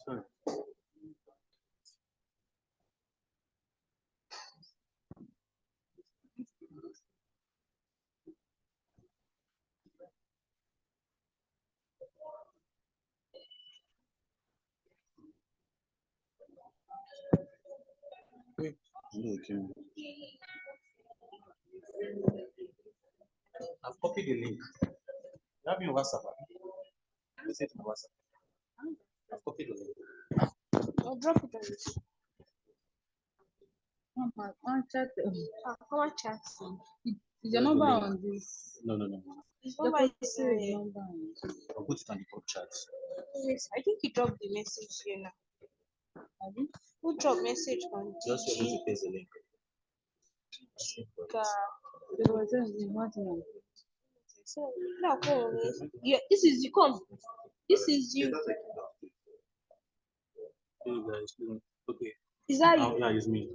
Sorry. Wait, okay. I've copied the link. You have me on WhatsApp. You say it on WhatsApp. I've copied the link. I'll drop it on this. On chat. How much chat? Is your number on this? No. His The number code is say here. number on it. I'll put it on the group chat. Yes, I think he dropped the message here now. Abi? Who dropped message on Just for me to DIGIGAP? paste the link. It was just one thing. So now, yeah, this is you come. This is you. Hey guys, okay. Is that Oh, you? yeah, it's me.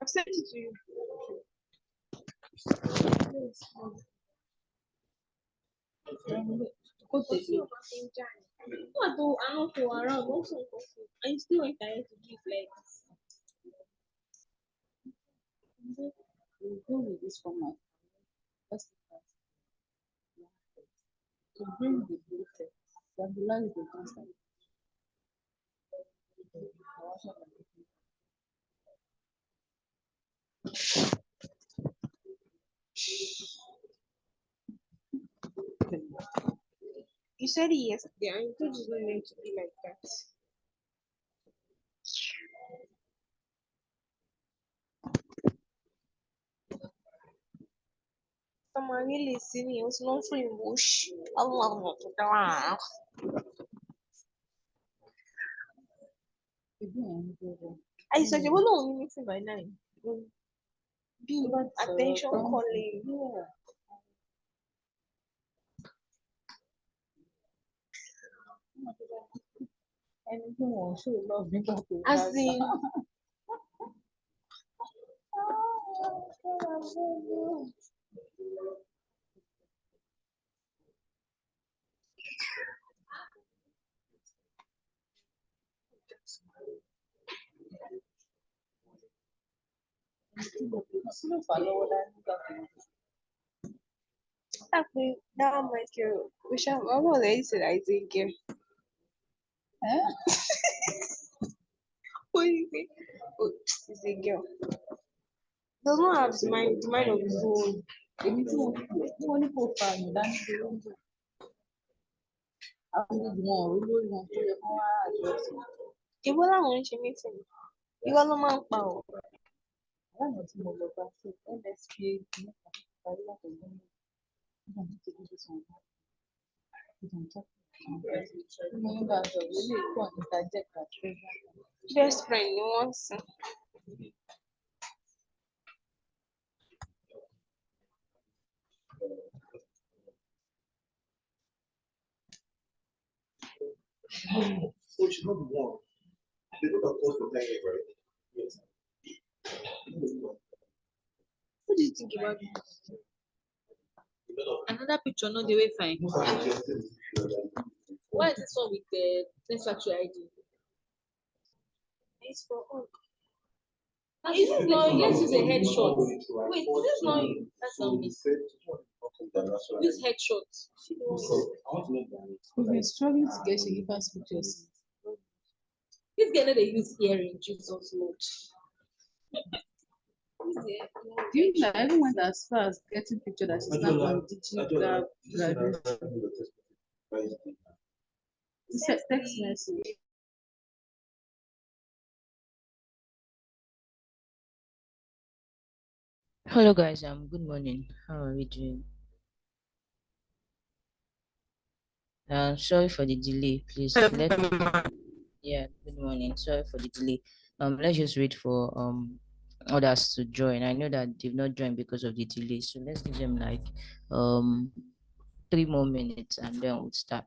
I've sent it to you. Go take it. What do I not go around? Also, and you still went ahead to give like We'll go with this format. Let's to bring the blue text, stabilize the constant. you said it yesterday, and you told it's not meant to be like that. Someone really listening, it's not for emotion. I love it. I said, you will only meeting by 9. Be attention calling. Yeah. Anything will show love because As in, now Michael, we shall already said I think. What do you think? Oh, it's a girl. Does not have the mind of his own. èmi tí wọ́n ní kò fa ìdání dúró ń bọ̀ àwọn méjì wọn ò rí lórí wọn tó yẹ kó wá àjọṣe Ìwọ làwọn ń ṣe mítìnì. Ìwọ ló máa ń pa ọ́. aláàmọ̀ tí mo lọ bá ṣe mspa nípa parí láti ọdún méjì nígbà tí kò tó sàn án ìdàǹtọ́ tí mo ń bá a sọ̀rọ̀ ilé ìkọ́ interject at present Best friend ni wọ́n sìn. So she's not the one. They don't have cause for time, right? Yes. What do you think about it? Another picture, not the way fine. Why is this one with the Prince Factory ID? It's for all. Is this not? Let's use a headshot. Wait, is this not you? That's not me. Use headshot. We've been struggling to get Sharifa's pictures. This girl know they use earring, Jesus Lord. Do you know I even went as far as getting picture that she's not on DIGIGAP graduation? Text message. Hello guys, good morning. How are we doing? Sorry for the delay, please yeah, good morning. Sorry for the delay. Let's just wait for others to join. I know that they've not joined because of the delay, so let's give them like um 3 more minutes and then we'll start.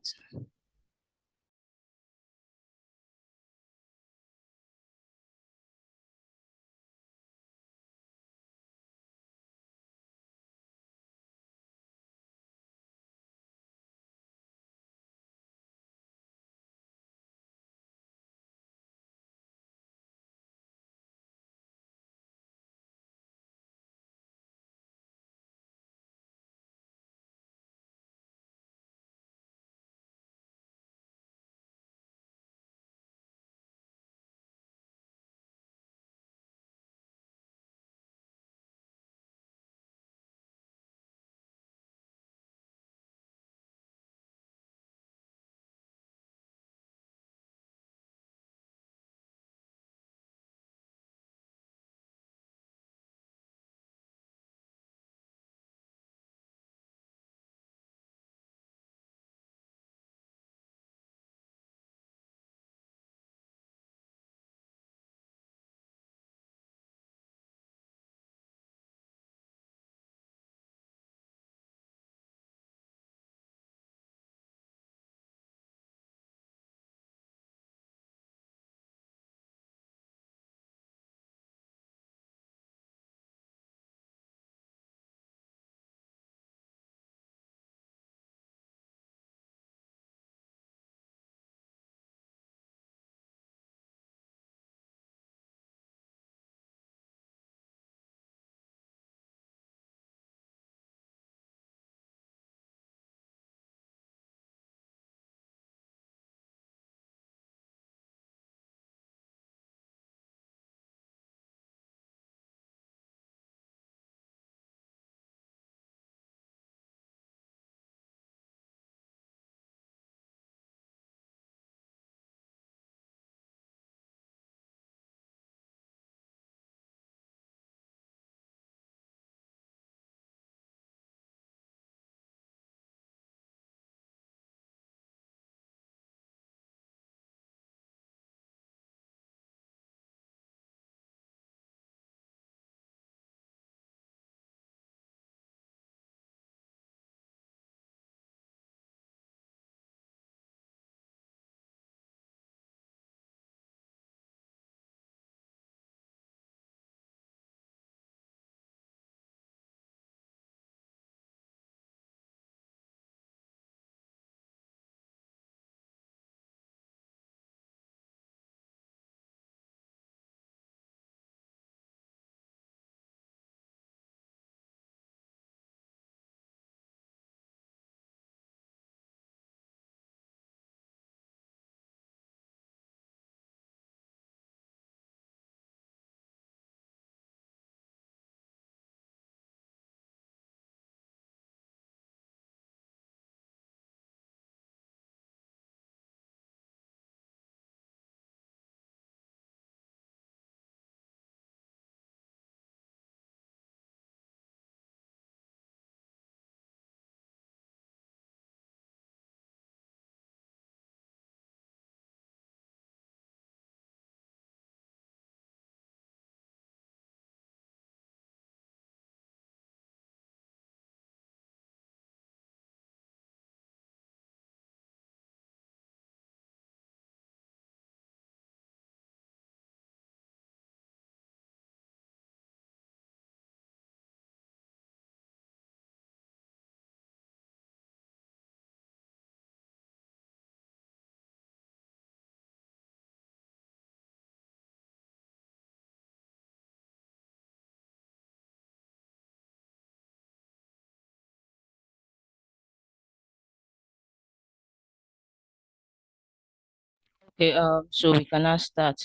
Okay, so we can now start.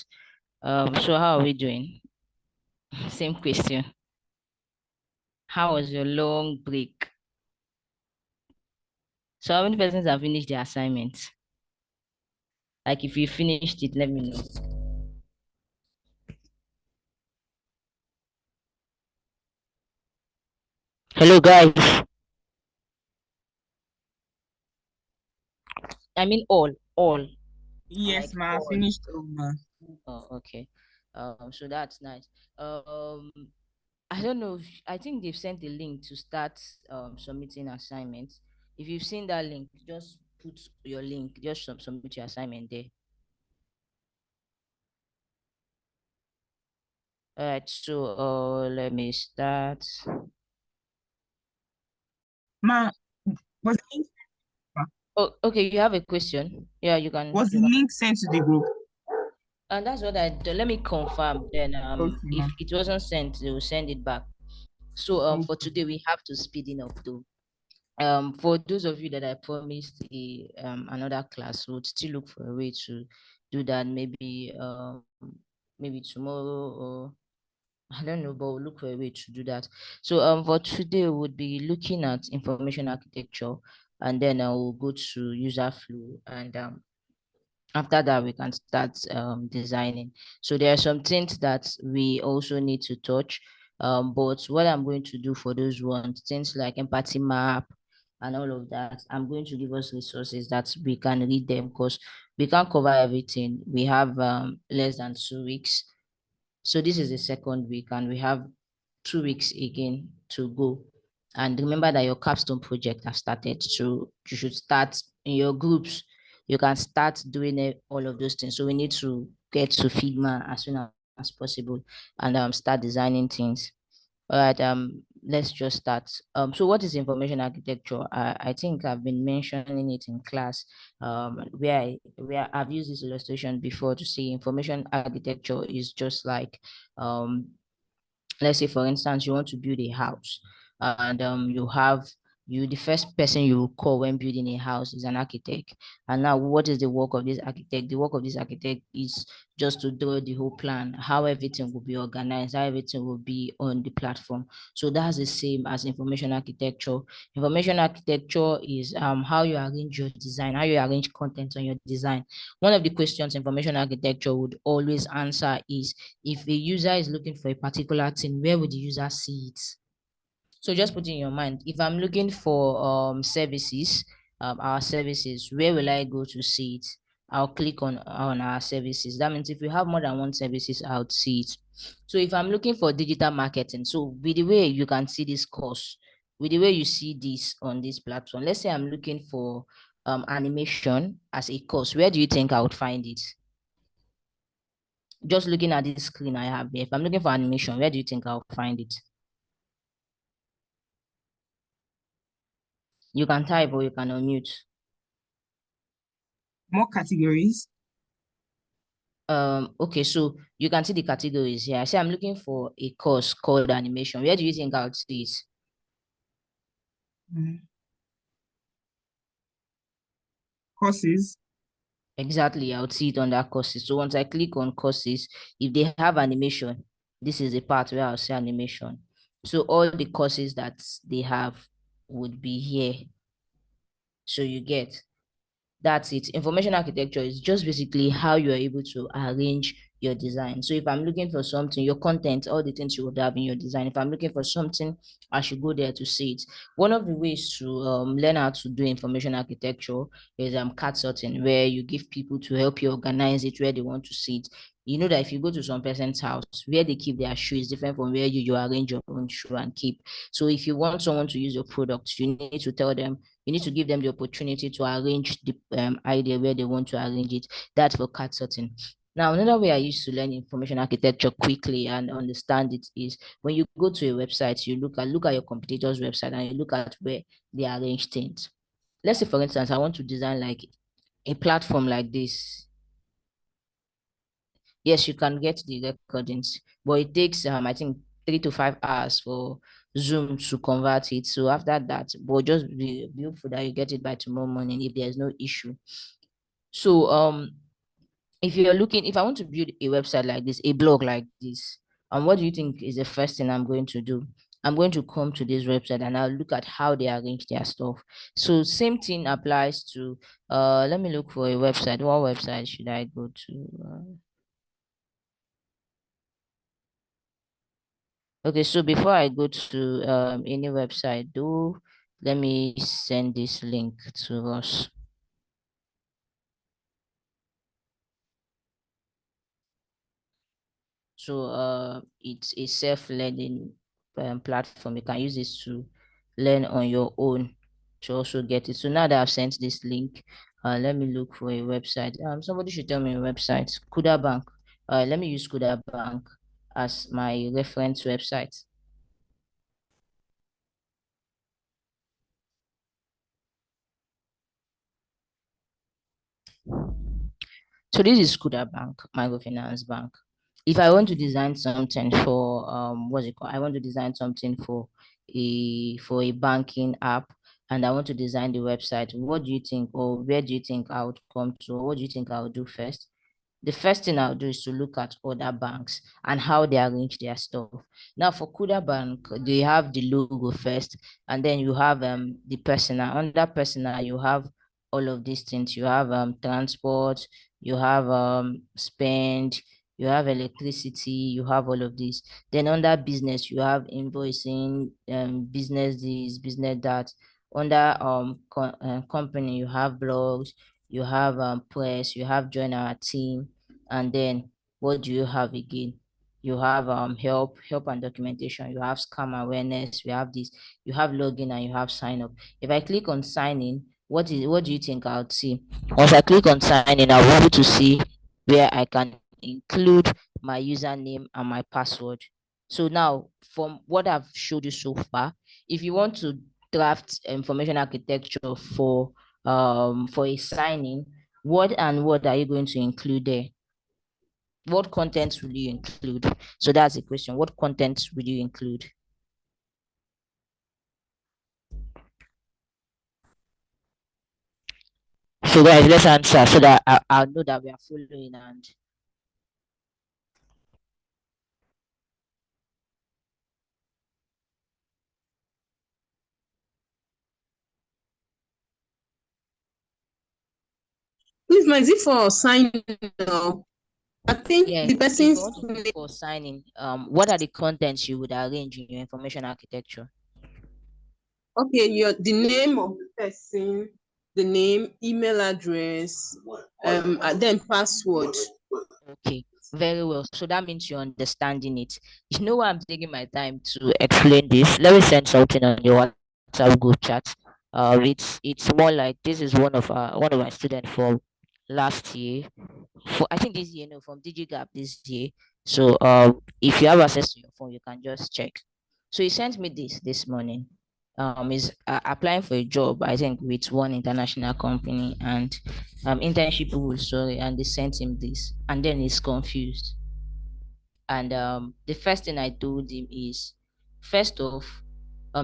So how are we doing? Same question. How was your long break? So how many persons have finished their assignments? Like if you finished it, let me know. Hello guys. I mean all. Yes, Like ma. all. Finished, ma. Oh, okay. So that's nice. I don't know. I think they've sent a link to start submitting assignments. If you've seen that link, just put your link, just submit your assignment there. All right, so let me start. Ma, was the link, ma, Oh, okay, you have a question? Yeah, you can was the you can. link sent to the group? And that's what I do. Let me confirm then. Okay, If ma. it wasn't sent, they will send it back. So for Okay. today we have to speed it up though. For those of you that I promised another class, we'll still look for a way to do that. Maybe tomorrow, or I don't know, but we'll look for a way to do that. So for today we'll be looking at information architecture, and then I will go to user flow, and after that we can start designing. So there are some things that we also need to touch, but what I'm going to do for those ones, things like empathy map and all of that, I'm going to give us resources that we can read them, because we can't cover everything. We have less than 2 weeks, so this is the second week, and we have 2 weeks again to go. And remember that your capstone project has started, so you should start in your groups. You can start doing all of those things. So we need to get to Figma as soon as possible, and start designing things. All right, let's just start. So what is information architecture? I think I've been mentioning it in class, where I've used this illustration before to say information architecture is just like, um, let's say for instance you want to build a house, and you, the first person you will call when building a house is an architect. And now what is the work of this architect? The work of this architect is just to draw the whole plan, how everything will be organized, how everything will be on the platform. So that's the same as information architecture. Information architecture is how you arrange your design, how you arrange content on your design. One of the questions information architecture would always answer is, if a user is looking for a particular thing, where would the user see it? So just put in your mind, if I'm looking for services, our services, where will I go to see it? I'll click on our services. That means if you have more than one services, I'll see it. So if I'm looking for digital marketing, so with the way you can see this course, with the way you see this on this platform, let's say I'm looking for animation as a course, where do you think I would find it? Just looking at this screen I have here, if I'm looking for animation, where do you think I'll find it? You can type or you can unmute. More categories. Okay, so you can see the categories here. I say I'm looking for a course called animation. Where do you think I'll see it? Mm. Courses. Exactly, I would see it under courses. So once I click on courses, if they have animation, this is the part where I'll see animation. So all the courses that they have would be here. So you get. That's it. Information architecture is just basically how you are able to arrange your design. So if I'm looking for something, your content, all the things you would have in your design, if I'm looking for something, I should go there to see it. One of the ways to learn how to do information architecture is card sorting, where you give people to help you organize it where they want to see it. You know that if you go to some person's house, where they keep their shoe is different from where you arrange your own shoe and keep. So if you want someone to use your product, you need to tell them, you need to give them the opportunity to arrange the idea where they want to arrange it. That's for card sorting. Now, another way I used to learn information architecture quickly and understand it is when you go to a website, you look at your competitor's website and you look at where they arrange things. Let's say, for instance, I want to design like a platform like this. Yes, you can get the recordings, but it takes I think 3 to 5 hours for Zoom to convert it. So after that, but just be hopeful that you get it by tomorrow morning if there's no issue. So if you're looking, if I want to build a website like this, a blog like this, what do you think is the first thing I'm going to do? I'm going to come to this website and I'll look at how they arrange their stuff. So same thing applies to, let me look for a website. What website should I go to? Okay, so before I go to any website, let me send this link to us. So it's a self-learning platform. You can use this to learn on your own to also get it. So now that I've sent this link, let me look for a website. Somebody should tell me a website. Kuda Bank. Let me use Kuda Bank as my reference website. So this is Kuda Bank, microfinance bank. If I want to design something for what's it called? I want to design something for a banking app, and I want to design the website. What do you think, or where do you think I would come to, or what do you think I would do first? The first thing I'll do is to look at other banks and how they arrange their stuff. Now for Kuda Bank, they have the logo first, and then you have the personal. Under personal, you have all of these things. You have transport, you have spend, you have electricity, you have all of this. Then under business, you have invoicing, business this, business that. Under company, you have blogs, you have press, you have join our team, and then what do you have again? You have help and documentation, you have scam awareness, you have this, you have login, and you have sign up. If I click on sign in, what do you think I'll see? Once I click on sign in, I'll be able to see where I can include my username and my password. So now, from what I've showed you so far, if you want to draft information architecture for a signing, what and what are you going to include there? What content will you include? So that's the question. What content will you include? So guys, let's answer so that I'll know that we are following. And Please, my is it for sign up? I think yeah, the if you person's want to do for signing, what are the contents you would arrange in your information architecture? okay, the name of the person, the name, email address, and then password. Okay, very well. So that means you're understanding it. You know why I'm taking my time to explain this? Let me send something on your WhatsApp group chat. It's more like this is one of my students from last year. For I think this year, no, from DigiGap this year. So if you have access to your phone, you can just check. So he sent me this morning. Is applying for a job, I think, with one international company, and internship rules, sorry, and they sent him this, and then he's confused. And the first thing I told him is, first off,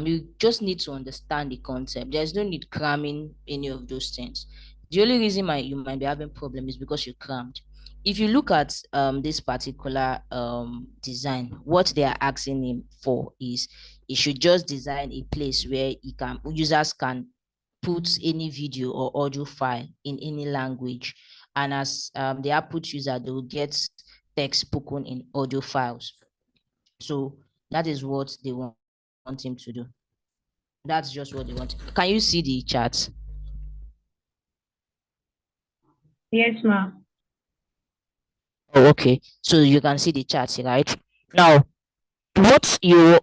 you just need to understand the concept. There's no need cramming any of those things. The only reason you might be having problem is because you crammed. If you look at this particular design, what they are asking him for is he should just design a place where users can put any video or audio file in any language, and as the output user, they will get text spoken in audio files. So that is what they want him to do. That's just what they want. Can you see the chat? Yes, ma'am. Oh, okay. So you can see the chat, right? Now, what you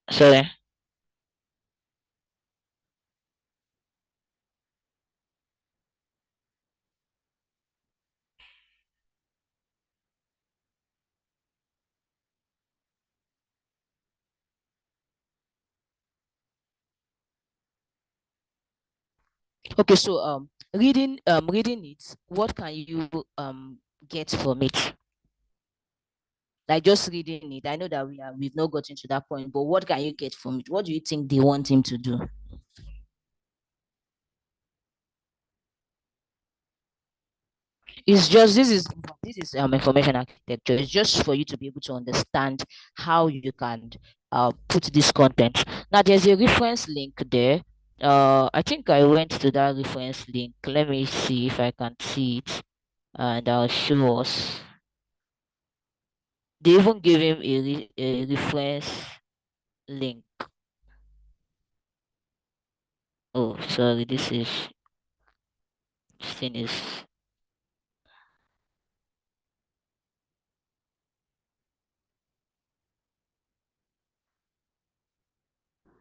sorry. Okay, so reading it, what can you get from it? Like just reading it. I know that we've not gotten to that point, but what can you get from it? What do you think they want him to do? It's just this is information architecture. It's just for you to be able to understand how you can put this content. Now there's a reference link there. I think I went to that reference link. Let me see if I can see it, and I'll show us. They even give him a reference link. Oh, sorry, this thing is.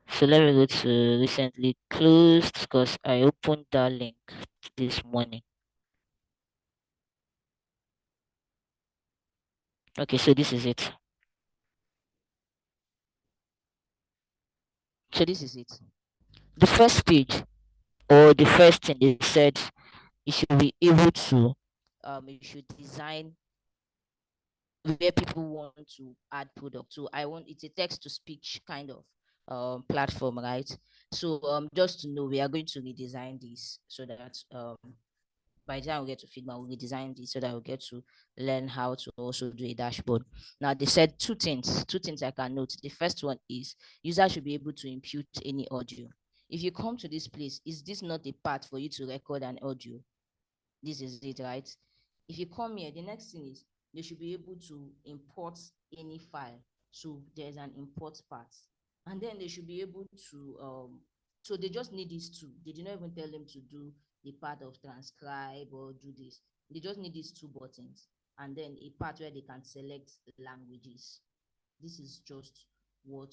So let me go to recently closed because I opened that link this morning. Okay, so this is it. So this is it. The first page or the first thing they said you should be able to you should design where people want to add product. So I want it's a text to speech kind of platform, right? So just to know we are going to redesign this so that by the time we get to Figma, we'll redesign this so that we'll get to learn how to also do a dashboard. Now they said two things I can note. The first one is user should be able to impute any audio. If you come to this place, is this not a part for you to record an audio? This is it, right? If you come here, the next thing is they should be able to import any file. So there's an import part. And then they should be able to so they just need these two. They did not even tell them to do the part of transcribe or do this. They just need these two buttons and then a part where they can select languages. This is just what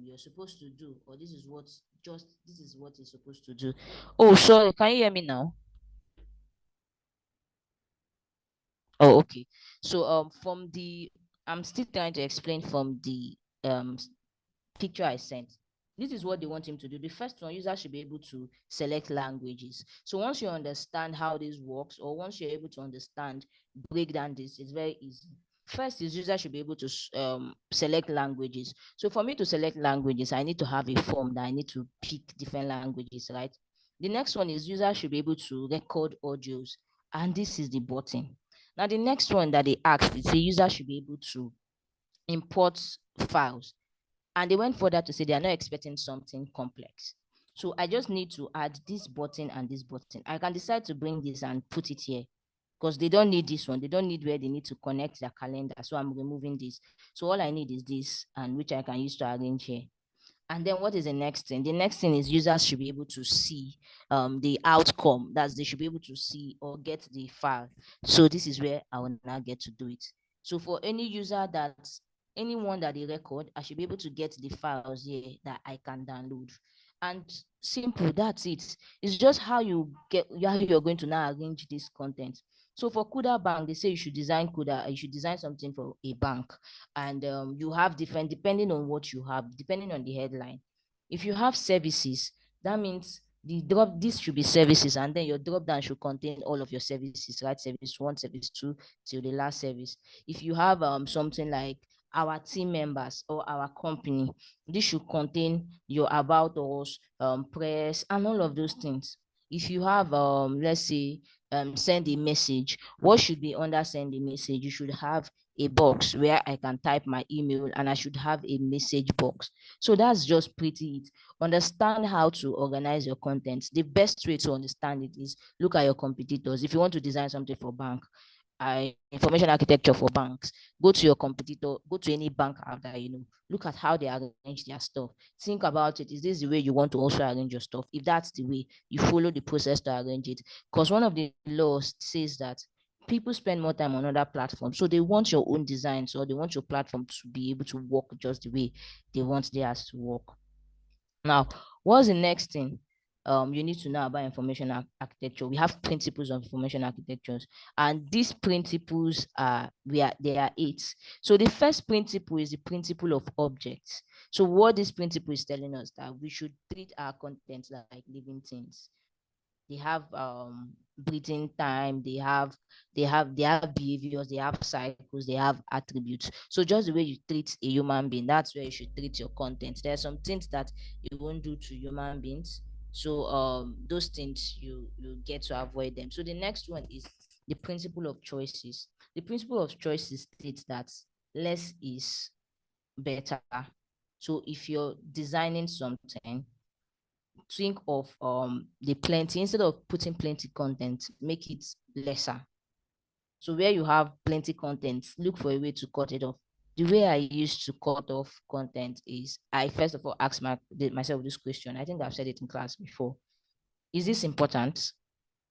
you're supposed to do, or this is what you're supposed to do. Oh, sorry, can you hear me now? Oh, okay. So from the I'm still trying to explain from the picture I sent. This is what they want him to do. The first one, user should be able to select languages. So once you understand how this works, or once you're able to understand, break down this, it's very easy. First is user should be able to select languages. So for me to select languages, I need to have a form that I need to pick different languages, right? The next one is user should be able to record audios. And this is the button. Now the next one that they asked is the user should be able to import files. And they went further to say they are not expecting something complex. So I just need to add this button and this button. I can decide to bring this and put it here because they don't need this one. They don't need where they need to connect their calendar. So I'm removing this. So all I need is this, and which I can use to arrange here. And then what is the next thing? The next thing is users should be able to see the outcome. That's they should be able to see or get the file. So this is where I will now get to do it. So for any user that anyone that they record, I should be able to get the files here that I can download. And simple, that's it. It's just how you're going to now arrange this content. So for Kuda Bank, they say you should design Kuda, you should design something for a bank. And you have different, depending on what you have, depending on the headline. If you have services, that means this should be services, and then your drop down should contain all of your services, right? Service one, service two, till the last service. If you have something like our team members or our company, this should contain your about us, press, and all of those things. If you have let's say send a message, what should be under send a message? You should have a box where I can type my email, and I should have a message box. So that's just pretty it. Understand how to organize your content. The best way to understand it is look at your competitors. If you want to design something for bank, information architecture for banks, go to your competitor, go to any bank out there, look at how they arrange their stuff. Think about it. Is this the way you want to also arrange your stuff? If that's the way, you follow the process to arrange it. Because one of the laws says that people spend more time on other platforms. So they want your own designs, or they want your platform to be able to work just the way they want theirs to work. Now, what's the next thing you need to know about information architecture? We have principles of information architectures, and these principles are there are 8. So the first principle is the principle of objects. So what this principle is telling us that we should treat our content like living things. They have breathing time, they have behaviors, they have cycles, they have attributes. So just the way you treat a human being, that's where you should treat your content. There are some things that you won't do to human beings, so those things you get to avoid them. So the next one is the principle of choices. The principle of choices states that less is better. So if you're designing something, think of the plenty. Instead of putting plenty content, make it lesser. So where you have plenty content, look for a way to cut it off. The way I used to cut off content is I first of all ask myself this question. I think I've said it in class before. Is this important?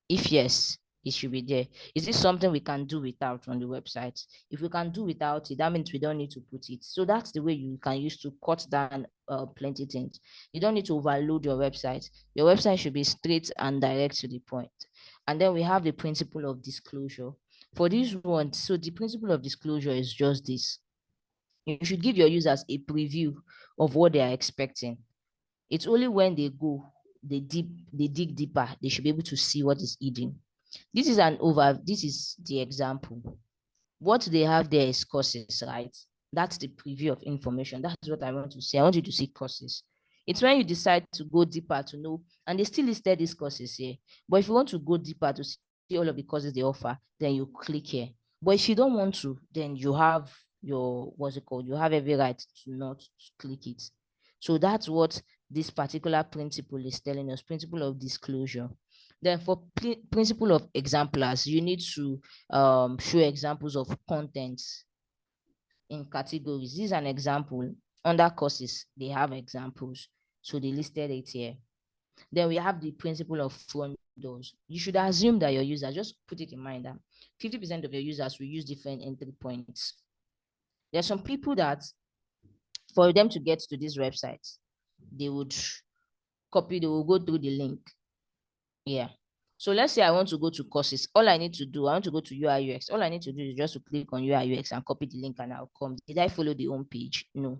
If yes, it should be there. Is this something we can do without on the website? If we can do without it, that means we don't need to put it. So that's the way you can use to cut down plenty things. You don't need to overload your website. Your website should be straight and direct to the point. And then we have the principle of disclosure. For this one, so the principle of disclosure is just this. You should give your users a preview of what they are expecting. It's only when they go, they dig deeper, they should be able to see what is hidden. This is the example. What they have there is courses, right? That's the preview of information. That's what I want to see. I want you to see courses. It's when you decide to go deeper to know, and they still listed these courses here. But if you want to go deeper to see all of the courses they offer, then you click here. But if you don't want to, then you have what's it called? You have every right to not click it. So that's what this particular principle is telling us, principle of disclosure. Then for principle of exemplars, you need to show examples of content in categories. This is an example. Under courses, they have examples. So they listed it here. Then we have the principle of front doors. You should assume that your users, just put it in mind that 50% of your users will use different entry points. There are some people that for them to get to this website, they will go through the link. Yeah. So let's say I want to go to courses. All I need to do, I want to go to UI UX. All I need to do is just to click on UI UX and copy the link and I'll come. Did I follow the home page? No.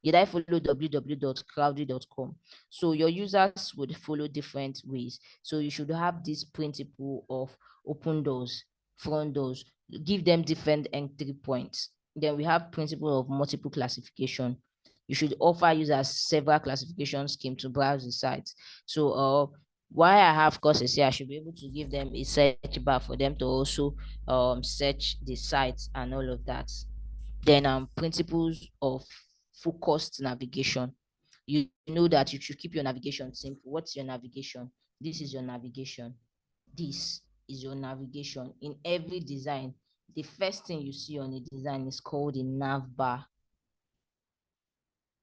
Did I follow www.crowdy.com? So your users would follow different ways. So you should have this principle of open doors, front doors, give them different entry points. Then we have principle of multiple classification. You should offer users several classification schemes to browse the site. So why I have courses here, I should be able to give them a search bar for them to also search the sites and all of that. Then principles of focused navigation. You know that you should keep your navigation simple. What's your navigation? This is your navigation. This is your navigation. In every design, the first thing you see on a design is called a nav bar.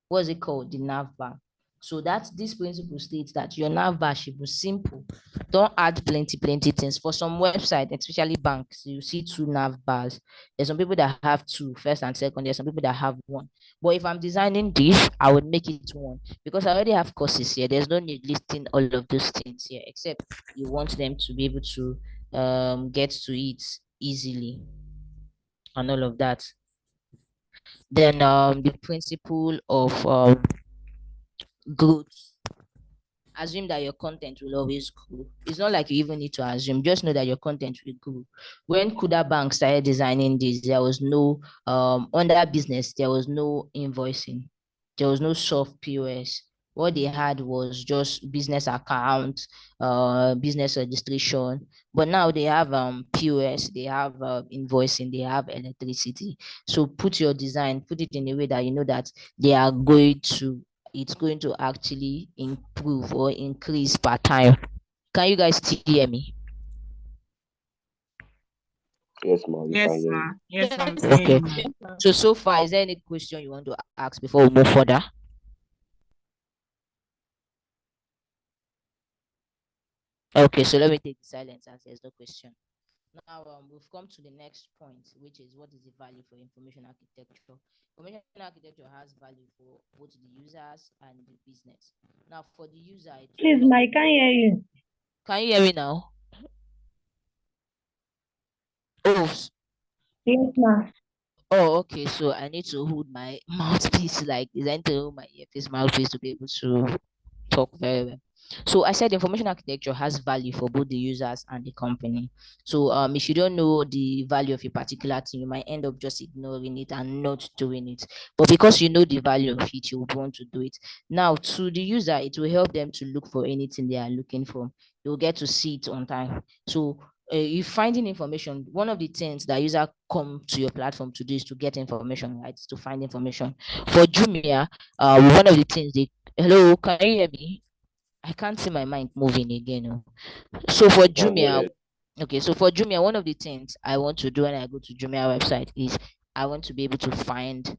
What's it called? The nav bar. So this principle states that your nav bar should be simple. Don't add plenty things. For some websites, especially banks, you see 2 nav bars. There's some people that have 2, first and second. There's some people that have 1. But if I'm designing this, I would make it 1 because I already have courses here. There's no need listing all of those things here, except you want them to be able to get to it easily and all of that. Then the principle of growth. Assume that your content will always grow. It's not like you even need to assume, just know that your content will grow. When Kuda Bank started designing this, there was no under business, there was no invoicing, there was no soft POS. What they had was just business account, business registration. But now they have POS, they have invoicing, they have electricity. So put your design, put it in a way that you know that it's going to actually improve or increase per time. Can you guys still hear me? Yes, ma'am. Yes, ma'am. Yes, ma'am. Okay. So far, is there any question you want to ask before we move further? Okay, so let me take the silence as there's no question. Now we've come to the next point, which is what is the value for information architecture. Information architecture has value for both the users and the business. Now for the user, Please, Mike, can't hear you. Can you hear me now? Oh, Yes, ma'am. oh, okay. So I need to hold my mouthpiece like this. I need to hold my earpiece mouthpiece to be able to talk very well. So I said information architecture has value for both the users and the company. So if you don't know the value of a particular thing, you might end up just ignoring it and not doing it. But because you know the value of it, you want to do it. Now to the user, it will help them to look for anything they are looking for. You'll get to see it on time. So you finding information. One of the things that user come to your platform to do is to get information, right? To find information. For Jumia, one of the things they hello, can you hear me? I can't see my mind moving again. Oh. So for Jumia, okay, so for Jumia, one of the things I want to do when I go to Jumia website is I want to be able to find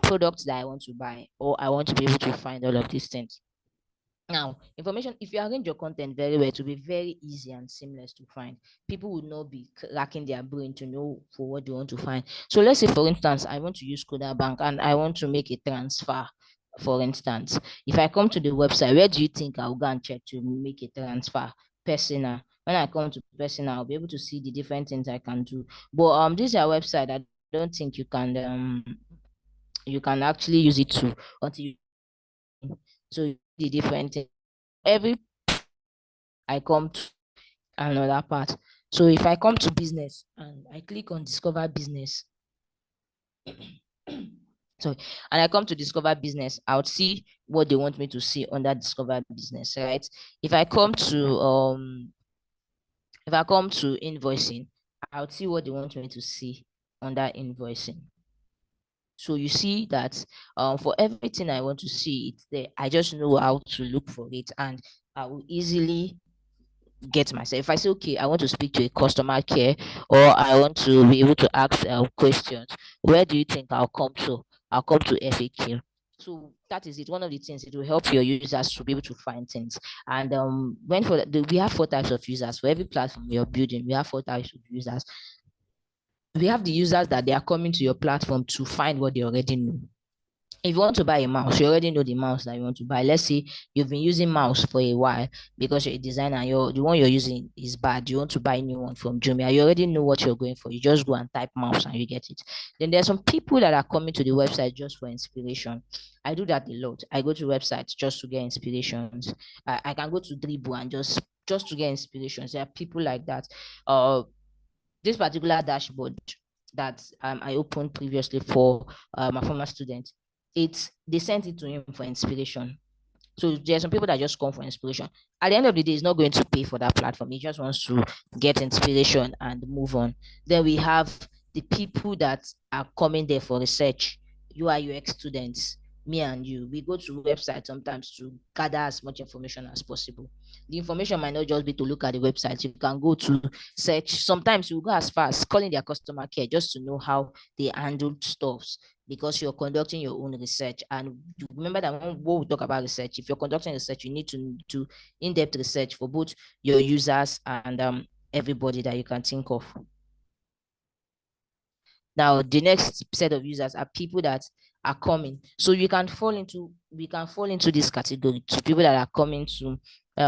products that I want to buy, or I want to be able to find all of these things. Now, information, if you arrange your content very well, it will be very easy and seamless to find. People would not be racking their brain to know for what they want to find. So let's say, for instance, I want to use Koda Bank and I want to make a transfer. For instance, if I come to the website, where do you think I'll go and check to make a transfer? Personal. When I come to personal, I'll be able to see the different things I can do. But this is a website. I don't think you can actually use it to until you so the different things. Every I come to another part. So if I come to business and I click on discover business, sorry, and I come to discover business, I would see what they want me to see under discover business, right? If I come to invoicing, I would see what they want me to see under invoicing. So you see that for everything I want to see, it's there. I just know how to look for it, and I will easily get myself. If I say, okay, I want to speak to a customer care, or I want to be able to ask questions, where do you think I'll come to? I'll come to FAQ. So that is it. One of the things, it will help your users to be able to find things. And we have four types of users for every platform we are building. We have four types of users. We have the users that they are coming to your platform to find what they already know. If you want to buy a mouse, you already know the mouse that you want to buy. Let's say you've been using mouse for a while because you're a designer, the one you're using is bad. You want to buy a new one from Jumia. You already know what you're going for. You just go and type mouse and you get it. Then there's some people that are coming to the website just for inspiration. I do that a lot. I go to websites just to get inspirations. I can go to Dribble and just to get inspirations. There are people like that. This particular dashboard that I opened previously for my former student, they sent it to him for inspiration. So there's some people that just come for inspiration. At the end of the day, he's not going to pay for that platform. He just wants to get inspiration and move on. Then we have the people that are coming there for research, UI UX students, me and you. We go to websites sometimes to gather as much information as possible. The information might not just be to look at the website. You can go to search. Sometimes you go as far as calling their customer care just to know how they handle stuffs, because you're conducting your own research. And you remember that when we talk about research, if you're conducting research, you need to do in-depth research for both your users and everybody that you can think of. Now, the next set of users are people that are coming. So we can fall into this category to people that are coming to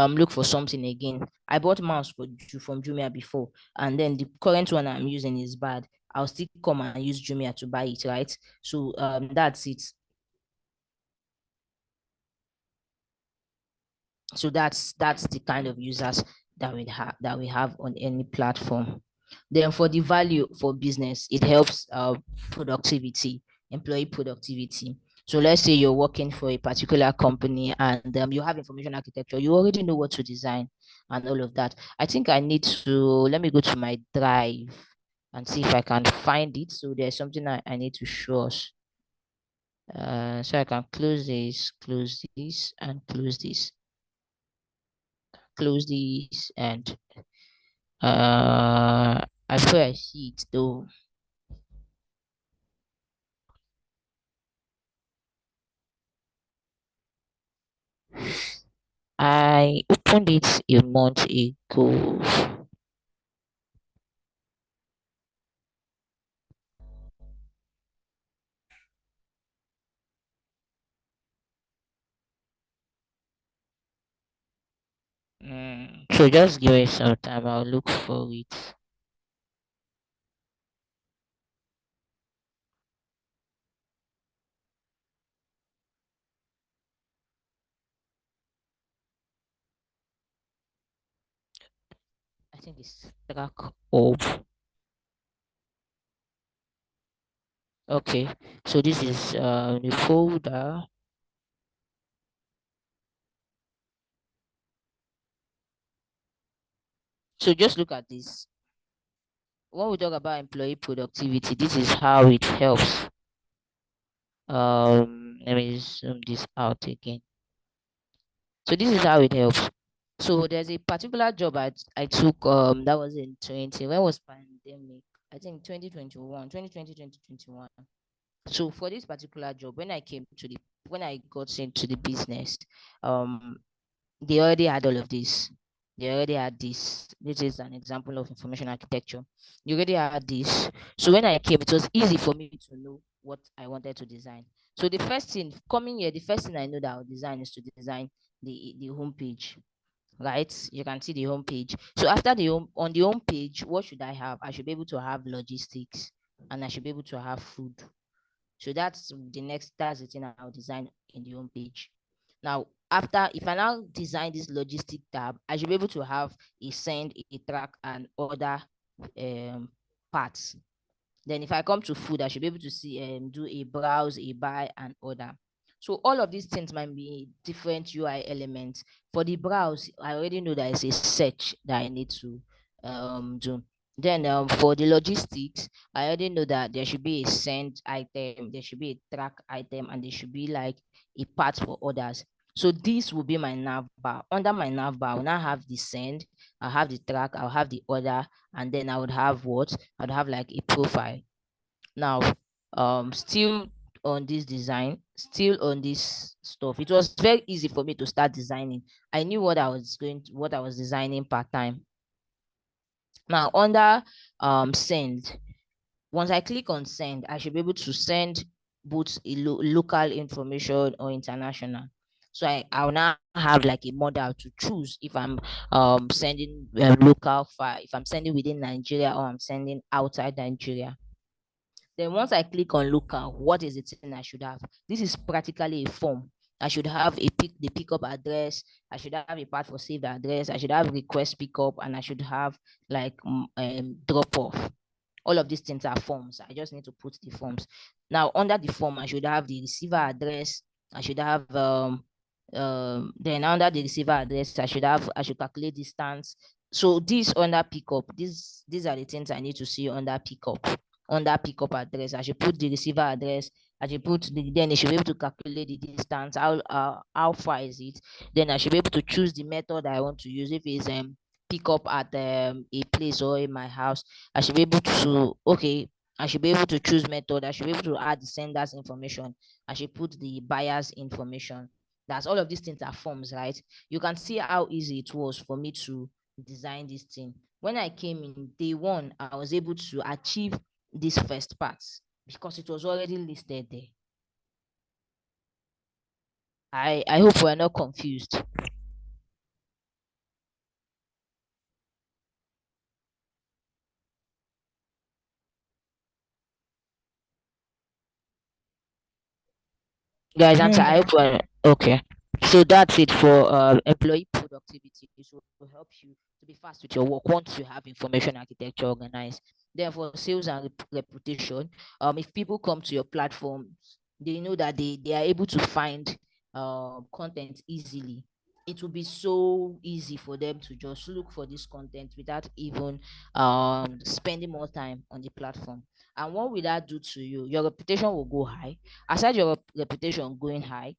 look for something again. I bought mouse from Jumia before, and then the current one I'm using is bad. I'll still come and use Jumia to buy it, right? So that's it. So that's the kind of users that we have on any platform. Then for the value for business, it helps productivity, employee productivity. So let's say you're working for a particular company and you have information architecture, you already know what to design and all of that. I think I need to let me go to my drive and see if I can find it. So there's something I need to show us. So I can close this, and close this, and I swear I see it though. I opened it a month ago. So just give it some time. I'll look for it. I think it's track of. Okay, so this is the folder. So just look at this. when we talk about employee productivity, this is how it helps. Let me zoom this out again. So this is how it helps. So there's a particular job I took that was in 20, when was pandemic? I think 2021, 2020, 2021. So for this particular job, when I got into the business, um they already had all of this. They already had this. This is an example of information architecture. You already had this. So when I came, it was easy for me to know what I wanted to design. So the first thing coming here, the first thing I know that I'll design is to design the homepage. Right? You can see the homepage. So after on the homepage, what should I have? I should be able to have logistics and I should be able to have food. So that's the thing I'll design in the home page. Now, after if I now design this logistic tab, I should be able to have a send, a track, and other parts. Then if I come to food, I should be able to see do a browse, a buy, and order. So all of these things might be different UI elements. For the browse, I already know that it's a search that I need to do. Then for the logistics, I already know that there should be a send item, there should be a track item, and there should be like a part for orders. So this will be my nav bar. Under my nav bar, I will now have the send, I'll have the track, I'll have the order, and then I would have what? I'd have like a profile. Now, still on this design, still on this stuff, it was very easy for me to start designing. I knew what I was designing part time. Now, under send, once I click on send, I should be able to send both local information or international. So I'll now have like a model to choose if I'm sending local file, if I'm sending within Nigeria or I'm sending outside Nigeria. Then once I click on local, what is the thing I should have? This is practically a form. I should have the pickup address. I should have a part for saved address. I should have request pickup, and I should have like drop off. All of these things are forms. I just need to put the forms. Now under the form, I should have the receiver address. I should have then under the receiver address, I should calculate distance. So this under pickup, these are the things I need to see under pickup. Under pickup address, I should put the receiver address. I should put then I should be able to calculate the distance. How far is it? Then I should be able to choose the method I want to use. If it's pick up at a place or in my house, I should be able to I should be able to choose method. I should be able to add the sender's information. I should put the buyer's information. That's all of these things are forms, right? You can see how easy it was for me to design this thing. When I came in day one, I was able to achieve this first part because it was already listed there. I hope we're not confused. Guys, answer. I hope we're okay. So that's it for employee productivity. It will help you to be fast with your work once you have information architecture organized. Then for sales and reputation, if people come to your platform, they know that they are able to find content easily. It will be so easy for them to just look for this content without even spending more time on the platform. And what will that do to you? Your reputation will go high. Aside your reputation going high,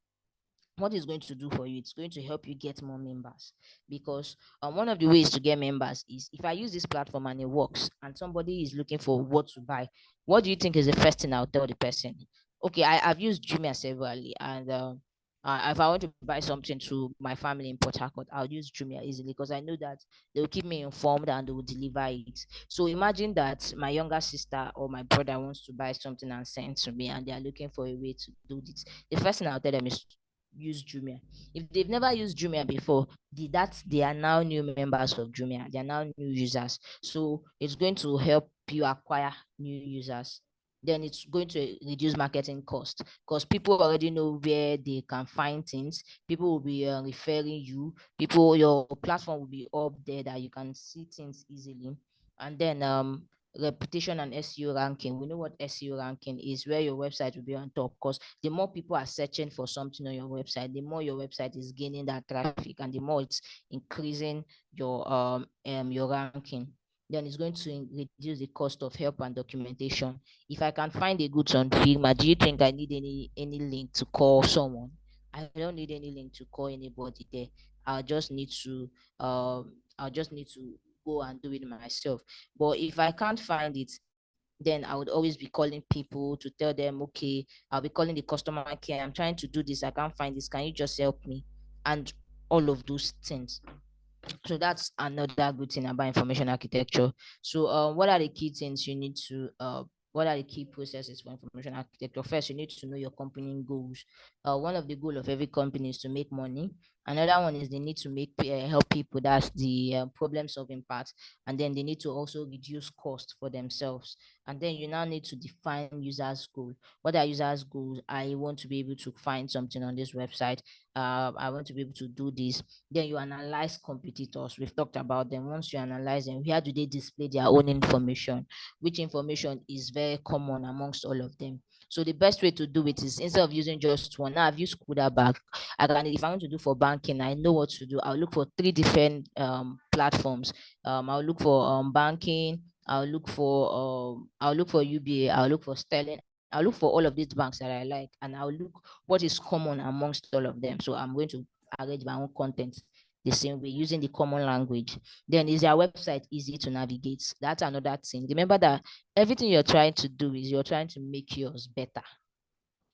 what is going to do for you? It's going to help you get more members, because one of the ways to get members is if I use this platform and it works and somebody is looking for what to buy, what do you think is the first thing I'll tell the person? Okay, I've used Jumia severally, and if I want to buy something to my family in Port Harcourt, I'll use Jumia easily because I know that they'll keep me informed and they will deliver it. So imagine that my younger sister or my brother wants to buy something and send to me, and they are looking for a way to do this. The first thing I'll tell them is use Jumia. If they've never used Jumia before, they are now new members of Jumia. They are now new users. So it's going to help you acquire new users. Then it's going to reduce marketing cost because people already know where they can find things. People will be referring you. Your platform will be up there that you can see things easily. And then reputation and SEO ranking. We know what SEO ranking is, where your website will be on top, because the more people are searching for something on your website, the more your website is gaining that traffic, and the more it's increasing your ranking. then it's going to reduce the cost of help and documentation. If I can find a goods on Figma, do you think I need any link to call someone? I don't need any link to call anybody there. I'll just need to I'll just need to go and do it myself. But if I can't find it, then I would always be calling people to tell them, okay, I'll be calling the customer care. I'm trying to do this. I can't find this. Can you just help me? And all of those things. So that's another good thing about information architecture. So what are the key things you need to what are the key processes for information architecture? First, you need to know your company goals. One of the goal of every company is to make money. Another one is they need to make help people. That's the problem solving part. And then they need to also reduce cost for themselves. And then you now need to define users goal. What are users goals? I want to be able to find something on this website. I want to be able to do this. Then you analyze competitors. We've talked about them. Once you analyze them, where do they display their own information? Which information is very common amongst all of them? So the best way to do it is, instead of using just one, now I've used Kuda Bank. If I want to do for banking, I know what to do. I'll look for three different platforms. I'll look for banking. I'll look for UBA. I'll look for Sterling. I'll look for all of these banks that I like, and I'll look what is common amongst all of them. So I'm going to arrange my own content the same way using the common language. Then is their website easy to navigate? That's another thing. Remember that everything you're trying to do is you're trying to make yours better.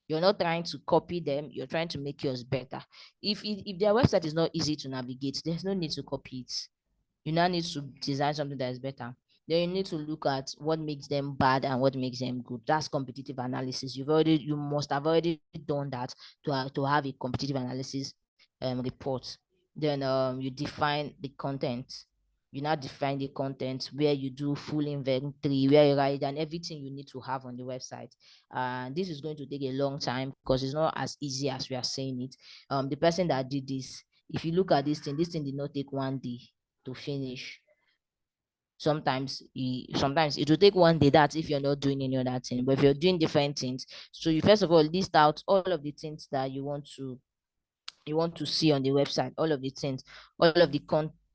You're not trying to copy them, you're trying to make yours better. If their website is not easy to navigate, there's no need to copy it. You now need to design something that is better. Then you need to look at what makes them bad and what makes them good. That's competitive analysis. You must have already done that to have a competitive analysis report. Then you define the content. You now define the content where you do full inventory, where you write and everything you need to have on the website. And this is going to take a long time because it's not as easy as we are saying it. The person that did this, if you look at this thing did not take 1 day to finish. Sometimes it will take 1 day. That's if you're not doing any other thing. But if you're doing different things, so you first of all list out all of the things that you want to see on the website, all of the things, all of the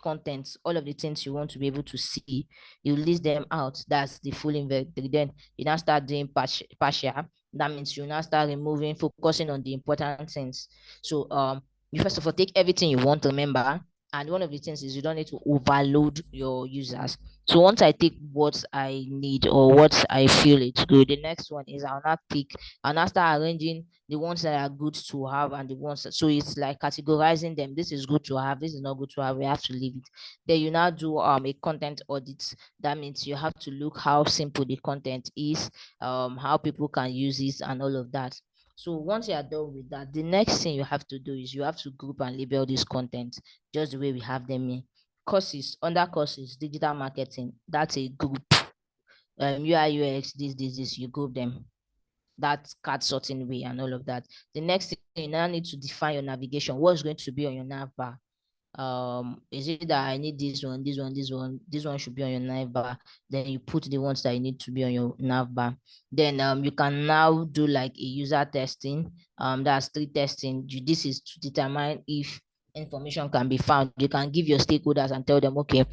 contents, all of the things you want to be able to see. You list them out. That's the full inventory. Then you now start doing partial. That means you now start removing, focusing on the important things. So you first of all take everything you want to remember. And one of the things is you don't need to overload your users. So once I take what I need or what I feel it's good, the next one is I'll now start arranging the ones that are good to have and the ones so it's like categorizing them. This is good to have, this is not good to have, we have to leave it. Then you now do a content audit. That means you have to look how simple the content is, how people can use this and all of that. So once you are done with that, the next thing you have to do is you have to group and label this content just the way we have them in courses. Under courses, digital marketing, that's a group. UI UX, this you group them that card sorting way and all of that. The next thing, you now need to define your navigation. What's going to be on your nav bar? Is it that I need this one, this one should be on your nav bar? Then you put the ones that you need to be on your nav bar. Then you can now do like a user testing. That's 3 testing. This is to determine if information can be found. You can give your stakeholders and tell them, okay,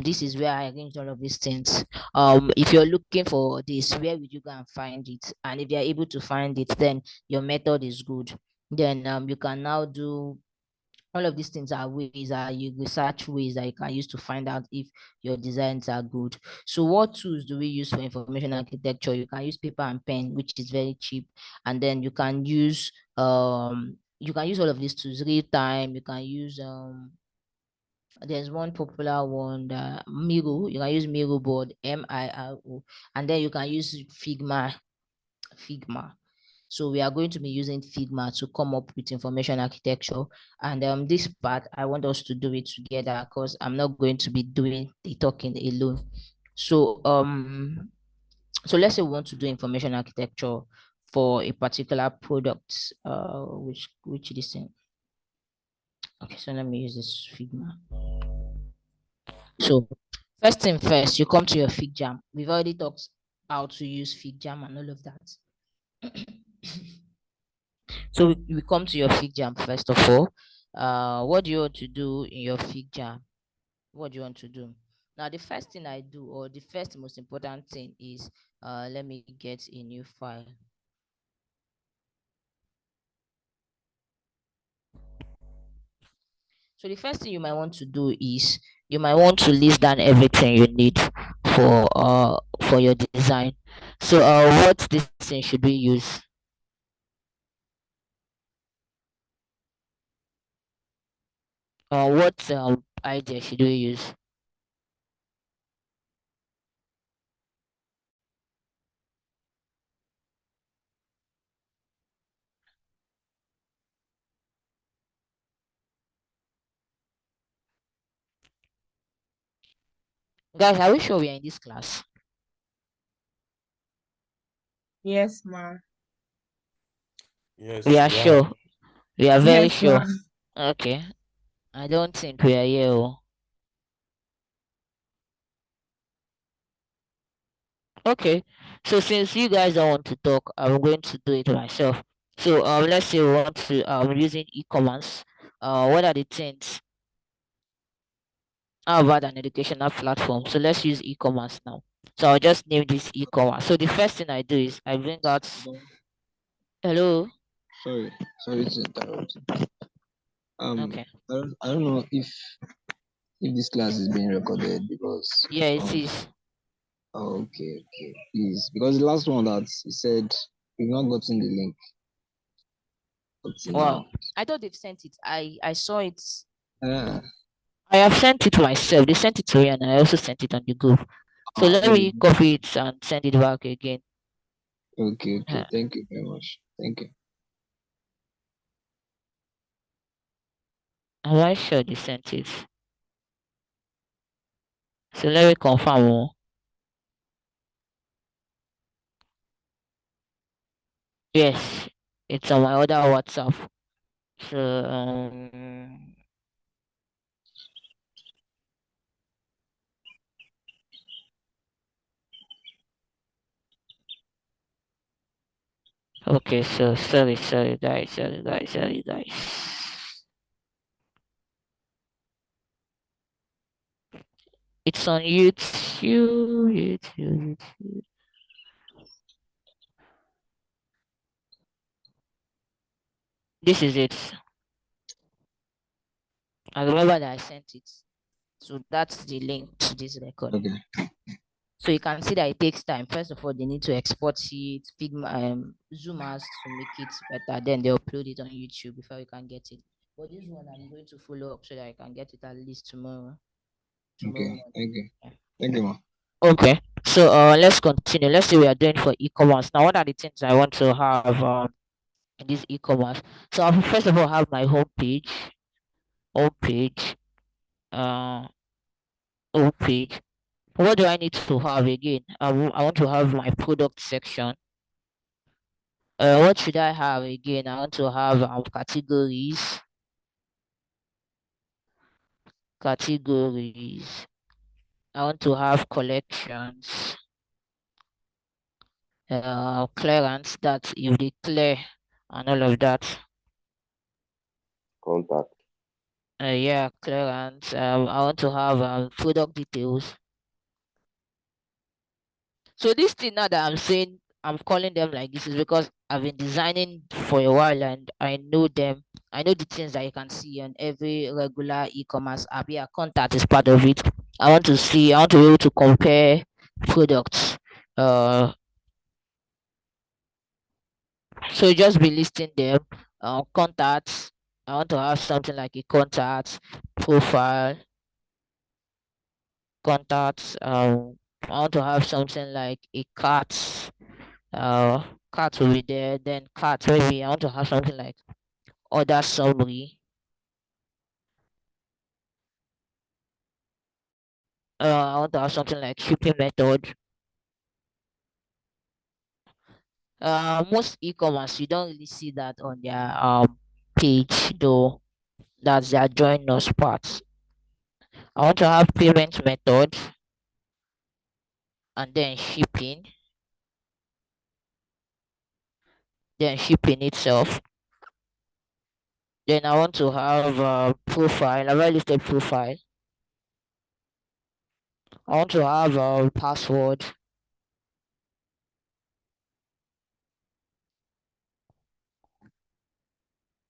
this is where I arranged all of these things. If you're looking for this, where would you go and find it? And if you're able to find it, then your method is good. Then you can now do all of these things are ways that you research ways that you can use to find out if your designs are good. So what tools do we use for information architecture? You can use paper and pen, which is very cheap, and then you can use all of these tools real time. You can use there's one popular one, Miro. You can use Miro board, Miro, and then you can use Figma. So we are going to be using Figma to come up with information architecture. And this part, I want us to do it together because I'm not going to be doing the talking alone. So so let's say we want to do information architecture for a particular product, which this thing. Okay, so let me use this Figma. So first thing first, you come to your FigJam. We've already talked how to use FigJam and all of that. So we come to your FigJam first of all. What do you want to do in your FigJam? What do you want to do? Now, the first thing I do, or the first most important thing is, let me get a new file. So the first thing you might want to do is you might want to list down everything you need for your design. So what this thing should we use? What idea should we use? Guys, are we sure we are in this class? Yes, ma. Yes, We are we are. sure. We are very Yes, ma. sure. Okay. I don't think we are here. Oh. Okay. So since you guys don't want to talk, I'm going to do it myself. So let's say we want to using e-commerce. What are the things? How about an educational platform? So let's use e-commerce now. So I'll just name this e-commerce. So the first thing I do is I bring out. Hello. Sorry to interrupt. Okay. I don't know if this class is being recorded because Yeah, it is. okay, please, because the last one that he said we've not gotten the link up to Wow. now. I thought they've sent it. I saw it. Ah, I have sent it myself. They sent it to me, and I also sent it on the group. So let oh, me copy it and send it back again. okay. Thank you very much. Thank you. Am I sure they sent it? So let me confirm. Oh. Yes, it's on my other WhatsApp. So okay. So sorry guys, sorry guys. It's on YouTube. This is it. I remember that I sent it. So that's the link to this record. Okay. So you can see that it takes time. First of all, they need to export it, Zoom has to make it better. Then they upload it on YouTube before you can get it. But this one I'm going to follow up so that I can get it at least tomorrow. Tomorrow Okay. morning. Thank you. Yeah. Thank you, ma. Okay. So let's continue. Let's see we are doing for e-commerce. Now, what are the things I want to have in this e-commerce? So I'll first of all have my homepage, uh, homepage. What do I need to have again? I want to have my product section. What should I have again? I want to have categories. Categories. I want to have collections. Clearance, that if they clear and all of that. Contact. Yeah, clearance. I want to have product details. So this thing now that I'm saying, I'm calling them like this is because I've been designing for a while and I know them. I know the things that you can see on every regular e-commerce app. Yeah, contact is part of it. I want to see. I want to be able to compare products. Uh, so just be listing them. Contacts. I want to have something like a contact profile. Contacts. I want to have something like a cart. Uh, Cart will be there. Then cart maybe I want to have something like order summary. I want to have something like shipping method. Most e-commerce you don't really see that on their page though. That's their join us part. I want to have payment method and then shipping itself. Then I want to have profile. I've already listed profile. I want to have a password.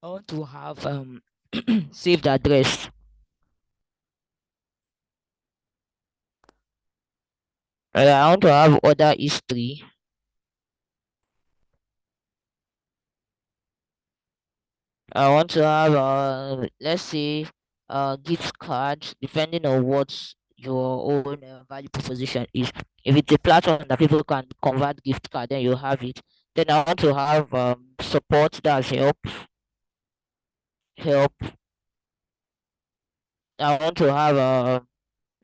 I want to have saved address. I want to have order history. I want to have let's say gift card depending on what your own value proposition is. If it's a platform that people can convert gift card, then you have it. Then I want to have support, that's help. I want to have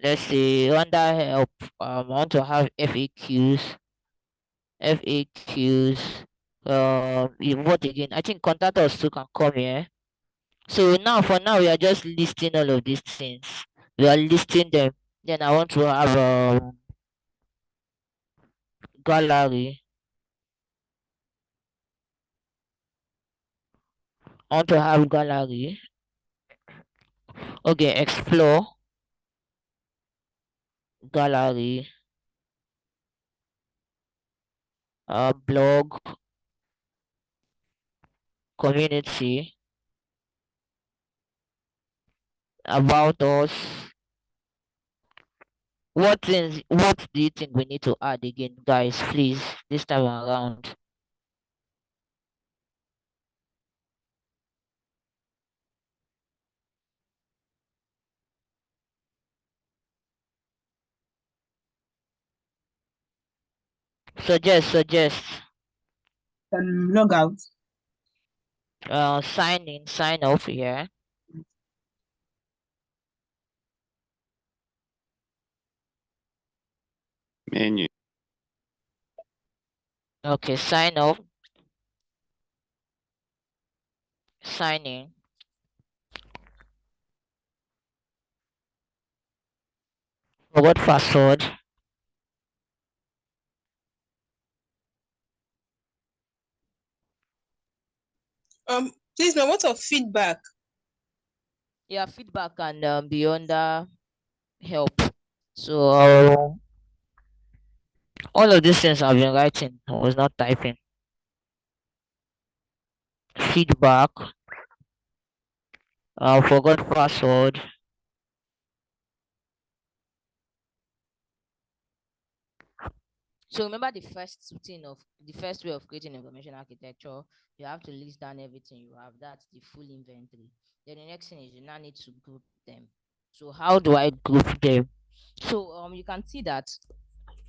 let's say under help. I want to have FAQs. What again? I think contact us too can come here. So now, for now, we are just listing all of these things. We are listing them. Then I want to have a gallery. I want to have gallery. Okay, explore gallery. Blog community about us. What do you think we need to add again, guys? Please, this time around. Suggest. Log out. Sign in, sign off here. Menu. Okay, sign off. Sign in. Forgot password. Please, now what of feedback? Yeah, feedback can be under help. So all of these things I've been writing. I was not typing. Feedback. Forgot password. So remember the first way of creating information architecture, you have to list down everything you have. That's the full inventory. Then the next thing is you now need to group them. So how do I group them? So you can see that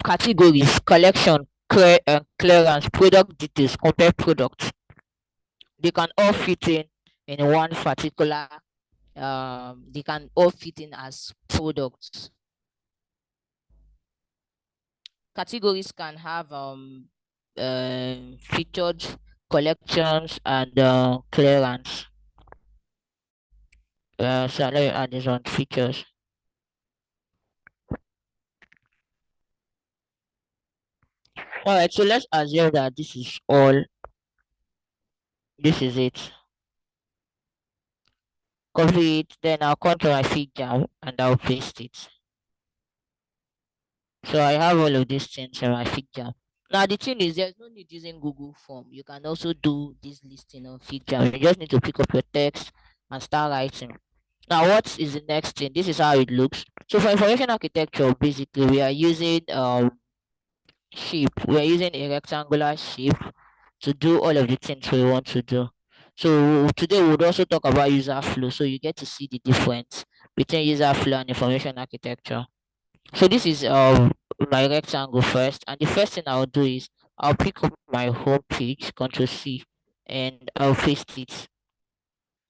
categories, collection, clearance, product details, compare products. They can all fit in one particular. They can all fit in as products. Categories can have featured collections and clearance. So let me add this on features. All right, so let's assume that this is all. This is it. Copy it, then I'll come to my feature and I'll paste it. So I have all of these things in my feature. Now the thing is, there's no need using Google Form. You can also do this listing on feature. You just need to pick up your text and start writing. Now, what is the next thing? This is how it looks. So for information architecture, basically, we are using shape. We are using a rectangular shape to do all of the things we want to do. So today we would also talk about user flow. So you get to see the difference between user flow and information architecture. So this is my rectangle first, and the first thing I'll do is I'll pick up my home page, Control C, and I'll paste it.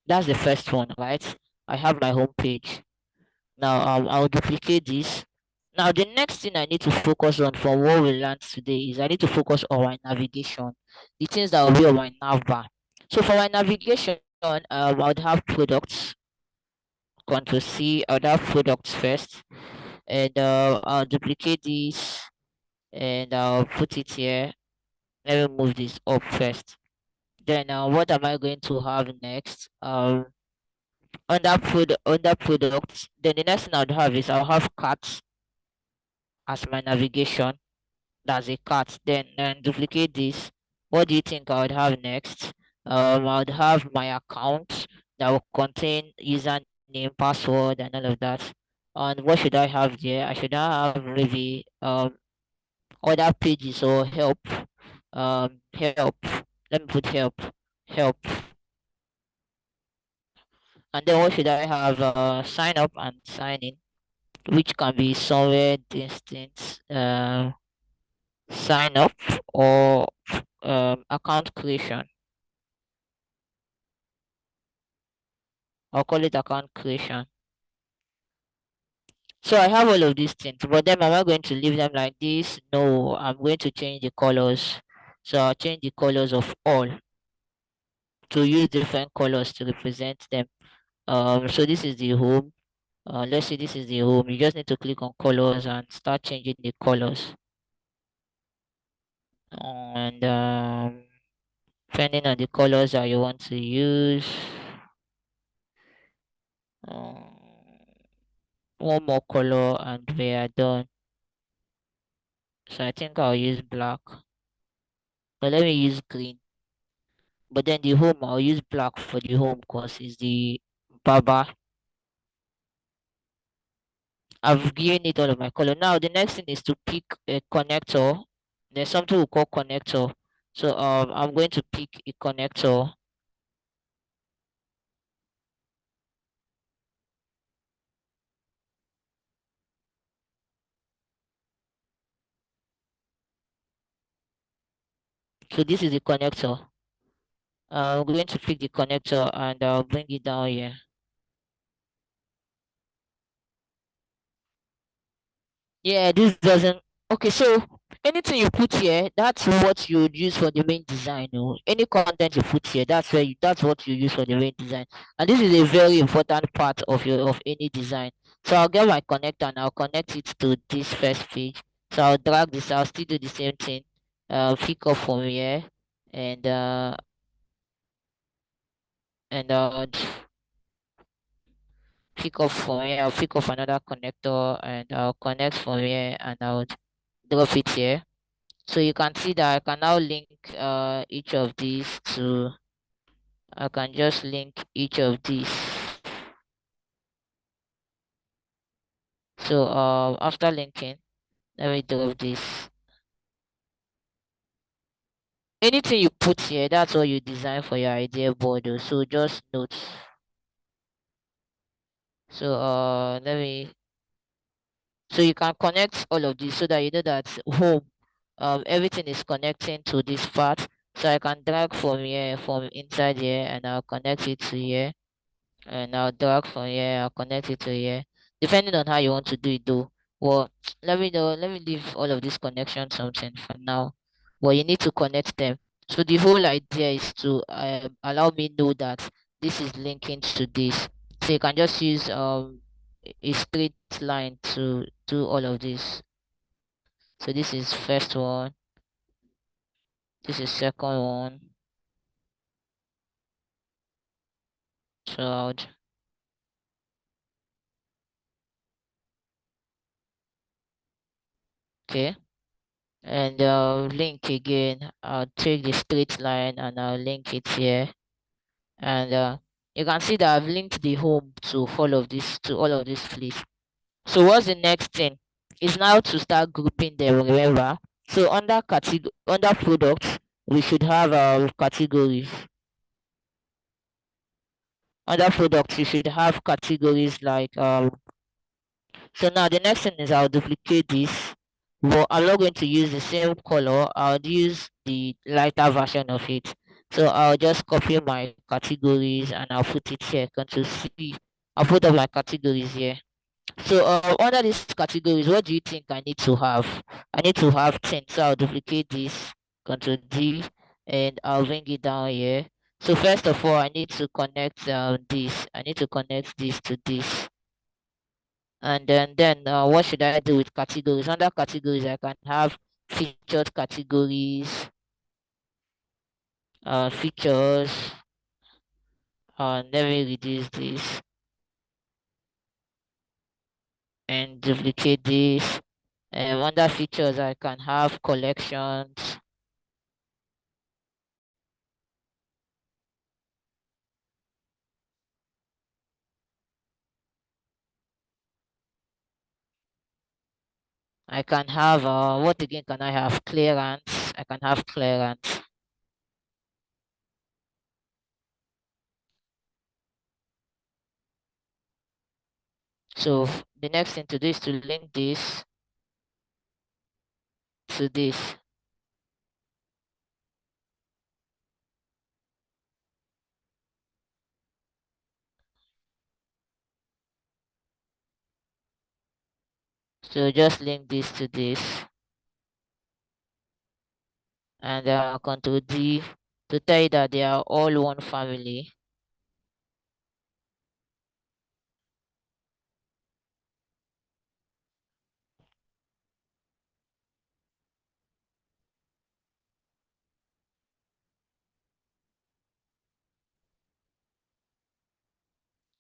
That's the first one, right? I have my home page. Now I'll duplicate this. Now the next thing I need to focus on from what we learned today is I need to focus on my navigation, the things that will be on my nav bar. So for my navigation, I would have products, Control C. I would have products first, and I'll duplicate this and I'll put it here. Let me move this up first. Then what am I going to have next? Under products. Then the next thing I'll have is I'll have carts. as my navigation. That's a cat. Then duplicate this. What do you think I would have next? I would have my account that will contain username, password, and all of that. And what should I have there? I should have maybe other pages or help. Help. Let me put help. Help. And then what should I have? Sign up and sign in, which can be somewhere distinct. Sign up or account creation. I'll call it account creation. So I have all of these things, but then am I going to leave them like this? No, I'm going to change the colors. So I'll change the colors of all to use different colors to represent them. So this is the home. Let's say this is the home. You just need to click on colors and start changing the colors. And depending on the colors that you want to use, um, one more color and we are done. So I think I'll use black, but let me use green. But then the home, I'll use black for the home because it's the barber. I've given it all of my color. Now the next thing is to pick a connector. There's something we call connector. So I'm going to pick a connector. So this is the connector. I'm going to pick the connector and I'll bring it down here. Yeah, this doesn't. Okay, so anything you put here, that's what you would use for the main design. Oh. Any content you put here, that's what you use for the main design. And this is a very important part of any design. So I'll get my connector and I'll connect it to this first page. So I'll drag this, I'll still do the same thing. Pick up from here and and pick up from here. I'll pick up another connector and I'll connect from here and I'll drop it here. So you can see that I can now link each of these to, I can just link each of these. So after linking, let me drop this. Anything you put here, that's what you design for your idea board. So just note. So so you can connect all of this so that you know that home, everything is connecting to this part. So I can drag from here, from inside here, and I'll connect it to here. And I'll drag from here, I'll connect it to here, depending on how you want to do it though. Well, let me leave all of these connections something for now. Well, you need to connect them. So the whole idea is to allow me know that this is linking to this. So you can just use a straight line to do all of this. So this is first one, this is second one. So okay. And link again. I'll take the straight line and I'll link it here. And you can see that I've linked the home to all of this place. So what's the next thing? Is now to start grouping them, remember? So under products, we should have categories. Under products, you should have categories like so now the next thing is I'll duplicate this. But I'm not going to use the same color. I'll use the lighter version of it. So I'll just copy my categories and I'll put it here. Control C. I'll put up my categories here. So under these categories, what do you think I need to have? I need to have 10. So I'll duplicate this. Control D and I'll bring it down here. So first of all, I need to connect this. I need to connect this to this. And then what should I do with categories? Under categories, I can have featured categories, features. Let me reduce this and duplicate this. Under features, I can have collections. I can have, what again can I have? Clearance. I can have clearance. So the next thing to do is to link this to this. So just link this to this. And Control D to tell you that they are all one family.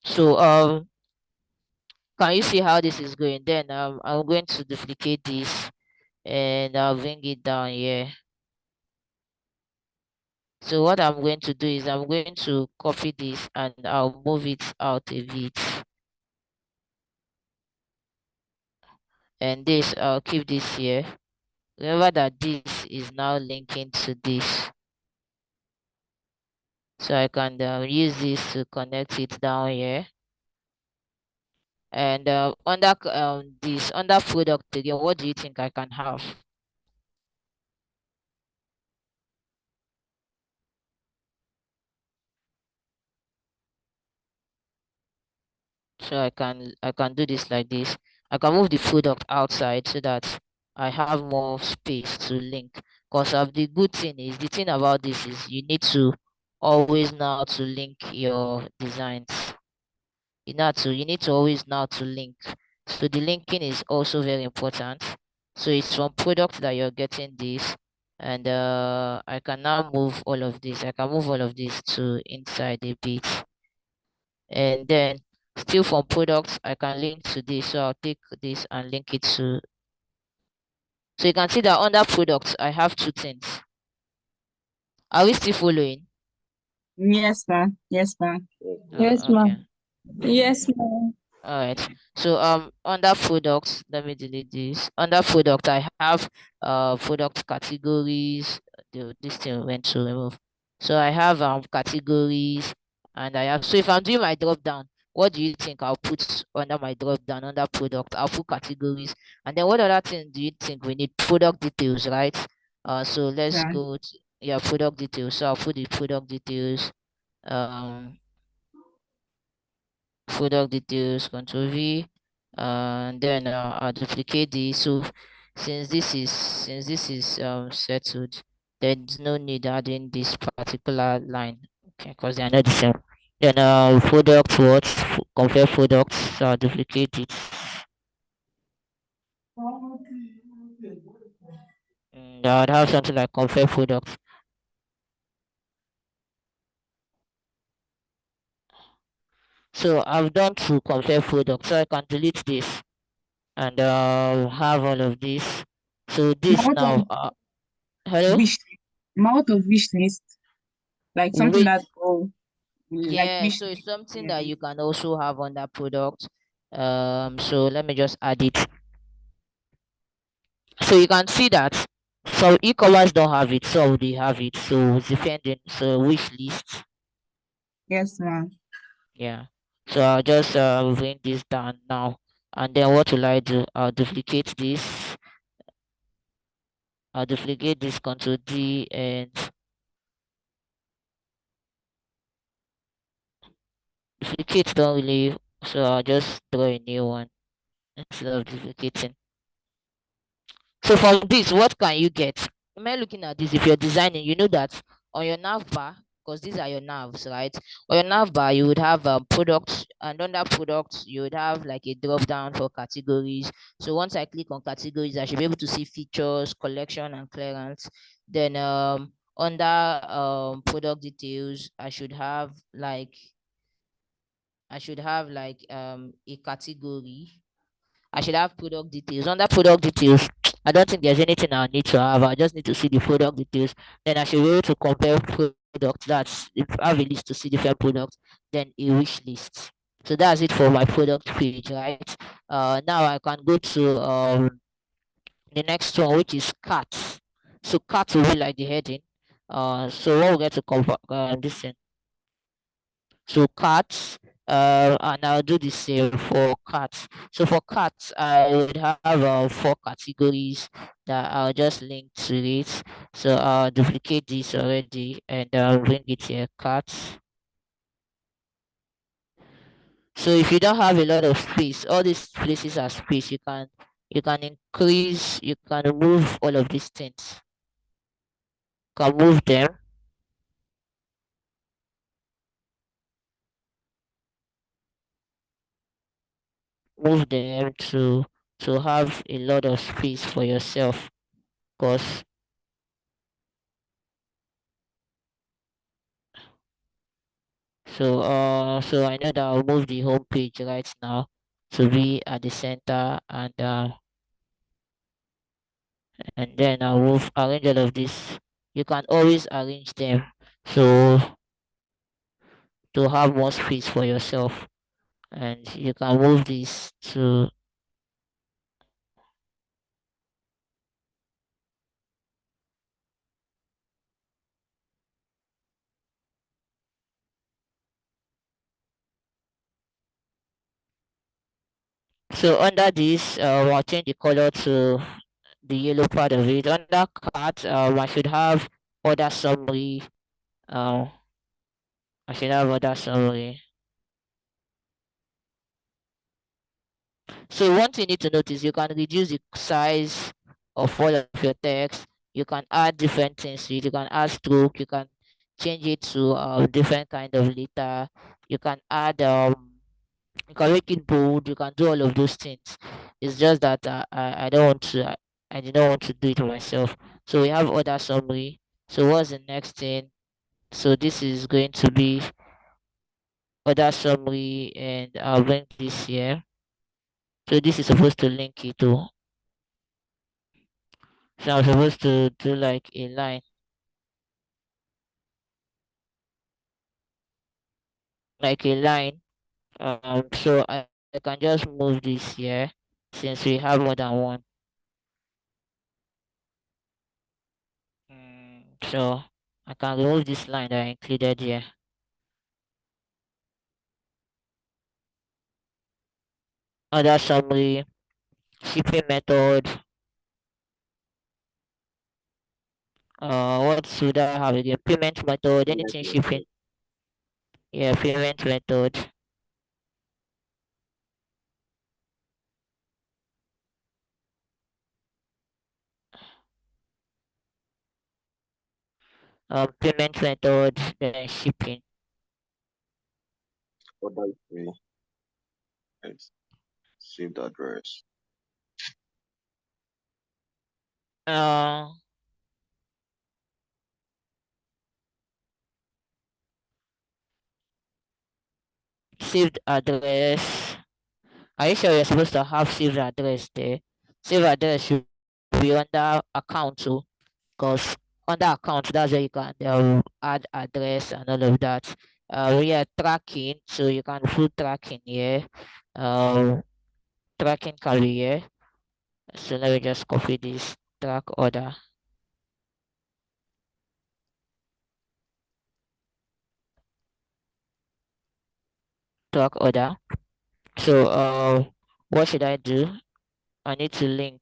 So can you see how this is going? Then I'm going to duplicate this and I'll bring it down here. So what I'm going to do is I'm going to copy this and I'll move it out a bit. And this, I'll keep this here. Remember that this is now linking to this. So I can use this to connect it down here. And under this, under product again, what do you think I can have? So I can do this like this. I can move the product outside so that I have more space to link. Because of the good thing is the thing about this is you need to always know how to link your designs. You need to always know how to link. So the linking is also very important. So it's from product that you're getting this. And I can now move all of this. I can move all of this to inside a bit. And then still from products, I can link to this. So I'll take this and link it to. So you can see that under products, I have two things. Are we still following? Yes, ma'am. Yes, ma'am. Yes, Okay. ma'am. Yes, ma'am. All right. So under products, let me delete this. Under product, I have product categories. This thing went to remove. So I have categories, and I have. So if I'm doing my drop down, what do you think I'll put under my drop down under product? I'll put categories, and then what other thing do you think we need? Product details, right? So let's Yeah. go to, yeah, product details. So I'll put the product details. Um, product details, control V, and then I'll duplicate this. So since this is settled, there's no need adding this particular line, okay, because they are not the same. Then product what compare products, so I'll duplicate it. And I'd have something like compare products. So I've done to compare products, so I can delete this and have all of this. So this Amount of now, hello. wish, amount of wish list, like something Wait, that like yeah, wish so it's list. something Yeah. that you can also have on that product. So let me just add it. So you can see that some e-commerce don't have it, some they have it. So it's depending. So wish list, Yes, ma'am. yeah. So I'll just bring this down now, and then what will I do? I'll duplicate this. I'll duplicate this Control D and duplicate don't really. So I'll just draw a new one instead of duplicating. So from this, what can you get? Am I looking at this? If you're designing, you know that on your nav bar, because these are your navs, right? On your nav bar, you would have products, and under products, you would have like a drop down for categories. So once I click on categories, I should be able to see features, collection, and clearance. Then under product details, I should have like a category, I should have product details. Under product details, I don't think there's anything I need to have. I just need to see the product details. Then I should be able to compare products. That's if I have a list to see different products, then a wish list. So that's it for my product page, right? Now I can go to the next one, which is cats. So cats will be like the heading. So what we get to cover this thing. So cats, and I'll do the same for cats. So for cats, I would have four categories that I'll just link to it. So I'll duplicate this already and I'll bring it here. Cats. So if you don't have a lot of space, all these places are space. You can increase, you can remove all of these things. You can move them, to have a lot of space for yourself. Cause so I know that I'll move the home page right now to be at the center, and then I'll move arrange all of this. You can always arrange them so to have more space for yourself, and you can move this to. So under this, I'll change the color to the yellow part of it. Under card, I should have order summary. Uh, I should have order summary. So one thing you need to notice, you can reduce the size of all of your text. You can add different things to it. You can add stroke. You can change it to different kind of letter. You can add you can make it bold. You can do all of those things. It's just that I don't want to. I did not want to do it myself. So we have order summary. So what's the next thing? So this is going to be order summary, and I'll bring this here. So this is supposed to link it to. So I'm supposed to do like a line, like a line. So I can just move this here since we have more than one. So I can remove this line that I included here. Other summary, shipping method. What should I have again? Payment method, anything shipping. Yeah, payment method. Payment method, then shipping. Order free and saved address. Uh, Saved address. Are you sure you're supposed to have saved address there? Saved address should be under account too, because under account that's where you can add address and all of that. We are tracking, so you can put tracking here. Tracking can be here. So let me just copy this track order. Track order. So what should I do? I need to link.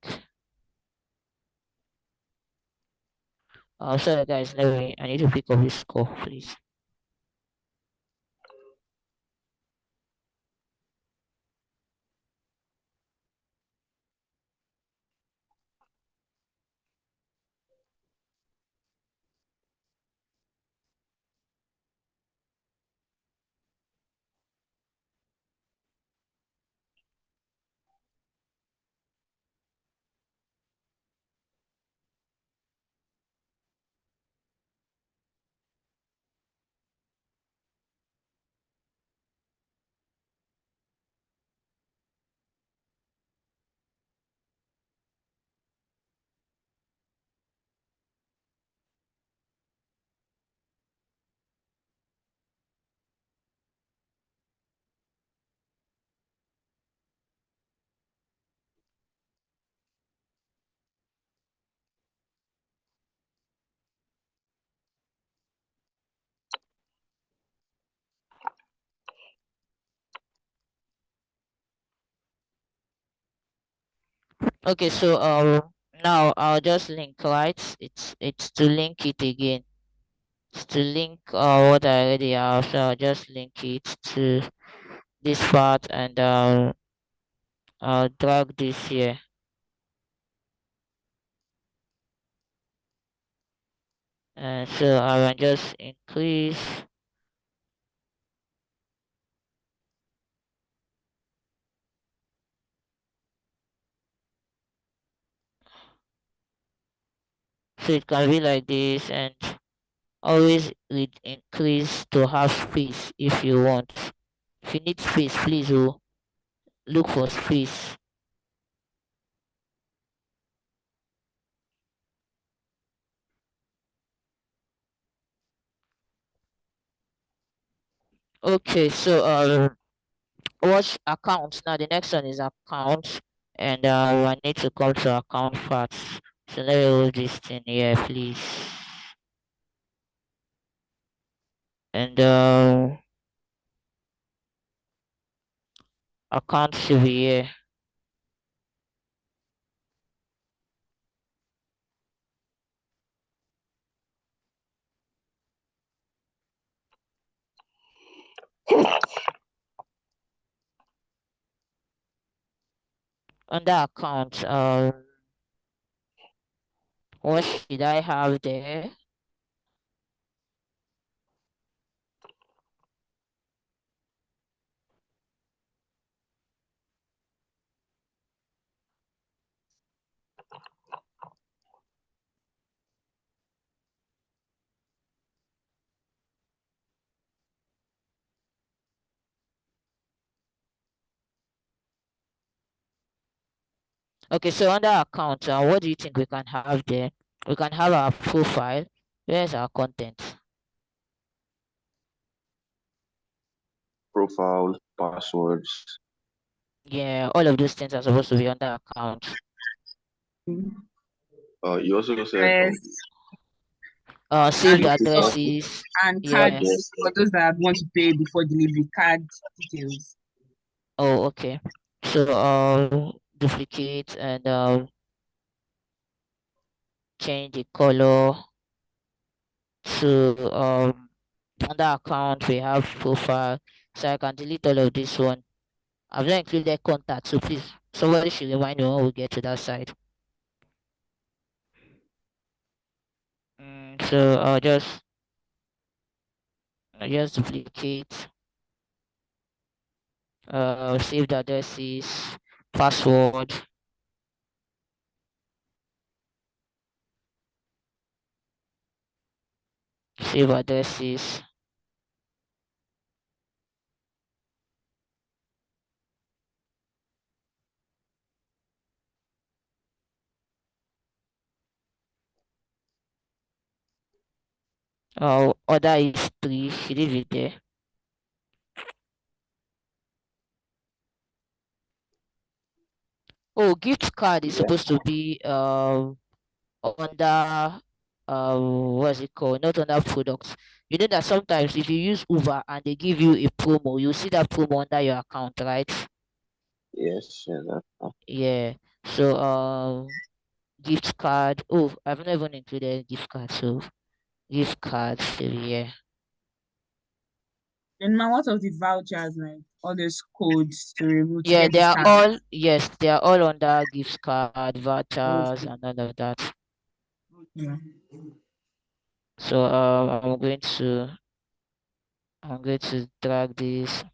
Sorry guys, let me. I need to pick up this call, please. Okay, so now I'll just link, right? It's to link it again. It's to link what I already have. So I'll just link it to this part, and I'll drag this here. And so I will just increase. So it can be like this, and always with increase to have space if you want. If you need space, please look for space. Okay, so watch accounts. Now the next one is accounts, and I need to come to account parts. So let me hold this thing here, please. And account should be here. Under account, what should I have there? Okay, so under account, what do you think we can have there? We can have our profile. Where's our content? Profile, passwords. Yeah, all of those things are supposed to be under account. You also said Address Saved and so addresses. and Yeah. cards for those that want to pay before delivery. Card details. Oh, okay. So duplicate and change the color to under account we have profile. So I can delete all of this one. I've not included contact, so please somebody should remind me when we get to that side. So I'll just duplicate saved addresses, password, save addresses. Order history, should leave it there. Oh, gift card is yeah. supposed to be under what's it called? Not under products. You know that sometimes if you use Uber and they give you a promo, you see that promo under your account, right? Yes, yeah, that's fine. Yeah. So gift card. Oh, I've not even included gift card, so gift card should be here. Then man, what of the vouchers, like all those codes to remove to Yeah, get they are discount? all yes, they are all under gift card, vouchers, Okay. and all of that. Yeah. So I'm going to drag this,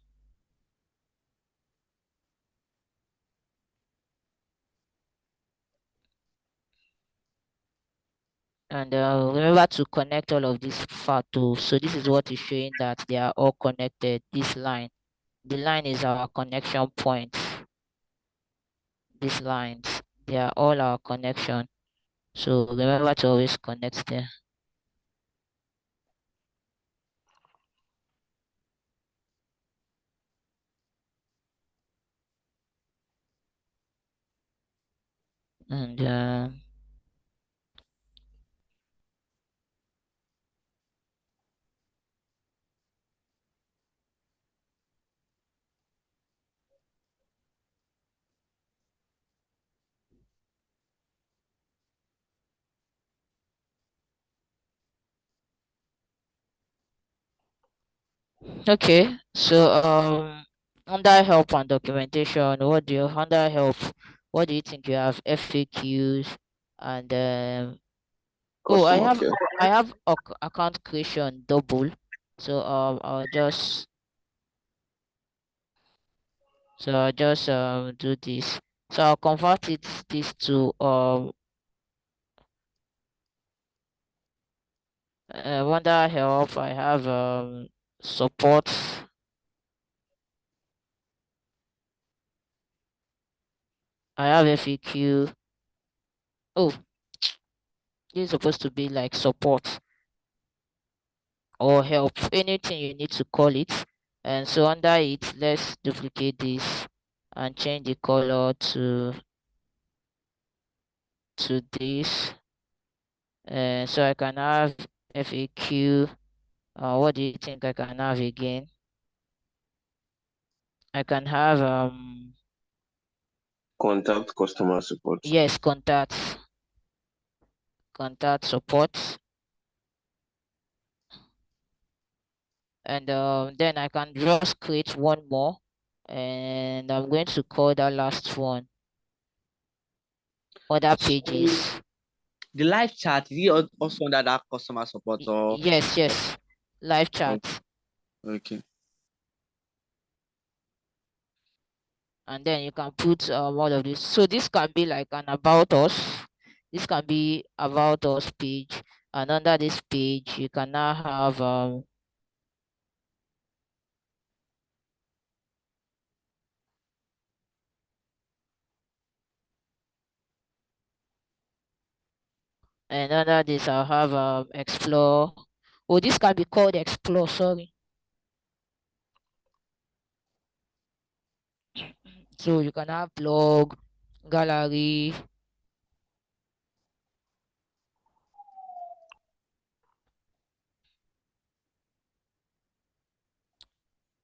and remember to connect all of these photos. So this is what is showing that they are all connected. This line, the line is our connection point. These lines, they are all our connection. So remember to always connect there. And Okay. So under help and documentation, under help? What do you think you have? FAQs and oh, Customer care. I have account creation double. So I'll just do this. So I'll convert this to under help. I have support. I have FAQ. Oh, this is supposed to be like support or help, anything you need to call it. And so under it, let's duplicate this and change the color to this. So I can have FAQ. What do you think I can have again? I can have Contact customer support. yes, contact support. And then I can just create one more, and I'm going to call that last one other pages. The live chat, is it also under that customer support or? Yes, live chat. Okay. And then you can put all of this. So this can be like an about us. This can be about us page, and under this page you can now have and under this I'll have explore. Oh, this can be called explore, sorry. So you can have blog, gallery.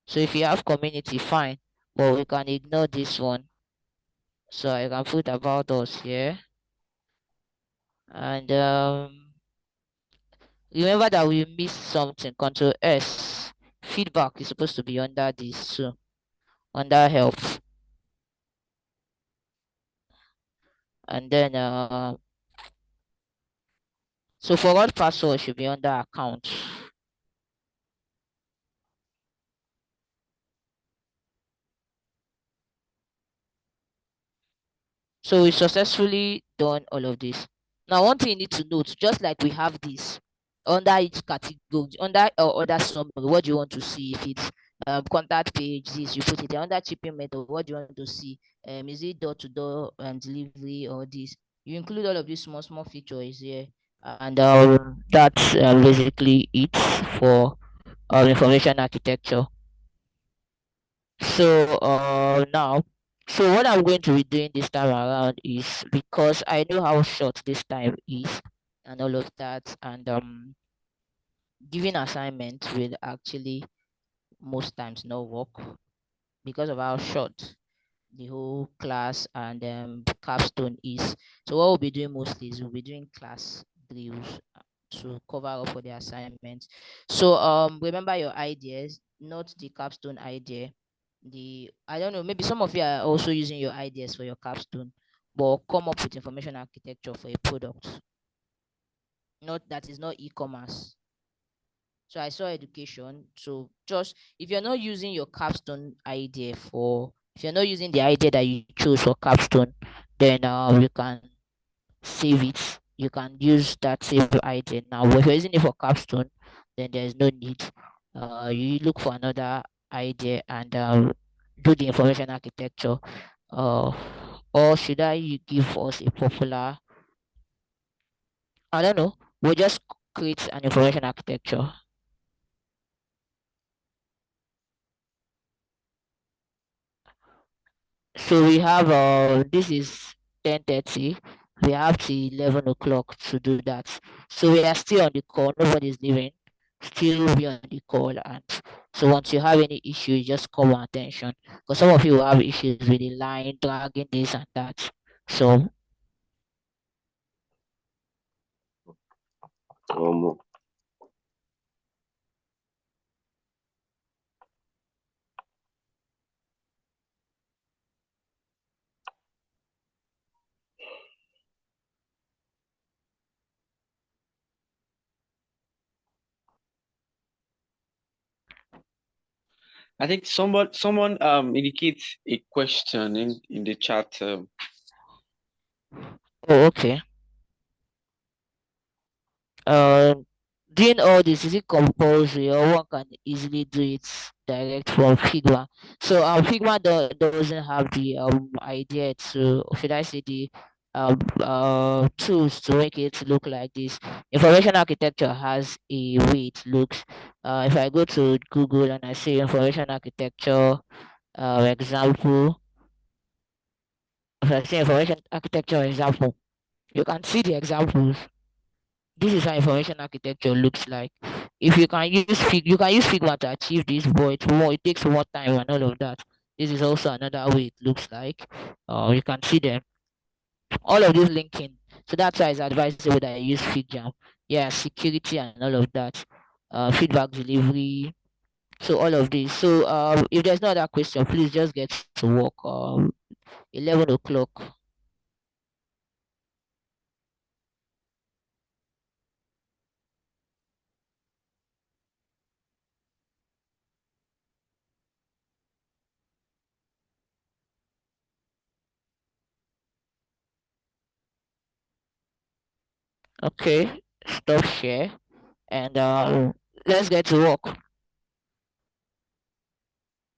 So if you have community, fine, but we can ignore this one. So I can put about us here. And remember that we missed something. Control S. Feedback is supposed to be under this too. Under help. And then so forward password should be under account. So we successfully done all of this. Now, one thing you need to note, just like we have this under each category, under other summary, what do you want to see? If it's contact page, this you put it there. Under shipping method, what do you want to see? Is it door to door delivery or this? You include all of these small features here, and that's basically it for information architecture. So now, so what I'm going to be doing this time around is, because I know how short this time is and all of that, and giving assignments will actually most times not work because of how short the whole class and capstone is. So what we'll be doing mostly is we'll be doing class drills to cover up for the assignments. So remember your ideas, not the capstone idea. I don't know, maybe some of you are also using your ideas for your capstone, but come up with information architecture for a product. Not that is not e-commerce. So I saw education. So just if you're not using your capstone idea if you're not using the idea that you chose for capstone, then you can save it. You can use that save idea now. But if you're using it for capstone, then there's no need. You look for another idea and do the information architecture. Uh, or should I give us a popular? I don't know. We'll just create an information architecture. So we have this is 10:30. We have till 11 o'clock to do that. So we are still on the call. Nobody's leaving. Still be on the call, and so once you have any issues, just call my attention. Because some of you will have issues with the line dragging this and that. So Um, I think someone indicates a question in the chat. Oh, okay. Uh, Doing all this, is it compulsory or one can easily do it direct from Figma? So Figma doesn't have the idea to, or should I say, the tools to make it look like this. Information architecture has a way it looks. If I go to Google and I say information architecture example, if I say information architecture example, you can see the examples. This is how information architecture looks like. If you can use you can use Figma to achieve this, but it takes more time and all of that. This is also another way it looks like. You can see them. All of this linking. So that's why it's advisable that you use FigJam. Yeah, security and all of that. Feedback delivery. So all of this. So if there's no other question, please just get to work. 11 o'clock. Okay. Stop share and let's get to work.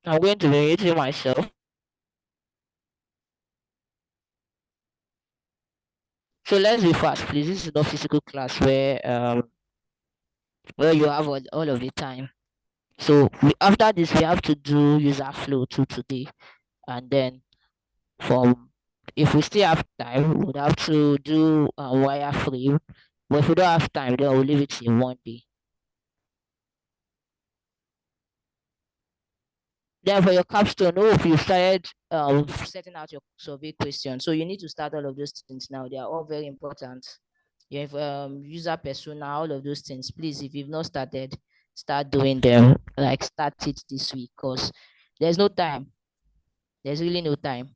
I'm going to be muting myself. So let's be fast, please. This is not physical class where you have all of the time. So after this, we have to do user flow too today, and then from if we still have time, we would have to do wireframe. But if we don't have time, then we'll leave it in one day. Then for your capstone, if you started setting out your survey questions, so you need to start all of those things now. They are all very important. You have user persona, all of those things. Please, if you've not started, start doing them. Like start it this week, because there's no time. There's really no time.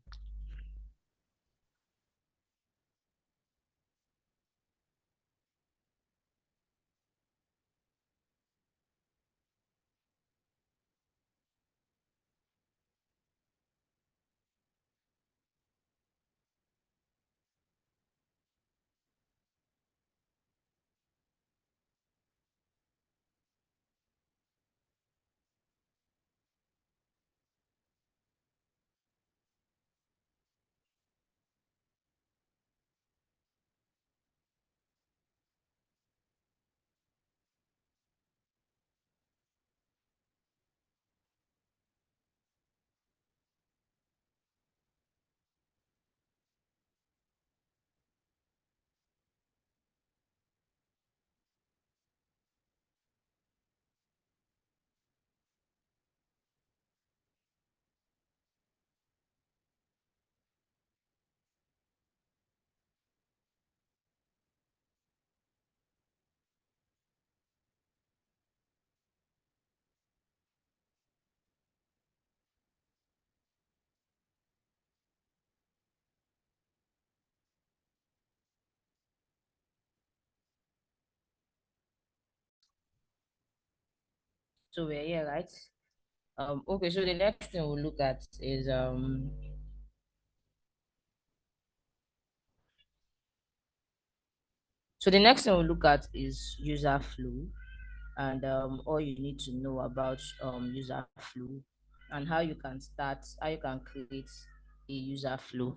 So we're here, right? Okay, so the next thing we'll look at is so the next thing we'll look at is user flow, and all you need to know about user flow and how you can create a user flow.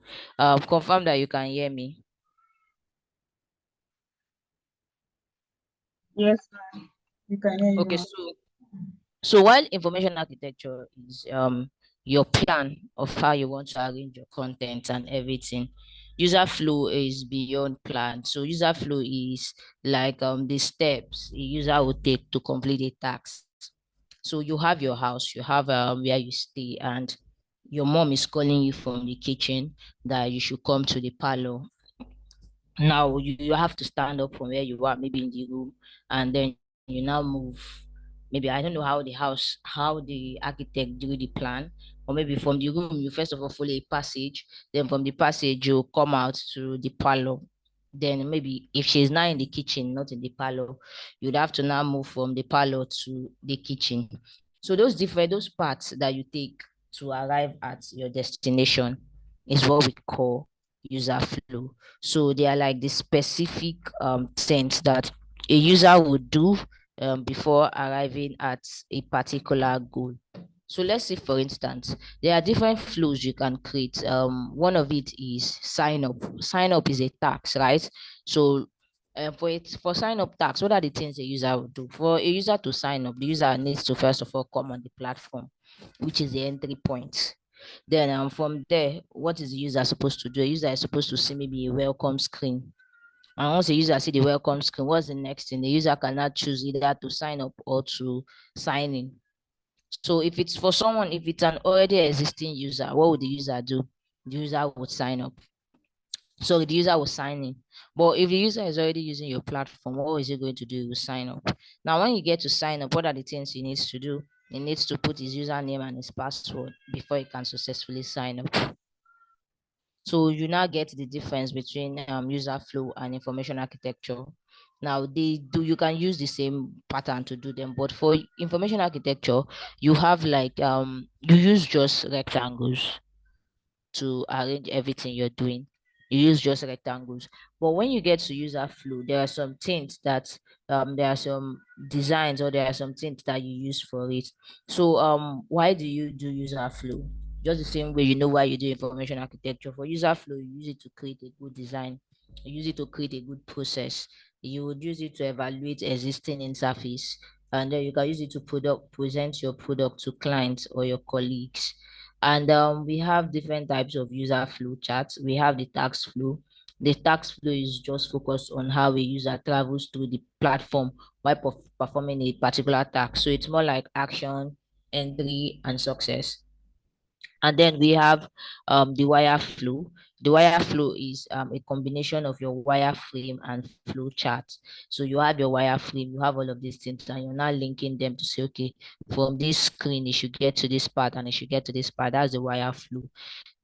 Confirm that you can hear me. Yes, ma'am. You can hear you, Okay, ma'am. so while information architecture is your plan of how you want to arrange your content and everything, user flow is beyond plan. So user flow is like the steps a user will take to complete a task. So you have your house, you have where you stay, and your mom is calling you from the kitchen that you should come to the parlor. Now you have to stand up from where you are, maybe in the room, and then you now move. Maybe I don't know how the architect drew the plan, or maybe from the room you first of all follow a passage, then from the passage you come out to the parlor. Then maybe if she's now in the kitchen, not in the parlor, you'd have to now move from the parlor to the kitchen. So those parts that you take to arrive at your destination is what we call user flow. So they are like the specific things that a user would do before arriving at a particular goal. So let's say, for instance, there are different flows you can create. One of it is sign up. Sign up is a task, right? So for sign up task, what are the things a user will do? For a user to sign up, the user needs to first of all come on the platform, which is the entry point. Then from there, what is the user supposed to do? A user is supposed to see maybe a welcome screen. And once the user see the welcome screen, what's the next thing? The user cannot choose either to sign up or to sign in. So if it's for someone, if it's an already existing user, what would the user do? The user would sign up. So the user will sign in. But if the user is already using your platform, what is he going to do? He will sign up. Now, when you get to sign up, what are the things he needs to do? He needs to put his username and his password before he can successfully sign up. So you now get the difference between user flow and information architecture. Now you can use the same pattern to do them, but for information architecture, you have like you use just rectangles to arrange everything you're doing. You use just rectangles. But when you get to user flow, there are some things that there are some designs or there are some things that you use for it. So why do you do user flow? Just the same way you know why you do information architecture. For user flow, you use it to create a good design. You use it to create a good process. You would use it to evaluate existing interface, and then you can use it to present your product to clients or your colleagues. And we have different types of user flow charts. We have the task flow. The task flow is just focused on how a user travels through the platform while performing a particular task. So it's more like action, entry, and success. And then we have the wire flow. The wire flow is a combination of your wireframe and flow chart. So you have your wireframe, you have all of these things, and you're now linking them to say, okay, from this screen, you should get to this part, and you should get to this part. That's the wire flow.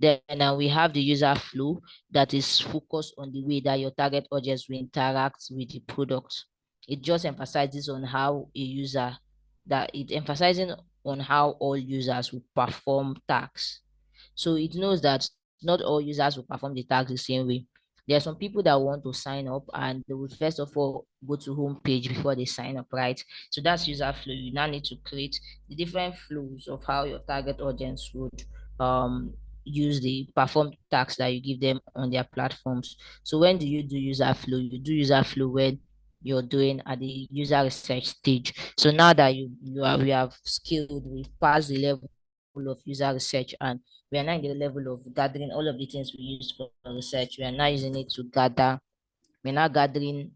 Then we have the user flow that is focused on the way that your target audience will interact with the product. It just emphasizes on how a user that it emphasizing on how all users will perform tasks. So it knows that not all users will perform the task the same way. There are some people that want to sign up and they will first of all go to home page before they sign up, right? So that's user flow. You now need to create the different flows of how your target audience would use the perform tasks that you give them on their platforms. So when do you do user flow? You do user flow when you're doing at the user research stage. So now that we have scaled, we've passed the level of user research, and we are now in the level of gathering all of the things we use for research. We are now using it to gather. We're now gathering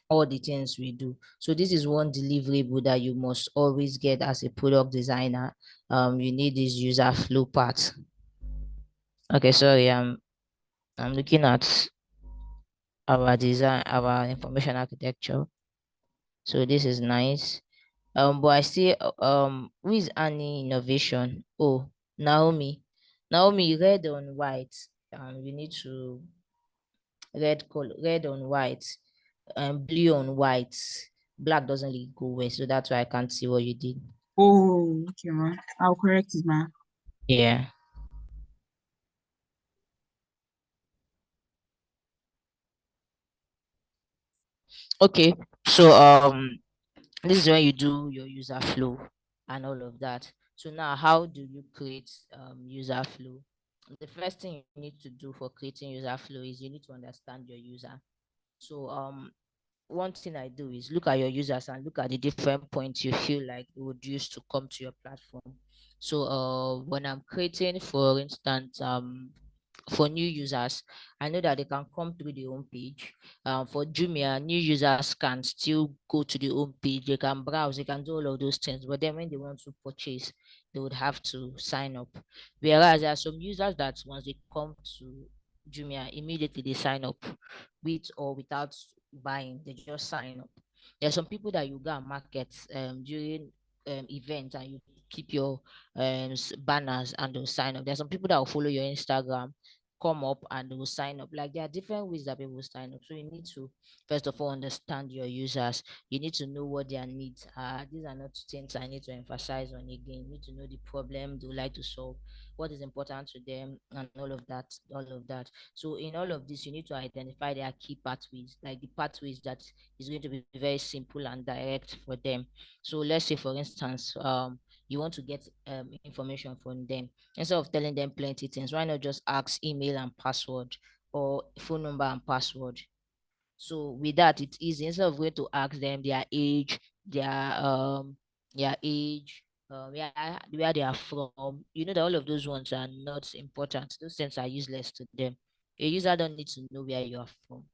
all the things we do. So this is one deliverable that you must always get as a product designer. You need this user flow part. Okay, sorry, I'm looking at our design, our information architecture. So this is nice. But I see who is Annie Innovation? Oh, Naomi. Naomi, red on white. We need to red on white, and blue on white. Black doesn't really go well, so that's why I can't see what you did. Oh, okay, ma. I'll correct it, ma. Yeah. Okay. So this is when you do your user flow and all of that. So now, how do you create user flow? The first thing you need to do for creating user flow is you need to understand your user. So one thing I do is look at your users and look at the different points you feel like you would use to come to your platform. So when I'm creating, for instance, for new users, I know that they can come through the home page. For Jumia, new users can still go to the home page, they can browse, they can do all of those things, but then when they want to purchase, they would have to sign up. Whereas there are some users that once they come to Jumia, immediately they sign up with or without buying, they just sign up. There are some people that you go and market during events and you keep your banners and they'll sign up. There's some people that will follow your Instagram come up and they will sign up. Like there are different ways that people sign up. So you need to first of all understand your users. You need to know what their needs are. These are not things I need to emphasize on again. You need to know the problem they would like to solve, what is important to them, and all of that, all of that. So in all of this, you need to identify their key pathways, like the pathways that is going to be very simple and direct for them. So let's say, for instance, you want to get information from them. Instead of telling them plenty things, why not just ask email and password or phone number and password? So with that, it's easy. Instead of going to ask them their their age, where they are from, you know that all of those ones are not important. Those things are useless to them. A user don't need to know where you are from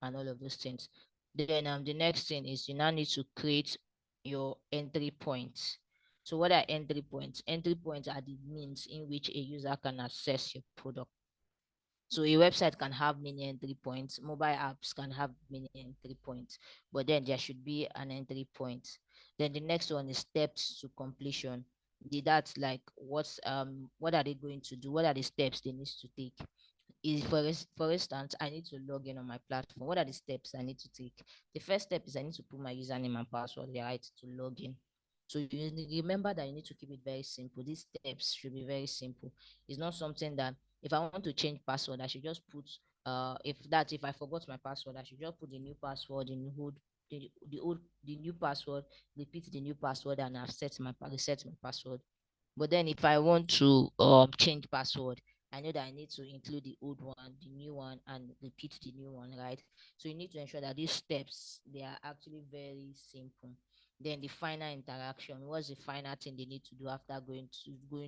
and all of those things. Then the next thing is you now need to create your entry points. So what are entry points? Entry points are the means in which a user can access your product. So a website can have many entry points, mobile apps can have many entry points, but then there should be an entry point. Then the next one is steps to completion. That's like what are they going to do? What are the steps they need to take? Is for instance, I need to log in on my platform. What are the steps I need to take? The first step is I need to put my username and password right to log in. So you remember that you need to keep it very simple. These steps should be very simple. It's not something that if I want to change password, I should just put if I forgot my password, I should just put the new password in the new password, repeat the new password, and I've reset my password. But then if I want to change password, I know that I need to include the old one, the new one, and repeat the new one, right? So you need to ensure that these steps they are actually very simple. Then the final interaction. What's the final thing they need to do after going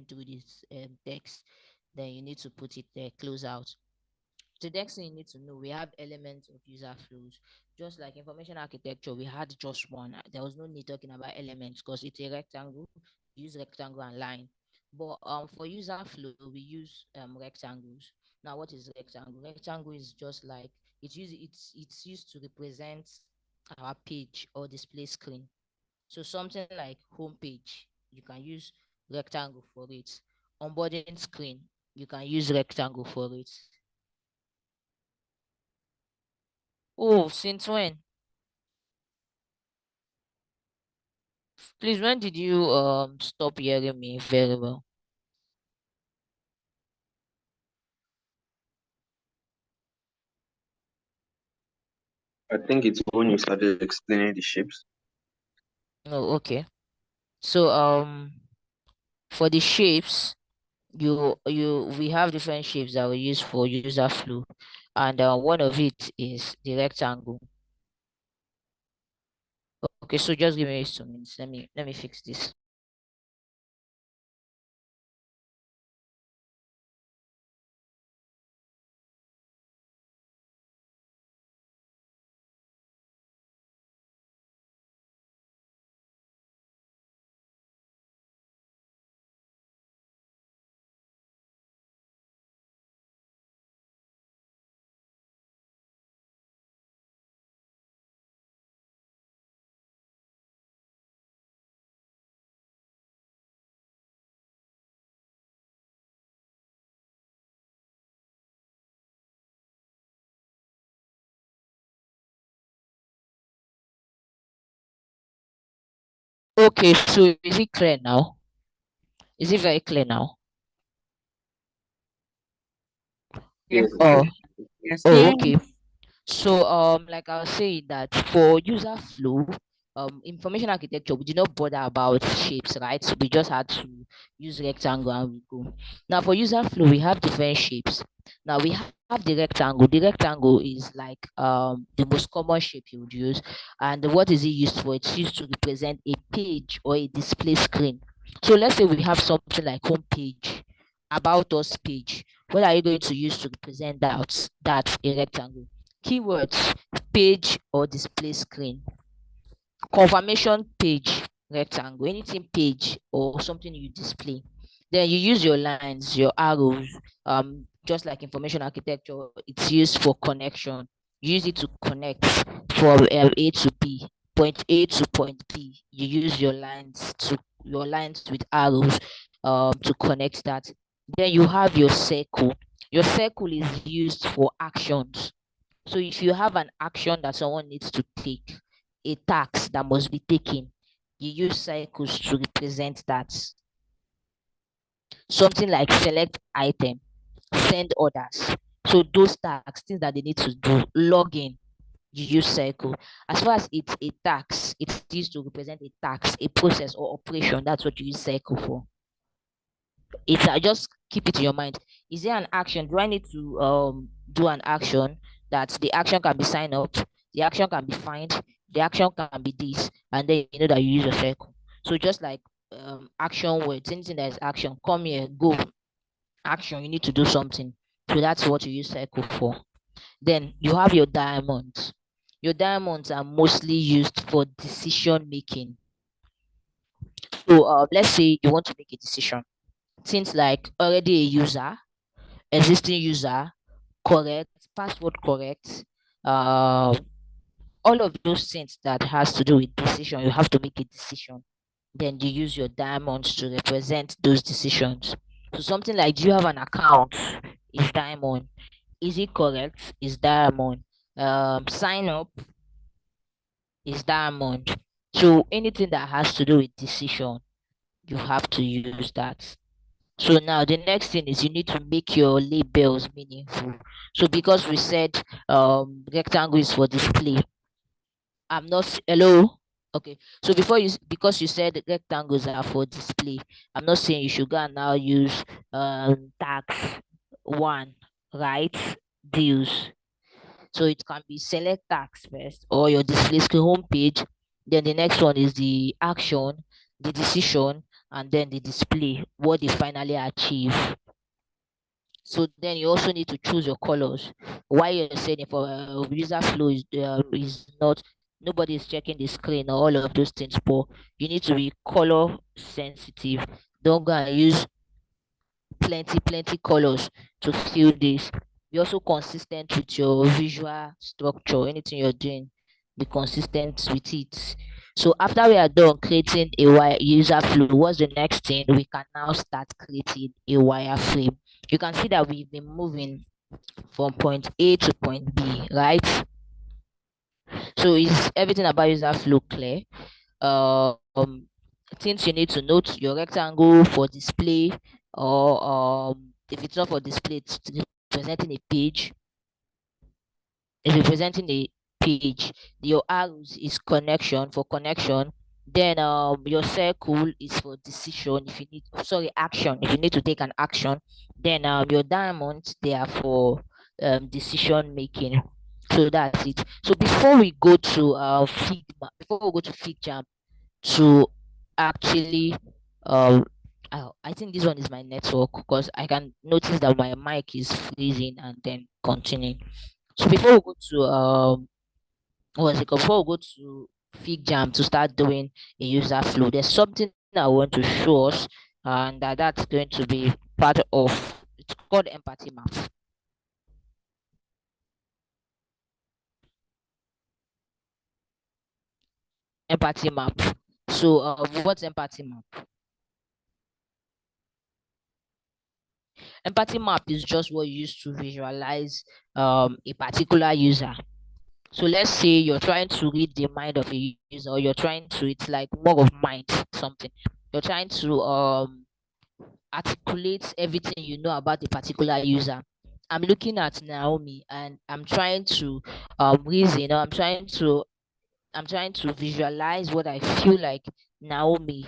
through this text? Then you need to put it there, close out. The next thing you need to know, we have elements of user flows. Just like information architecture, we had just one. There was no need talking about elements because it's a rectangle. Use rectangle and line. But for user flow, we use rectangles. Now, what is rectangle? Rectangle is just like it's used to represent our page or display screen. So something like home page, you can use rectangle for it. Onboarding screen, you can use rectangle for it. Oh, since when? Please, when did you stop hearing me very well? I think it's when you started explaining the shapes. Oh, okay. So for the shapes, we have different shapes that we use for user flow, and one of it is the rectangle. Okay, so just give me 2 minutes. Let me fix this. Okay, so is it clear now? Is it very clear now? Yes. Yes. Oh, Yes. oh, Yes. okay. So, like I was saying that for user flow, information architecture, we did not bother about shapes, right? So we just had to use rectangle and we go. Now for user flow, we have different shapes. Now we have the rectangle. The rectangle is like the most common shape you would use. And what is it used for? It's used to represent a page or a display screen. So let's say we have something like home page, about us page. What are you going to use to represent that a rectangle? Keywords, page or display screen. Confirmation page, rectangle, anything page or something you display. Then you use your lines, your arrows, just like information architecture, it's used for connection. You use it to connect from A to B, point A to point B. You use your lines with arrows to connect that. Then you have your circle. Your circle is used for actions. So if you have an action that someone needs to take, a task that must be taken, you use circles to represent that. Something like select item, send orders. So those tasks, things that they need to do, log in, you use circle. As far as it's a task, it's used to represent a task, a process or operation. That's what you use circle for. It's just keep it in your mind. Is there an action? Do I need to do an action that the action can be sign up, the action can be find, the action can be this, and then you know that you use your circle. So just like action words, anything that is action, come here, go, action, you need to do something. So that's what you use circle for. Then you have your diamonds. Your diamonds are mostly used for decision making. So let's say you want to make a decision. Things like already a user, existing user, correct, password correct, all of those things that has to do with decision. You have to make a decision. Then you use your diamonds to represent those decisions. So something like, do you have an account? Is diamond. Is it correct? Is diamond. Sign up is diamond. So anything that has to do with decision, you have to use that. So now the next thing is you need to make your labels meaningful. So because we said rectangle is for display, I'm not hello. Okay. So because you said rectangles are for display, I'm not saying you should go and now use tax one, right? Deals. So it can be select tax first or your display screen home page. Then the next one is the action, the decision, and then the display, what they finally achieve. So then you also need to choose your colors. Why you're saying if user flow is not, nobody is checking the screen or all of those things, but you need to be color sensitive. Don't go and use plenty colors to fill this. Be also consistent with your visual structure. Anything you're doing, be consistent with it. So after we are done creating a user flow, what's the next thing? We can now start creating a wireframe. You can see that we've been moving from point A to point B, right? So is everything about user flow clear? Um, things you need to note: your rectangle for display, or if it's not for display, it's representing a page. If representing a page, your arrows is connection for connection. Then your circle is for decision. If you need, sorry, action. If you need to take an action, then your diamonds, they are for decision making. So that's it. So before we go to Figma, before we go to FigJam, to actually I think this one is my network because I can notice that my mic is freezing and then continuing. So before we go to what's it called? Before we go to FigJam to start doing a user flow, there's something I want to show us, and that's going to be part of, it's called empathy map. Empathy map. So what's empathy map? Empathy map is just what you use to visualize a particular user. So let's say you're trying to read the mind of a user, or you're trying to, it's like more of mind something. You're trying to articulate everything you know about a particular user. I'm looking at Naomi and I'm trying to reason, or I'm trying to visualize what I feel like Naomi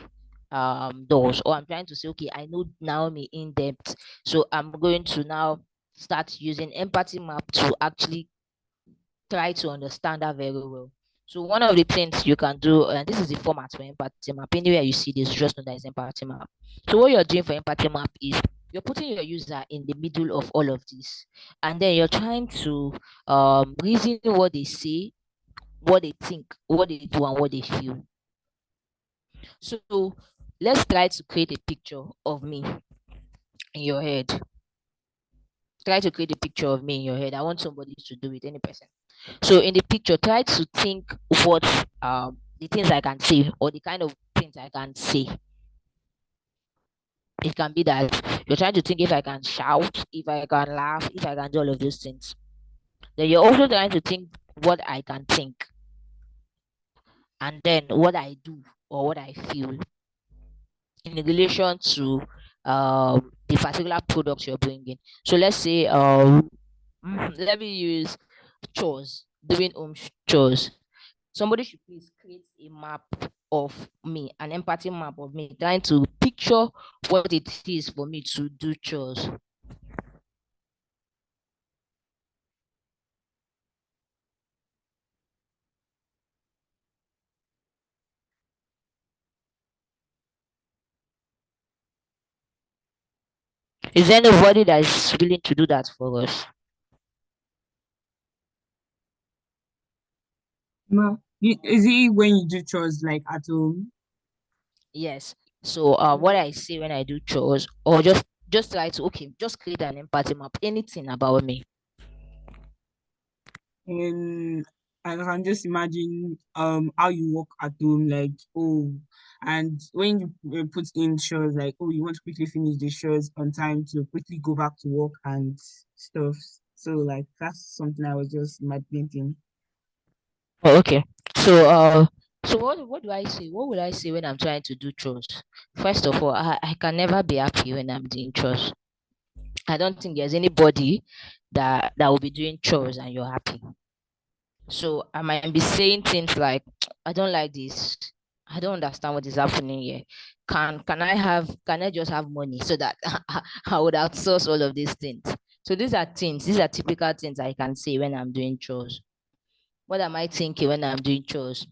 does, or I'm trying to say, okay, I know Naomi in depth, so I'm going to now start using empathy map to actually try to understand her very well. So one of the things you can do, and this is the format for empathy map. Anywhere you see this, just know that is empathy map. So what you're doing for empathy map is you're putting your user in the middle of all of this, and then you're trying to reason what they say, what they think, what they do, and what they feel. So let's try to create a picture of me in your head. Try to create a picture of me in your head. I want somebody to do it, any person. So in the picture, try to think what the things I can say, or the kind of things I can say. It can be that you're trying to think if I can shout, if I can laugh, if I can do all of those things. Then you're also trying to think what I can think, and then what I do or what I feel in relation to the particular product you're bringing. So let's say let me use chores, doing chores. Somebody should please create a map of me, an empathy map of me, trying to picture what it is for me to do chores. Is there anybody that is willing to do that for us? Ma, is it when you do chores like at home? Yes. So what I say when I do chores, or just try to just create an empathy map, anything about me. And I can just imagine how you work at home, like, oh, and when you put in chores, like, oh, you want to quickly finish the chores on time to quickly go back to work and stuff. So like that's something I was just imagining. Oh, okay. So what do I say? What would I say when I'm trying to do chores? First of all, I can never be happy when I'm doing chores. I don't think there's anybody that will be doing chores and you're happy. So I might be saying things like, I don't like this. I don't understand what is happening here. Can I just have money so that I would outsource all of these things? So these are typical things I can say when I'm doing chores. What am I thinking when I'm doing chores?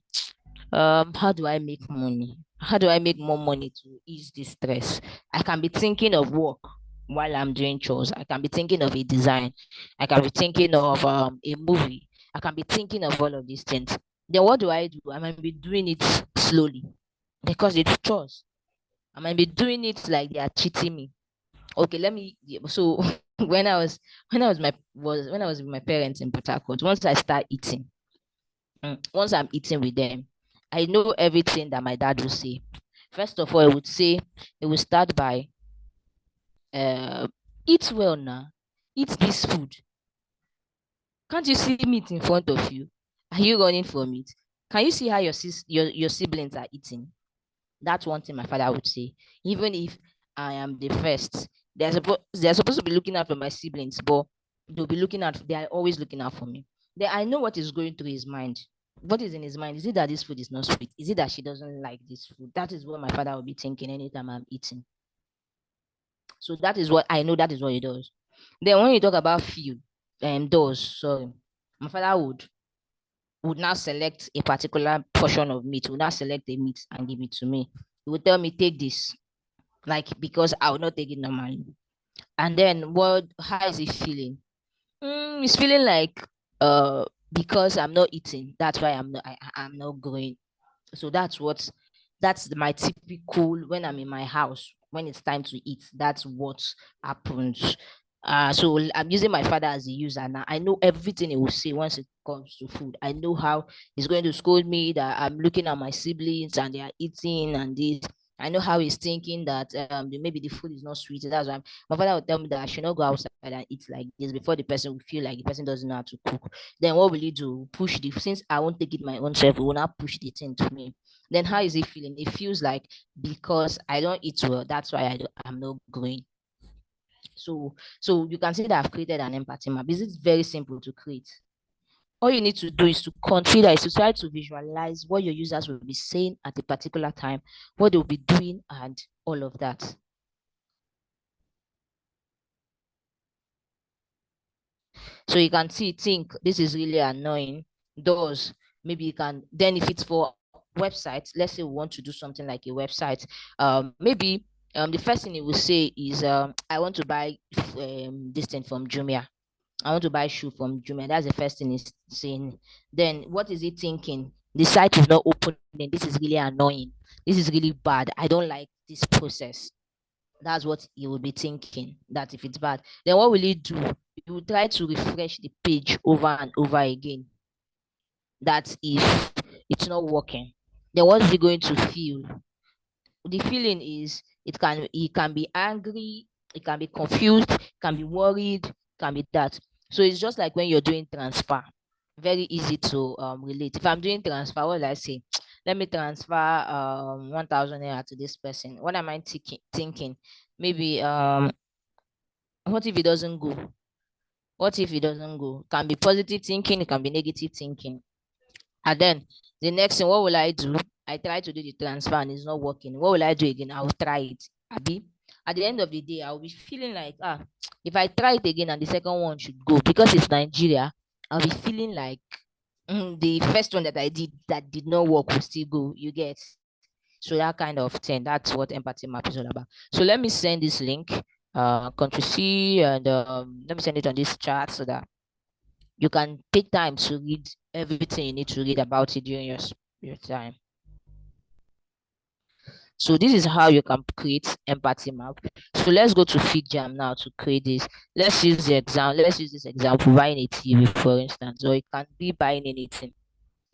How do I make money? How do I make more money to ease this stress? I can be thinking of work while I'm doing chores. I can be thinking of a design. I can be thinking of a movie. I can be thinking of all of these things. Then what do? I might be doing it slowly because it's chores. I might be doing it like they are cheating me. Okay, let me. So when I was with my parents in Port Harcourt, once I start eating, once I'm eating with them, I know everything that my dad will say. First of all, it will start by uh, eat well now, eat this food. Can't you see meat in front of you? Are you running for meat? Can you see how your siblings are eating? That's one thing my father would say. Even if I am the first, they're supposed to be looking out for my siblings, but they are always looking out for me. Then I know what is going through his mind. What is in his mind? Is it that this food is not sweet? Is it that she doesn't like this food? That is what my father will be thinking anytime I'm eating. So that is what I know, that is what he does. Then when you talk about food, does, sorry, my father would now select a particular portion of meat, would now select a meat and give it to me. He would tell me, take this, like, because I would not take it normally. And then how is he feeling? He's feeling like because I'm not eating, that's why I'm not growing. So that's my typical when I'm in my house, when it's time to eat, that's what happens. So I'm using my father as a user now. I know everything he will say once it comes to food. I know how he's going to scold me that I'm looking at my siblings and they are eating and this. I know how he's thinking that maybe the food is not sweet. That's why my father would tell me that I should not go outside and eat like this before the person will feel like the person doesn't know how to cook. Then what will he do? Push the Since I won't take it my own self, he will not push the thing to me. Then how is he feeling? It feels like because I don't eat well, that's why I'm not growing. So you can see that I've created an empathy map. This is very simple to create. All you need to do is to try to visualize what your users will be saying at a particular time, what they'll be doing, and all of that. So you can think this is really annoying. Those maybe you can then if it's for websites, let's say we want to do something like a website, maybe the first thing it will say is I want to buy this thing from Jumia. I want to buy shoe from Jumia. That's the first thing it's saying. Then what is it thinking? The site is not opening. This is really annoying. This is really bad. I don't like this process. That's what he will be thinking. That if it's bad, then what will he do? He will try to refresh the page over and over again. That if it's not working, then what is he going to feel? The feeling is It can be angry, it can be confused, can be worried, can be that. So it's just like when you're doing transfer. Very easy to relate. If I'm doing transfer, what will I say? Let me transfer 1,000 naira to this person. What am I thinking? Maybe what if it doesn't go? What if it doesn't go? Can be positive thinking, it can be negative thinking. And then the next thing, what will I do? I try to do the transfer and it's not working. What will I do again? I'll try it. Abi. At the end of the day, I'll be feeling like, if I try it again and the second one should go because it's Nigeria, I'll be feeling like the first one that I did that did not work will still go. You get? So that kind of thing. That's what empathy map is all about. So let me send this link, Control C, and let me send it on this chat so that you can take time to read everything you need to read about it during your time. So this is how you can create empathy map. So let's go to FigJam now to create this. Let's use this example, buying a TV, for instance, or it can be buying anything.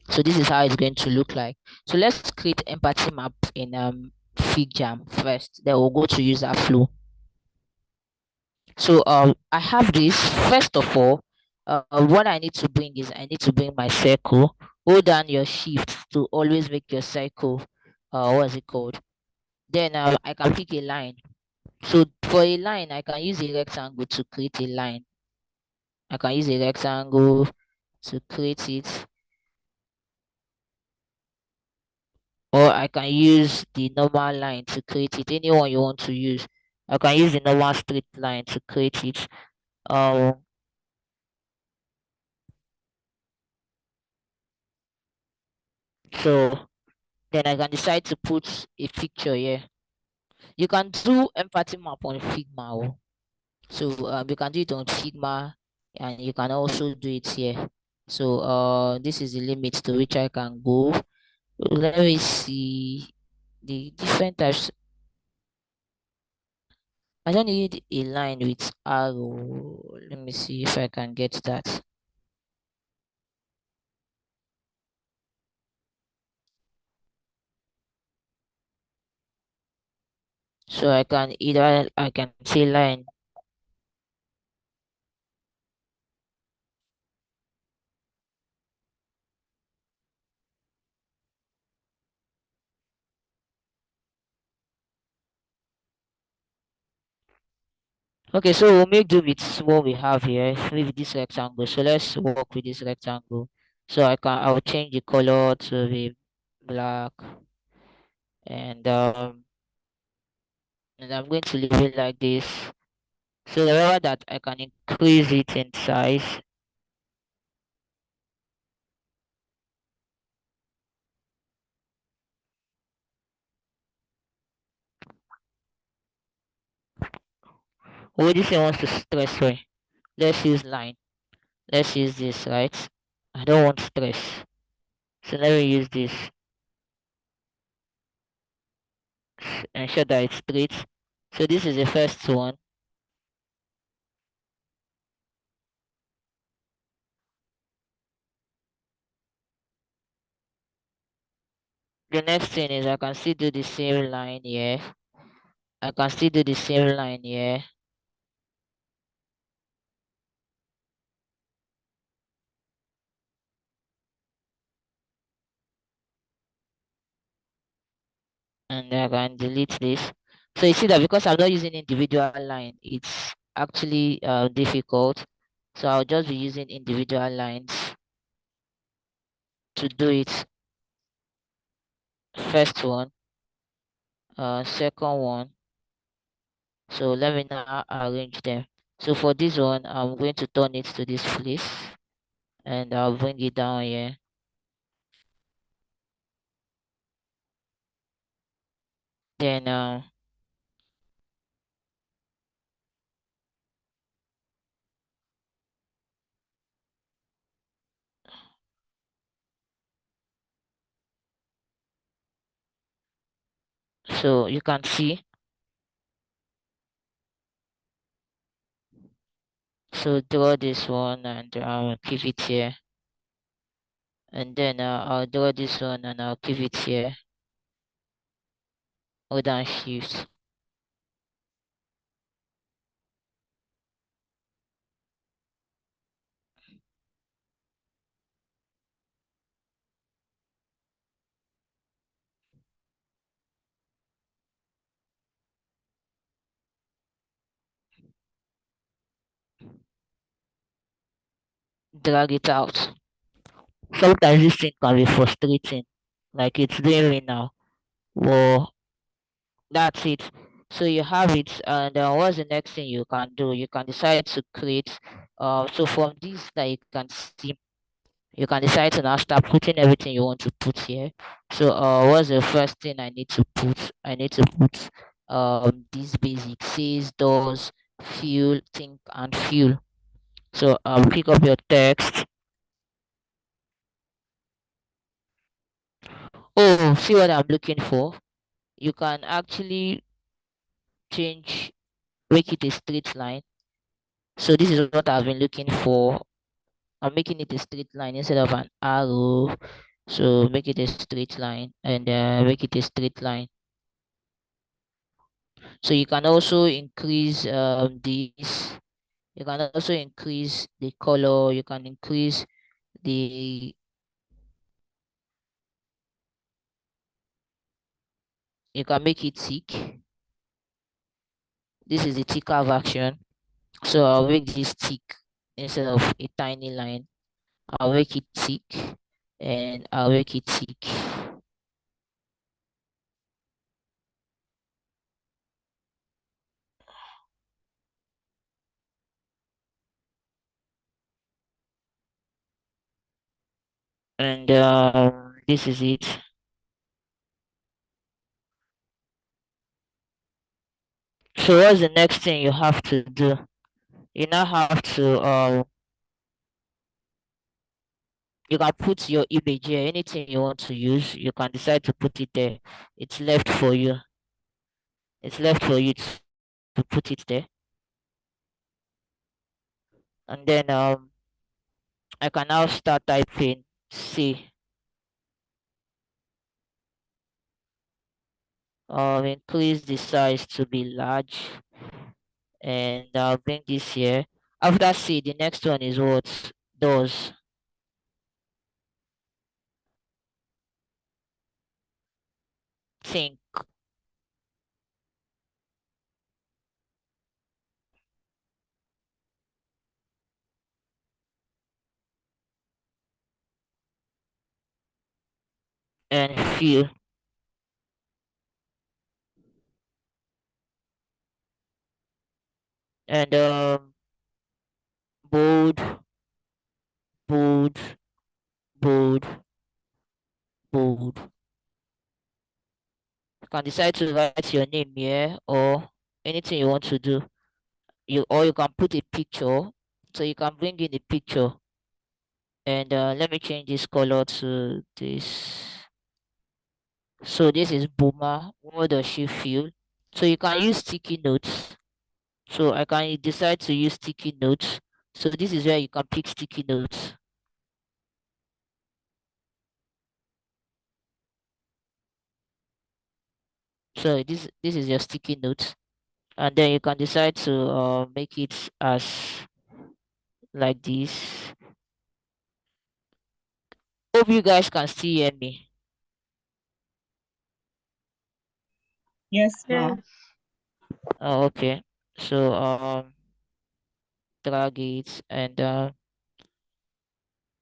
So this is how it's going to look like. So let's create empathy map in FigJam first. Then we'll go to user flow. So I have this. First of all, what I need to bring is I need to bring my circle. Hold down your shift to always make your circle. What's it called? Then I can pick a line. So for a line, I can use a rectangle to create a line. I can use a rectangle to create it, or I can use the normal line to create it. Anyone you want to use. I can use the normal straight line to create it. Um, so then I can decide to put a picture here. You can do empathy map on Figma. So you can do it on Figma and you can also do it here. So this is the limit to which I can go. Let me see the different types. I don't need a line with arrow. Let me see if I can get that. So I can say line. Okay, so we'll make do with what we have here with this rectangle. So let's work with this rectangle. So I will change the color to the black, and I'm going to leave it like this. So remember that I can increase it in size. What this one wants to stress way. Let's use line. Let's use this, right? I don't want stress. So let me use this. Ensure that it's straight. So this is the first one. The next thing is I can still do the same line here. I can still do the same line here. And I can delete this. So you see that because I'm not using individual line, it's actually difficult. So I'll just be using individual lines to do it. First one, second one. So let me now arrange them. So for this one, I'm going to turn it to this place and I'll bring it down here. Then so you can see. So draw this one and keep it here. And then I'll draw this one and I'll keep it here. Hold down shift. drag it out. Sometimes this thing can be frustrating, like it's doing me now. Well, that's it. So you have it, and what's the next thing you can do? You can decide to create. So from this that you can see, you can decide to now start putting everything you want to put here. So what's the first thing I need to put? I need to put these basic says, does, fuel, think, and fuel. So pick up your text. Oh, see what I'm looking for? You can actually change, make it a straight line. So this is what I've been looking for. I'm making it a straight line instead of an arrow. So make it a straight line and make it a straight line. So you can also increase this. You can also increase the color. You can increase the. You can make it thick. This is the thicker version. So I'll make this thick instead of a tiny line. I'll make it thick and I'll make it thick. And this is it. So what's the next thing you have to do? You now have to you can put your image here, anything you want to use, you can decide to put it there. It's left for you. It's left for you to put it there. And then I can now start typing C. Increase the size to be large, and I'll bring this here. After C, the next one is what? Does. Think. And feel. And bold, bold, bold, bold. You can decide to write your name here or anything you want to do. You can put a picture. So you can bring in a picture. And let me change this color to this. So this is Boomer. What does she feel? So you can use sticky notes. So I can decide to use sticky notes. So this is where you can pick sticky notes. So this is your sticky notes. And then you can decide to make it as like this. Hope you guys can still hear me. Yes, Yes. ma'am. Oh, okay. So drag it and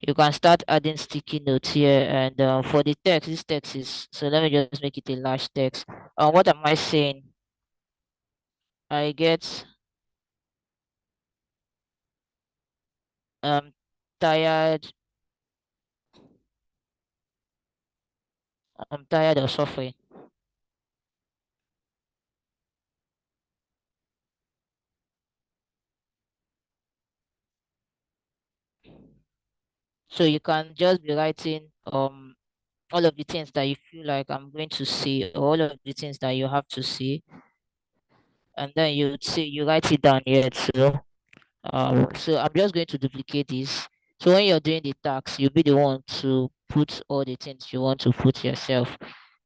you can start adding sticky notes here. And for the text, this text is, so let me just make it a large text. What am I saying? I get tired. I'm tired of suffering. So you can just be writing all of the things that you feel like I'm going to say, all of the things that you have to say, and then you say you write it down here too. So I'm just going to duplicate this. So when you're doing the task, you'll be the one to put all the things you want to put yourself,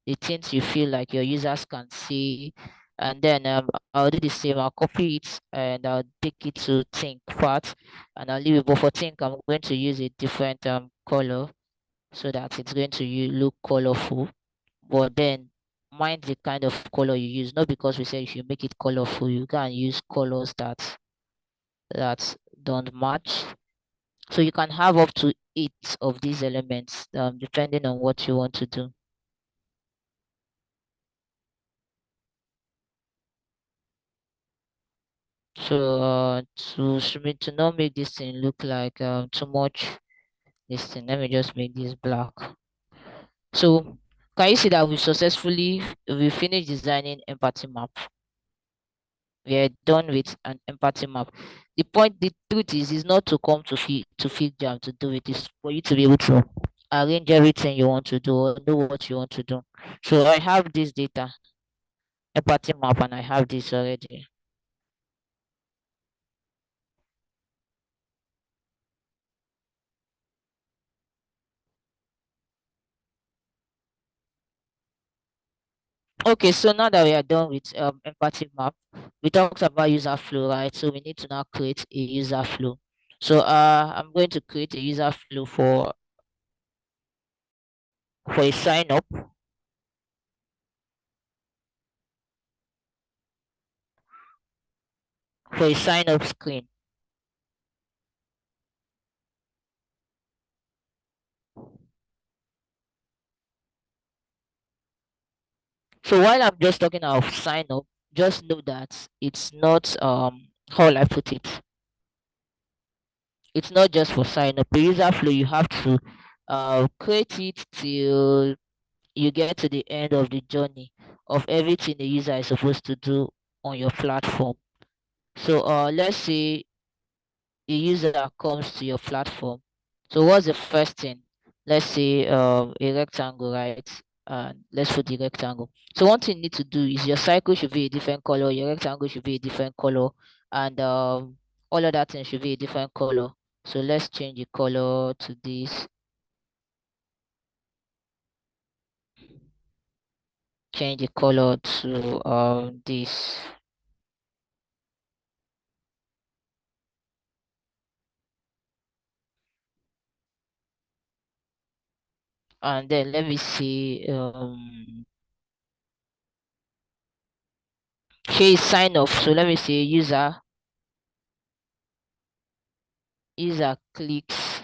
the things you feel like your users can see, and then I'll do the same. I'll copy it and I'll take it to think part, and I'll leave it. But for think, I'm going to use a different color so that it's going to look colorful. But then mind the kind of color you use. Not because we say if you make it colorful, you can use colors that don't match. So you can have up to 8 of these elements, depending on what you want to do. So to not make this thing look like too much this thing, let me just make this black. So can you see that we finished designing empathy map? We are done with an empathy map. The truth is not to come to Field Jam to do it. Is for you to be able to arrange everything you want to do or know what you want to do. So I have this data, empathy map, and I have this already. Okay, so now that we are done with empathy map, we talked about user flow, right? So we need to now create a user flow. So I'm going to create a user flow for a sign up. For a sign up screen. So while I'm just talking of sign up, just know that it's not how will I put it? It's not just for sign up. The user flow you have to create it till you get to the end of the journey of everything the user is supposed to do on your platform. So let's say a user comes to your platform. So what's the first thing? Let's say a rectangle, right? Let's put the rectangle. So one thing you need to do is your cycle should be a different color, your rectangle should be a different color, and all other things should be a different color. So let's change the color to this. Change the color to this. And then let me see she is sign off. So let me say user clicks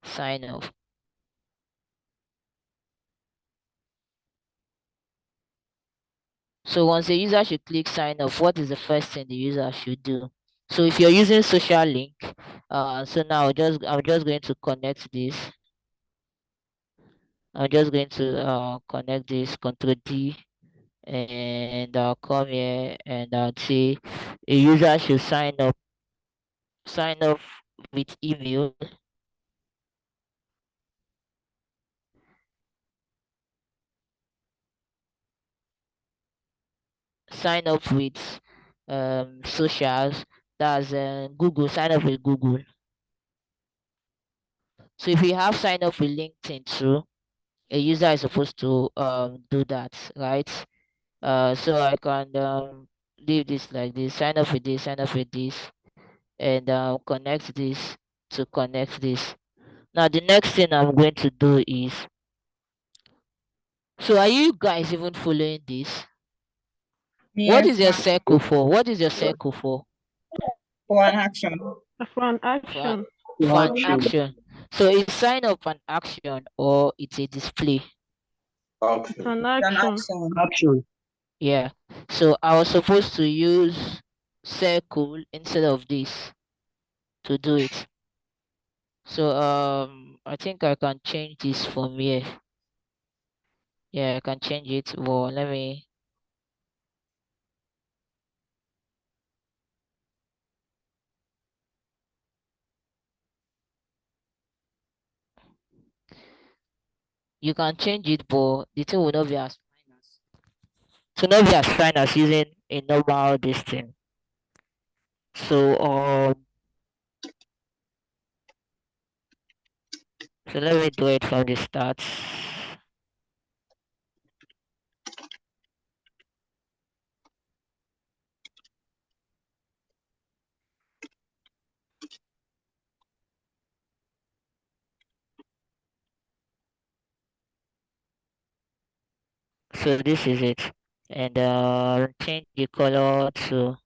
sign off. So once the user should click sign off, what is the first thing the user should do? So if you're using social link, so now I'm just going to connect this. I'm just going to connect this, Control D, and I'll come here and I'll say a user should sign up with email, sign up with socials, that's Google, sign up with Google. So if you have sign up with LinkedIn too, a user is supposed to do that, right? So I can leave this like this, sign up with this, sign up with this, and connect this to connect this. Now the next thing I'm going to do is, so are you guys even following this? What Yes, is your ma'am. circle for? What is your circle for? For an action. For an For an, action. for an Action. action. So is sign up an action or it's a display? It's Action. an It's an action. action. Action. Yeah. So I was supposed to use circle instead of this to do it. So I think I can change this from here. Yeah, I can change it. Well, let me. You can change it, but the thing will not be as fine as. To not be as fine as using a normal this thing. So so let me do it from the start. So this is it, and change the color to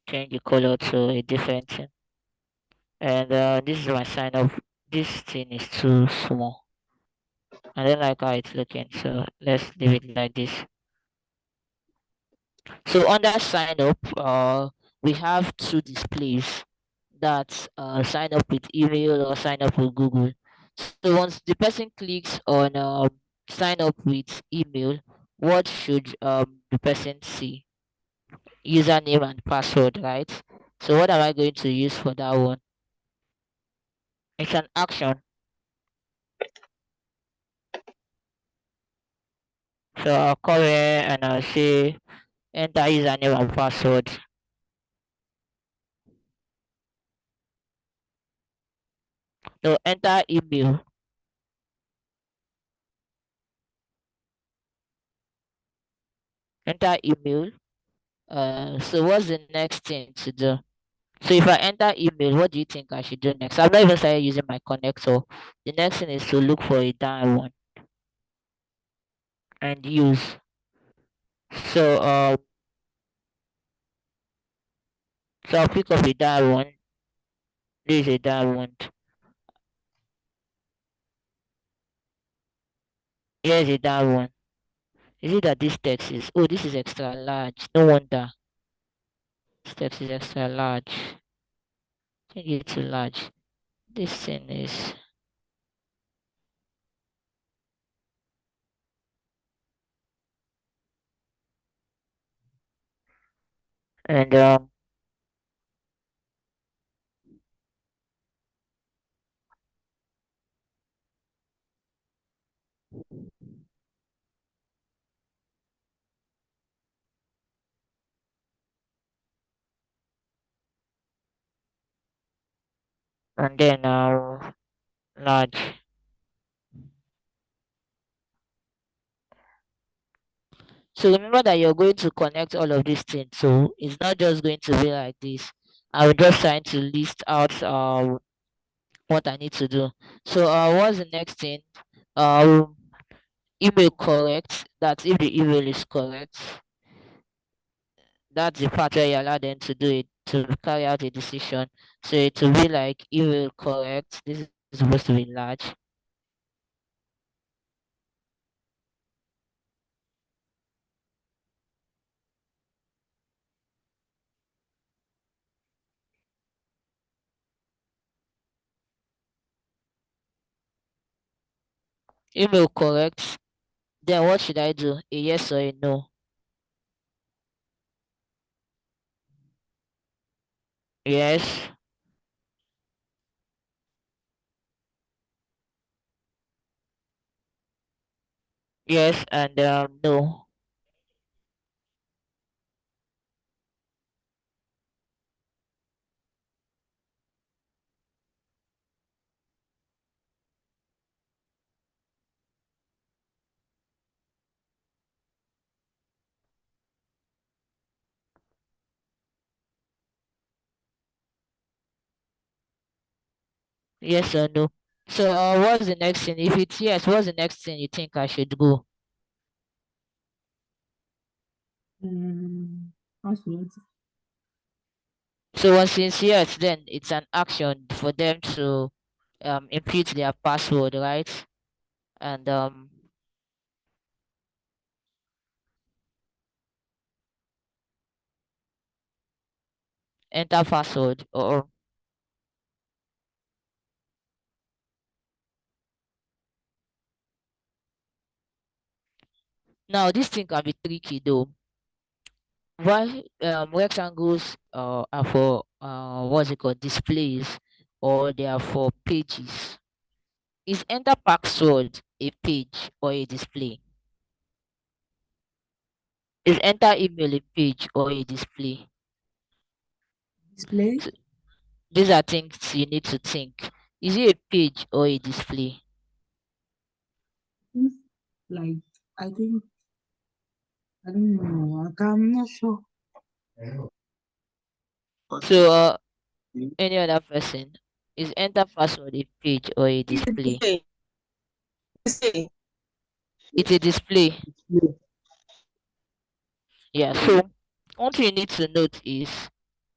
change the color to a different thing. And this is my sign up. This thing is too small. I don't like how it's looking, so let's leave it like this. So under sign up, we have two displays that sign up with email or sign up with Google. So once the person clicks on sign up with email, what should the person see? Username and password, right? So what am I going to use for that one? It's an action. So I'll come here and I'll say enter username and password. So enter email. Enter email. So what's the next thing to do? So if I enter email, what do you think I should do next? I've not even started using my connector. The next thing is to look for a dial one and use. So so I'll pick up a dial one. This is a dial one. Here's a dial one. Is it that this text is this is extra large? No wonder. This text is extra large. Change it to large. This thing is and then large. So remember that you're going to connect all of these things. So it's not just going to be like this. I will just trying to list out what I need to do. So what's the next thing? Um email correct. That's if the email is correct. That's the part where you allow them to do it to carry out a decision. So it will be like email correct. This is supposed to be large. Email correct. Then what should I do? A yes or a no? Yes. Yes and no. Yes or no. So what's the next thing? If it's yes, what's the next thing you think I should go? Password. So once it's yes, then it's an action for them to input their password, right? And enter password or now this thing can be tricky though. Why rectangles are for what's it called displays or they are for pages? Is enter password a page or a display? Is enter email a page or a display? Display. So these are things you need to think. Is it a page or a display? Like I think I don't know. I'm not sure. So any other person, is enter password a page or a display? Display. It's a display. Display. Yeah. So one thing you need to note is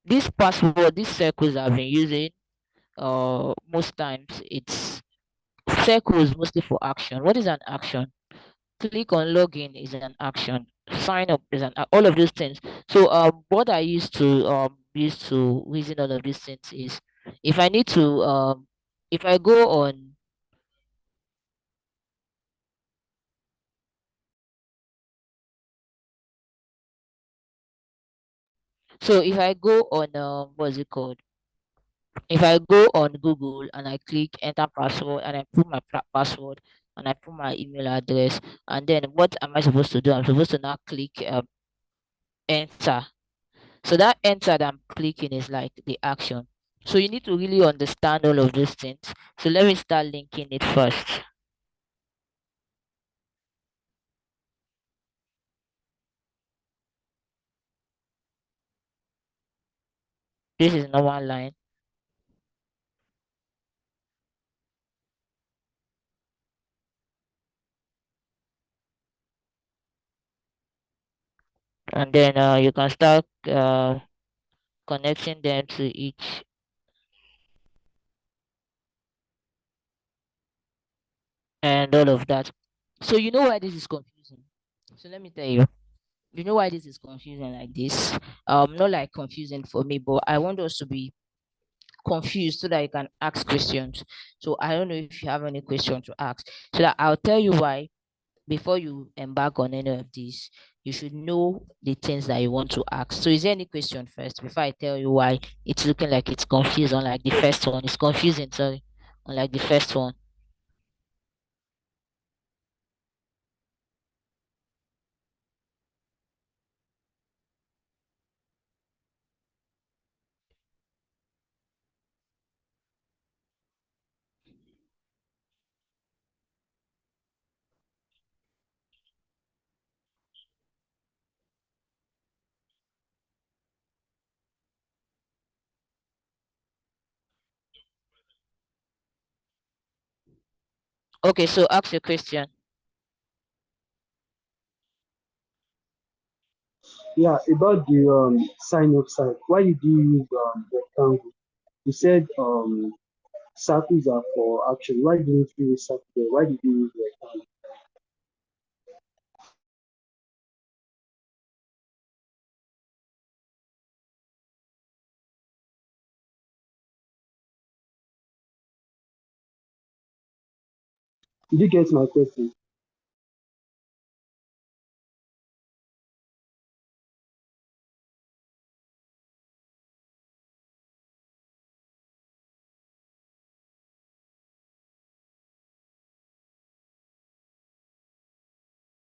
This password, these circles I've been using, most times it's circles mostly for action. What is an action? Click on login is an action. Sign up is all of those things. So what I used to reason all of these things is if I need to if I go on so if I go on what's it called? If I go on Google and I click enter password and I put my password and I put my email address, and then what am I supposed to do? I'm supposed to now click enter. So that enter that I'm clicking is like the action. So you need to really understand all of those things. So let me start linking it first. This is normal line. And then you can start connecting them to each and all of that. So you know why this is confusing. So let me tell you. You know why this is confusing like this? Not like confusing for me, but I want us to be confused so that you can ask questions. So I don't know if you have any question to ask. So that I'll tell you why before you embark on any of these, you should know the things that you want to ask. So is there any question first before I tell you why it's looking like it's confused on like the first one? It's confusing, sorry, on like the first one. Okay, so ask your question. Yeah, about the sign up site. Why did you use rectangle? You said circles are for action. Why didn't you use circle there? Why did you use rectangle? Did you get my question?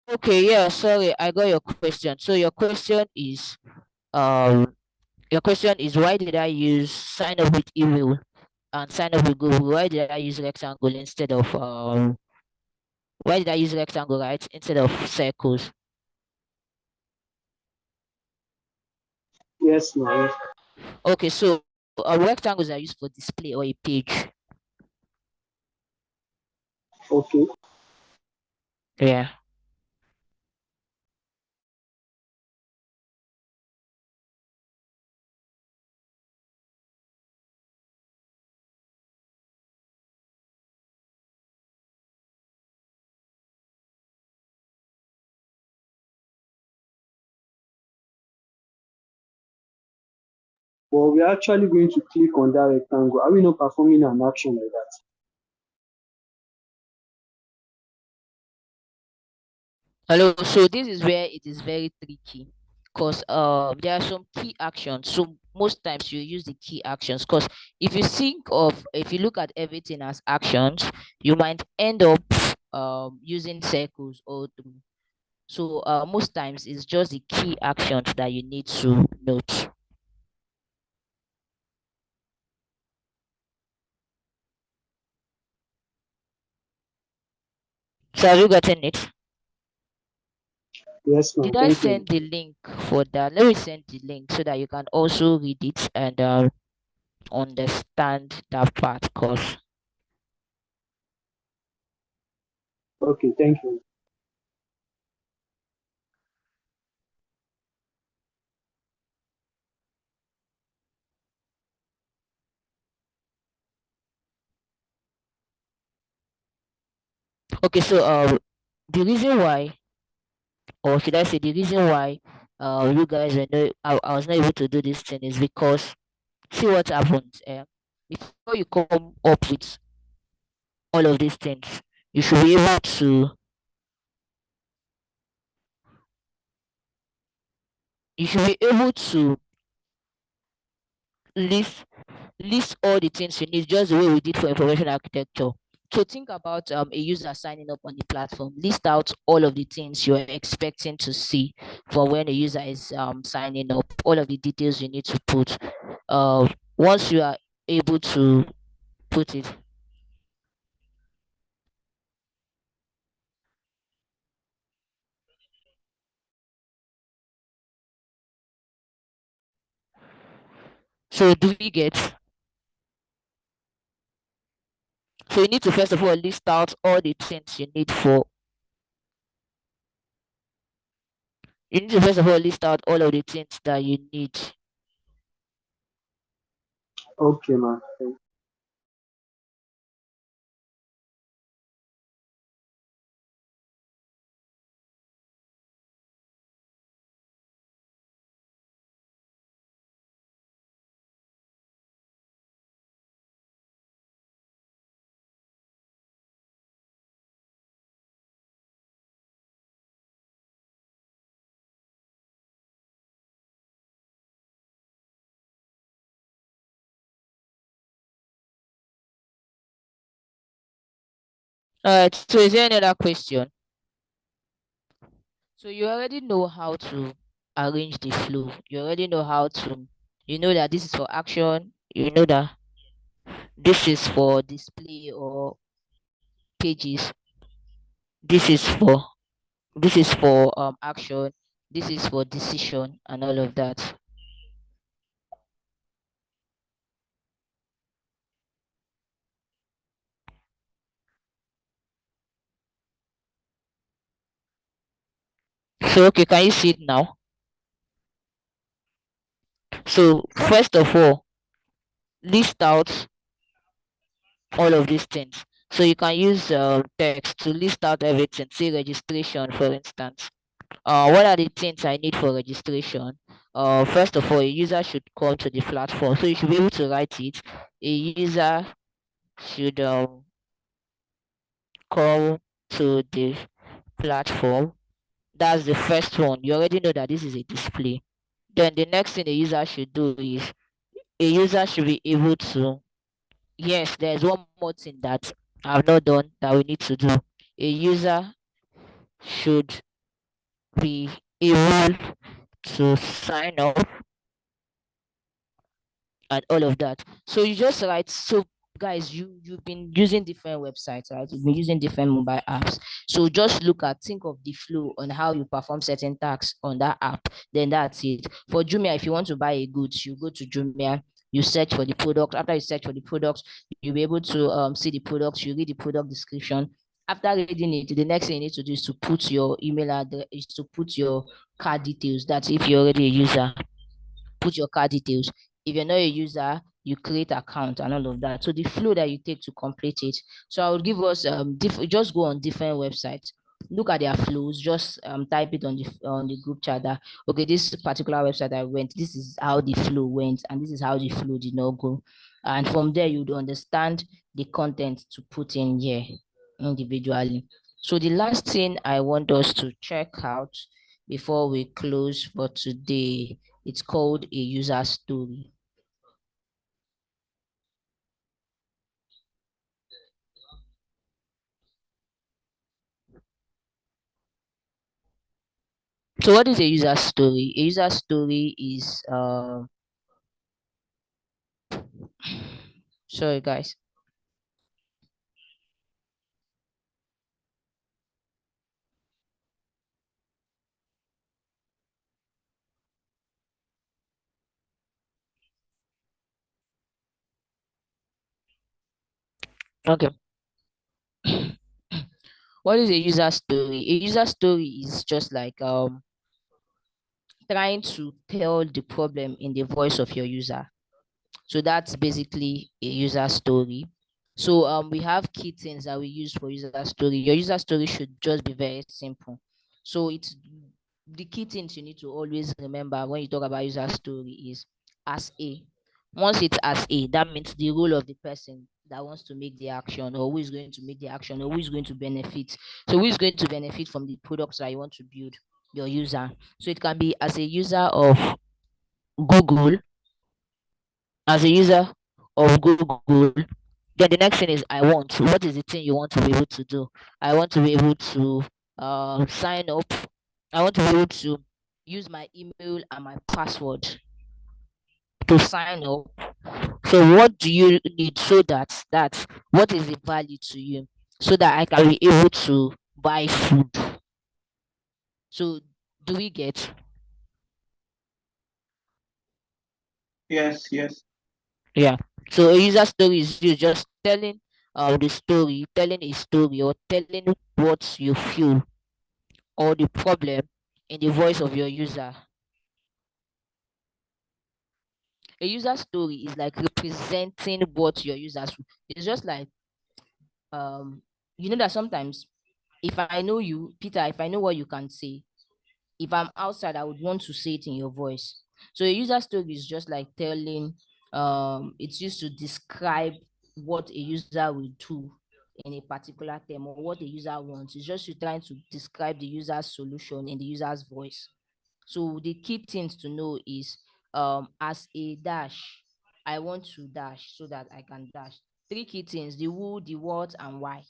Okay, yeah, sorry, I got your question. So um your question is why did I use sign up with email and sign up with Google? Why did I use rectangle instead of why did I use rectangle, right, instead of circles? Yes, no. Okay, so rectangles are used for display or a page. Okay. Yeah. Well, we're actually going to click on that rectangle. Are we not performing an action like that? Hello. So this is where it is very tricky because there are some key actions. So most times you use the key actions because if you look at everything as actions, you might end up using circles or so most times it's just the key actions that you need to note. So have you gotten it? Yes, ma'am. Did I Thank you. send the link for that? Let me send the link so that you can also read it and understand that part. Cause Okay, thank you. Okay, so the reason why, or should I say the reason why you guys were not, I was not able to do this thing is because see what happens. Before you come up with all of these things, you should be able to you should be able to list list all the things you need, just the way we did for information architecture. So think about a user signing up on the platform. List out all of the things you're expecting to see for when a user is signing up, all of the details you need to put. Once you are able to put it, so do we get? So you need to first of all list out all the things you need for. You need to first of all list out all of the things that you need. Okay, man. All right. So is there any other question? So you already know how to arrange the flow. You already know how to, you know that this is for action. You know that this is for display or pages. This is for action. This is for decision and all of that. So okay, can you see it now? So first of all, list out all of these things. So you can use text to list out everything. Say registration, for instance. What are the things I need for registration? First of all, a user should come to the platform, so you should be able to write it. A user should come to the platform. That's the first one. You already know that this is a display. Then the next thing the user should do is a user should be able to. Yes, there's one more thing that I've not done that we need to do. A user should be able to sign up and all of that. So you just write. So guys, you've been using different websites, right? You've been using different mobile apps. So just think of the flow on how you perform certain tasks on that app. Then that's it. For Jumia, if you want to buy a goods, you go to Jumia. You search for the product. After you search for the products, you'll be able to see the products. You read the product description. After reading it, the next thing you need to do is to put your email address, is to put your card details. That's if you're already a user, put your card details. If you're not a user, you create account and all of that. So the flow that you take to complete it. So I would give us just go on different websites, look at their flows, just type it on the group chat that okay, this particular website I went, this is how the flow went, and this is how the flow did not go. And from there you'd understand the content to put in here individually. So the last thing I want us to check out before we close for today, it's called a user story. So what is a user story? A user story is sorry guys. Okay. What is a user story? A user story is just like trying to tell the problem in the voice of your user. So that's basically a user story. So we have key things that we use for user story. Your user story should just be very simple. So it's the key things you need to always remember when you talk about user story is as a. Once it's as a, that means the role of the person that wants to make the action, or who is going to make the action, or who is going to benefit. So who is going to benefit from the products that you want to build? Your user. So it can be as a user of Google, as a user of Google. Then the next thing is I want. What is the thing you want to be able to do? I want to be able to sign up. I want to be able to use my email and my password to sign up. So what do you need so that what is the value to you so that I can be able to buy food? So do we get? Yes, yes. Yeah. So a user story is you just telling the story, telling a story or telling what you feel or the problem in the voice of your user. A user story is like representing what your users. It's just like you know that sometimes if I know you, Peter, if I know what you can say, if I'm outside, I would want to say it in your voice. So a user story is just like telling, it's used to describe what a user will do in a particular term or what the user wants. It's just you trying to describe the user's solution in the user's voice. So the key things to know is as a dash, I want to dash so that I can dash. Three key things: the who, the what, and why.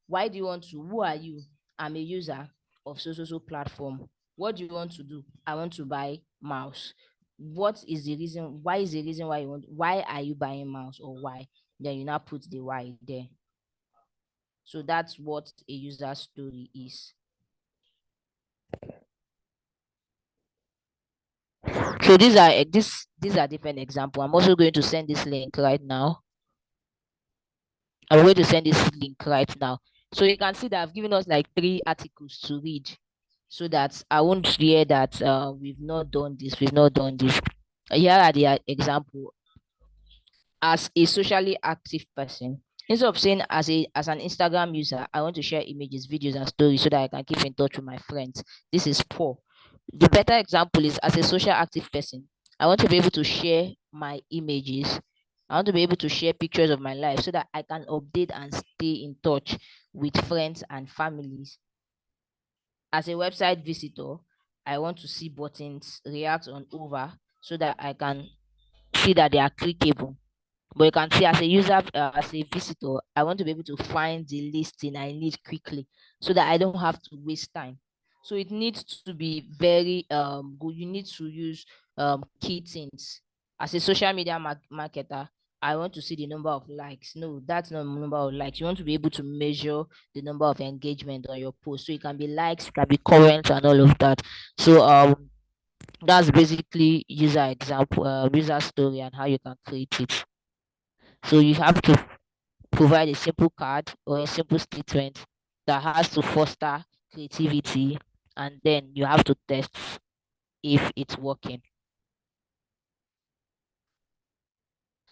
Why do you want to? Who are you? I'm a user of so platform. What do you want to do? I want to buy mouse. What is the reason? Why is the reason why you want? Why are you buying mouse or why? Then you now put the why there. So that's what a user story is. So these are different examples. I'm also going to send this link right now. I'm going to send this link right now. So you can see that I've given us like 3 articles to read so that I won't hear that we've not done this, we've not done this. Here are the example. As a socially active person, instead of saying as an Instagram user, I want to share images, videos, and stories so that I can keep in touch with my friends. This is poor. The better example is as a social active person, I want to be able to share my images. I want to be able to share pictures of my life so that I can update and stay in touch with friends and families. As a website visitor, I want to see buttons, react on over so that I can see that they are clickable. But you can see as a user, as a visitor, I want to be able to find the listing I need quickly so that I don't have to waste time. So it needs to be very good. You need to use key things. As a social media marketer, I want to see the number of likes. No, that's not the number of likes. You want to be able to measure the number of engagement on your post. So it can be likes, it can be comments, and all of that. So that's basically user example, user story, and how you can create it. So you have to provide a simple card or a simple statement that has to foster creativity, and then you have to test if it's working.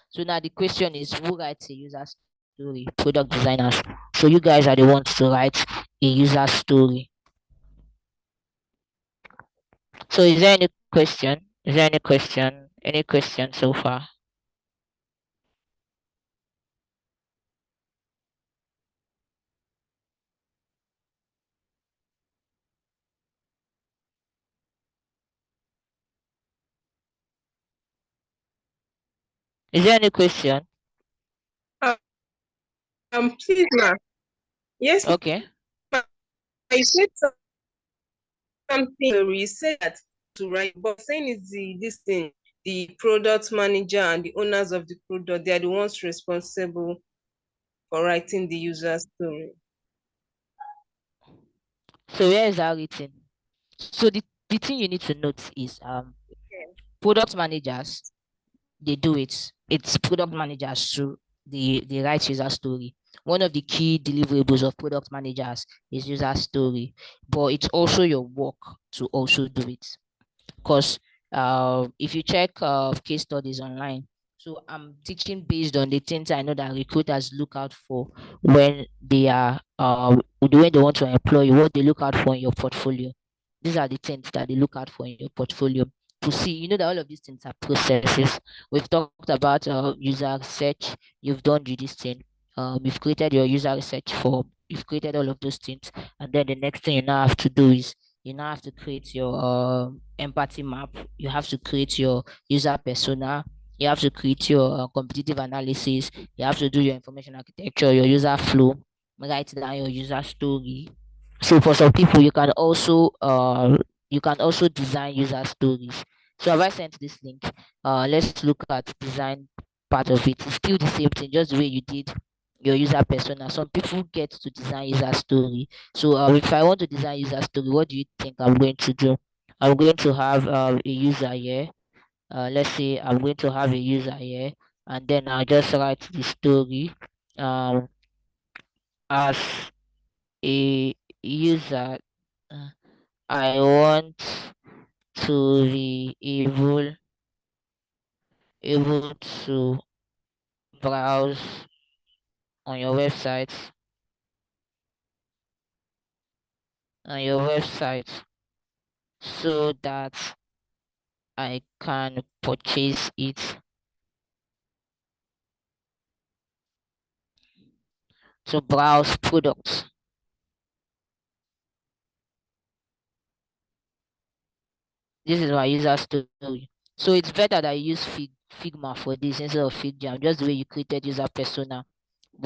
So now the question is, who writes a user story? Product designers. So you guys are the ones to write a user story. So is there any question? Is there any question? Any question so far? Is there any question? Please, ma. Yes, Okay. ma. I said something. You said that to write, but saying is this thing, the product manager and the owners of the product, they are the ones responsible for writing the user story. So where is that written? So the thing you need to note is product managers, they do it. It's product managers to the right user story. One of the key deliverables of product managers is user story, but it's also your work to also do it. Because if you check case studies online, So I'm teaching based on the things I know that recruiters look out for when they are when they want to employ you, what they look out for in your portfolio. These are the things that they look out for in your portfolio to see. You know that all of these things are processes. We've talked about user research. You've done this thing. You've created your user research form. You've created all of those things, and then the next thing you now have to do is you now have to create your empathy map. You have to create your user persona. You have to create your competitive analysis. You have to do your information architecture, your user flow, write down your user story. So for some people, you can also design user stories. So have I sent this link? Let's look at design part of it. It's still the same thing, just the way you did your user persona. Some people get to design user story. So if I want to design user story, what do you think I'm going to do? I'm going to have a user here. Let's say I'm going to have a user here, and then I'll just write the story um, as a user. uh, I want to be able to browse on your website so that I can purchase it, to browse products. This is my user story. So it's better that you use Figma for this instead of FigJam, just the way you created user persona.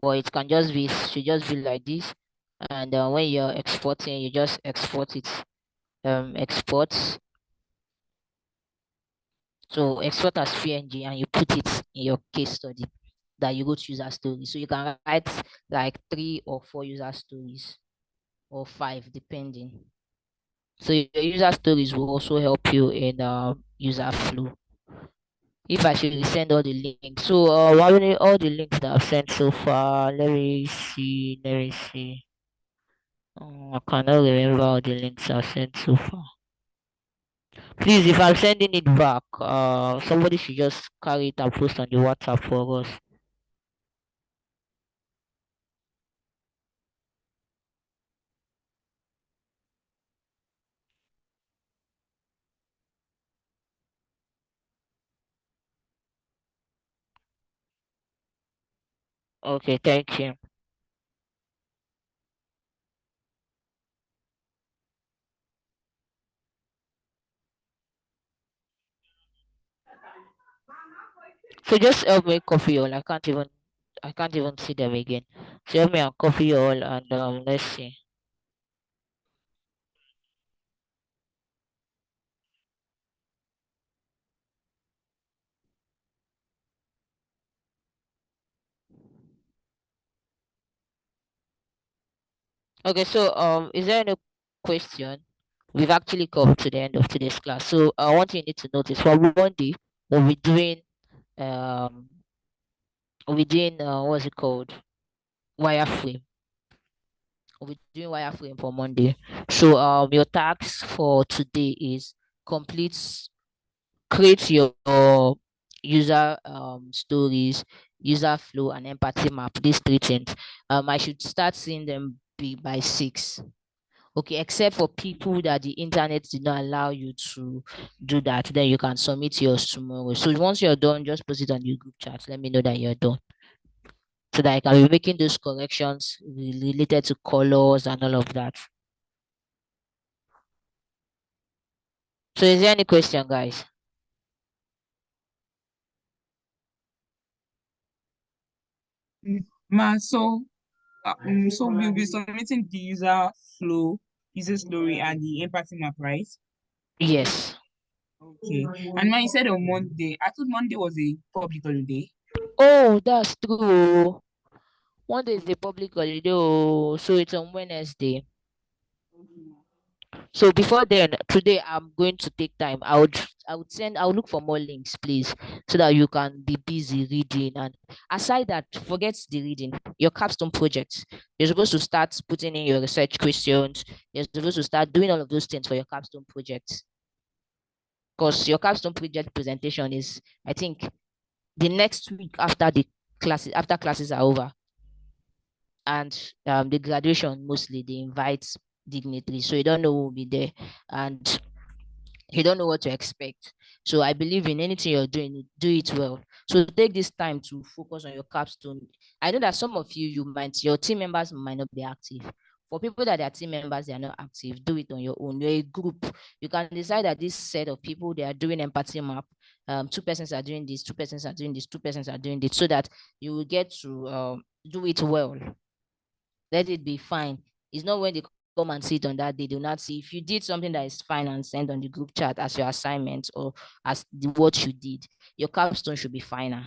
But it can just be should just be like this. And when you're exporting, you just export it. Exports. So export as PNG and you put it in your case study that you go to user story. So you can write like 3 or 4 user stories or 5 depending. So your user stories will also help you in user flow. If I should send all the links. So all the links that I've sent so far. Let me see. I cannot remember all the links I've sent so far. Please, if I'm sending it back, somebody should just carry it and post on the WhatsApp for us. Okay, thank you. So just help me copy all. I can't even see them again. So help me and copy all and let's see. Okay, so is there any question? We've actually come to the end of today's class. So one thing you need to notice for Monday, we'll be doing um what's it called? Wireframe. We'll be doing wireframe for Monday. So your task for today is complete create your user stories, user flow, and empathy map. These 3 things. I should start seeing them be by 6. Okay, except for people that the internet did not allow you to do that, then you can submit yours tomorrow. So once you're done, just post it on your group chat. Let me know that you're done. So that I can be making those corrections related to colors and all of that. So is there any question, guys? So we'll be submitting the user flow, user story, and the empathy map, right? Yes. Okay. And when you said on Monday, I thought Monday was a public holiday. Oh, that's true. Monday is the public holiday, so it's on Wednesday. So before then, today I'm going to take time. I would look for more links, please, so that you can be busy reading. And aside that, forget the reading. Your capstone project, you're supposed to start putting in your research questions. You're supposed to start doing all of those things for your capstone project. Because your capstone project presentation is, I think, the next week after classes are over, and the graduation, mostly they invite dignitaries, so you don't know who will be there, and you don't know what to expect. So I believe in anything you're doing, do it well. So take this time to focus on your capstone. I know that some of your team members might not be active. For people that are team members, they are not active, do it on your own. You're a group. You can decide that this set of people, they are doing empathy map. Two persons are doing this, two persons are doing this, two persons are doing this, so that you will get to do it well. Let it be fine. It's not when they come and sit on that, they do not see. If you did something that is fine and send on the group chat as your assignment or as what you did, your capstone should be finer.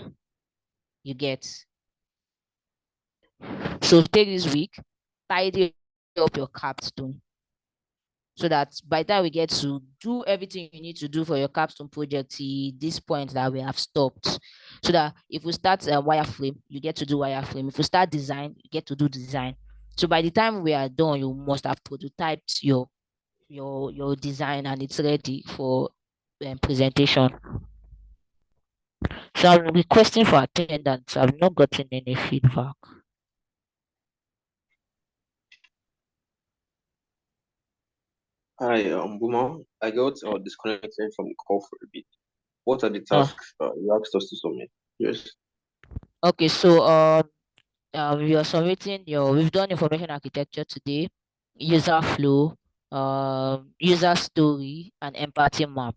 You get. So take this week, tidy up your capstone, so that by the time we get to do everything you need to do for your capstone project, this point that we have stopped, so that if we start a wireframe, you get to do wireframe. If we start design, you get to do design. So by the time we are done, you must have prototyped your design and it's ready for presentation. So I'm requesting for attendance. I've not gotten any feedback. Hi, Buma. I got disconnected from the call for a bit. What are the Oh, tasks you asked us to submit? Yes. okay. So we are submitting we've done information architecture today, user flow, user story, and empathy map.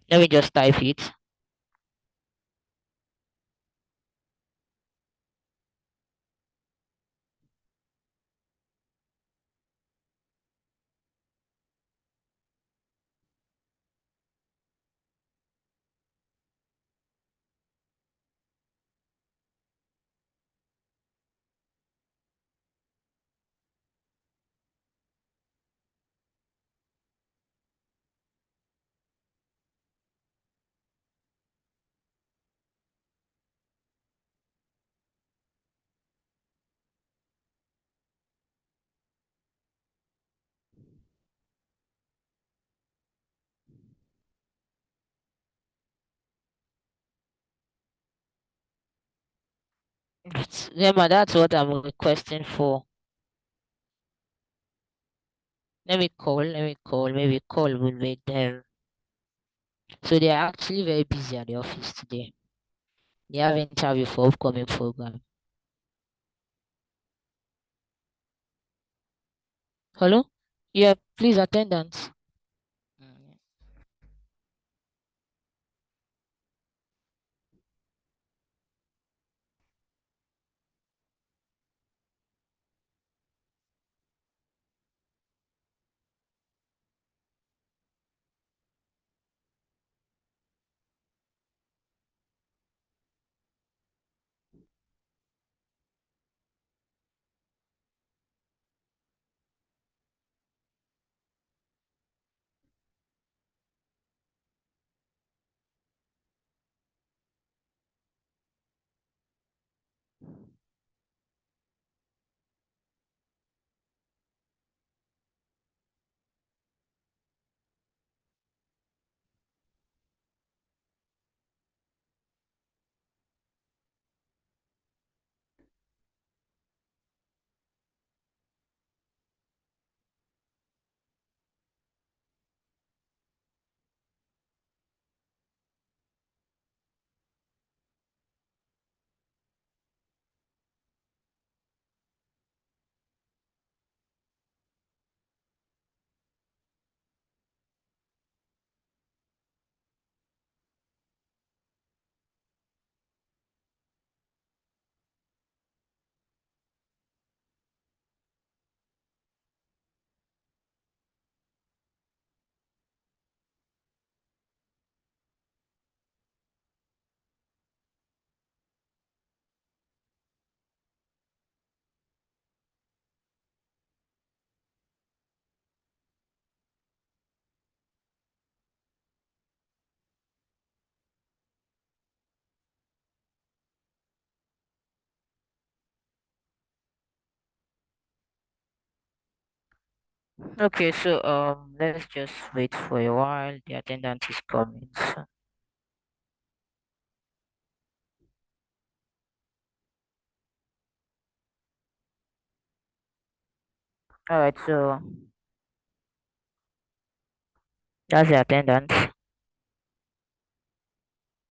Let me just type it. Remember, that's what I'm requesting for. Maybe call will make them. So they are actually very busy at the office today. They have interview for upcoming program. Hello? Yeah, please attendance. Mm, Okay, so let's just wait for a while. The attendance is coming. So. All right, so that's the attendance.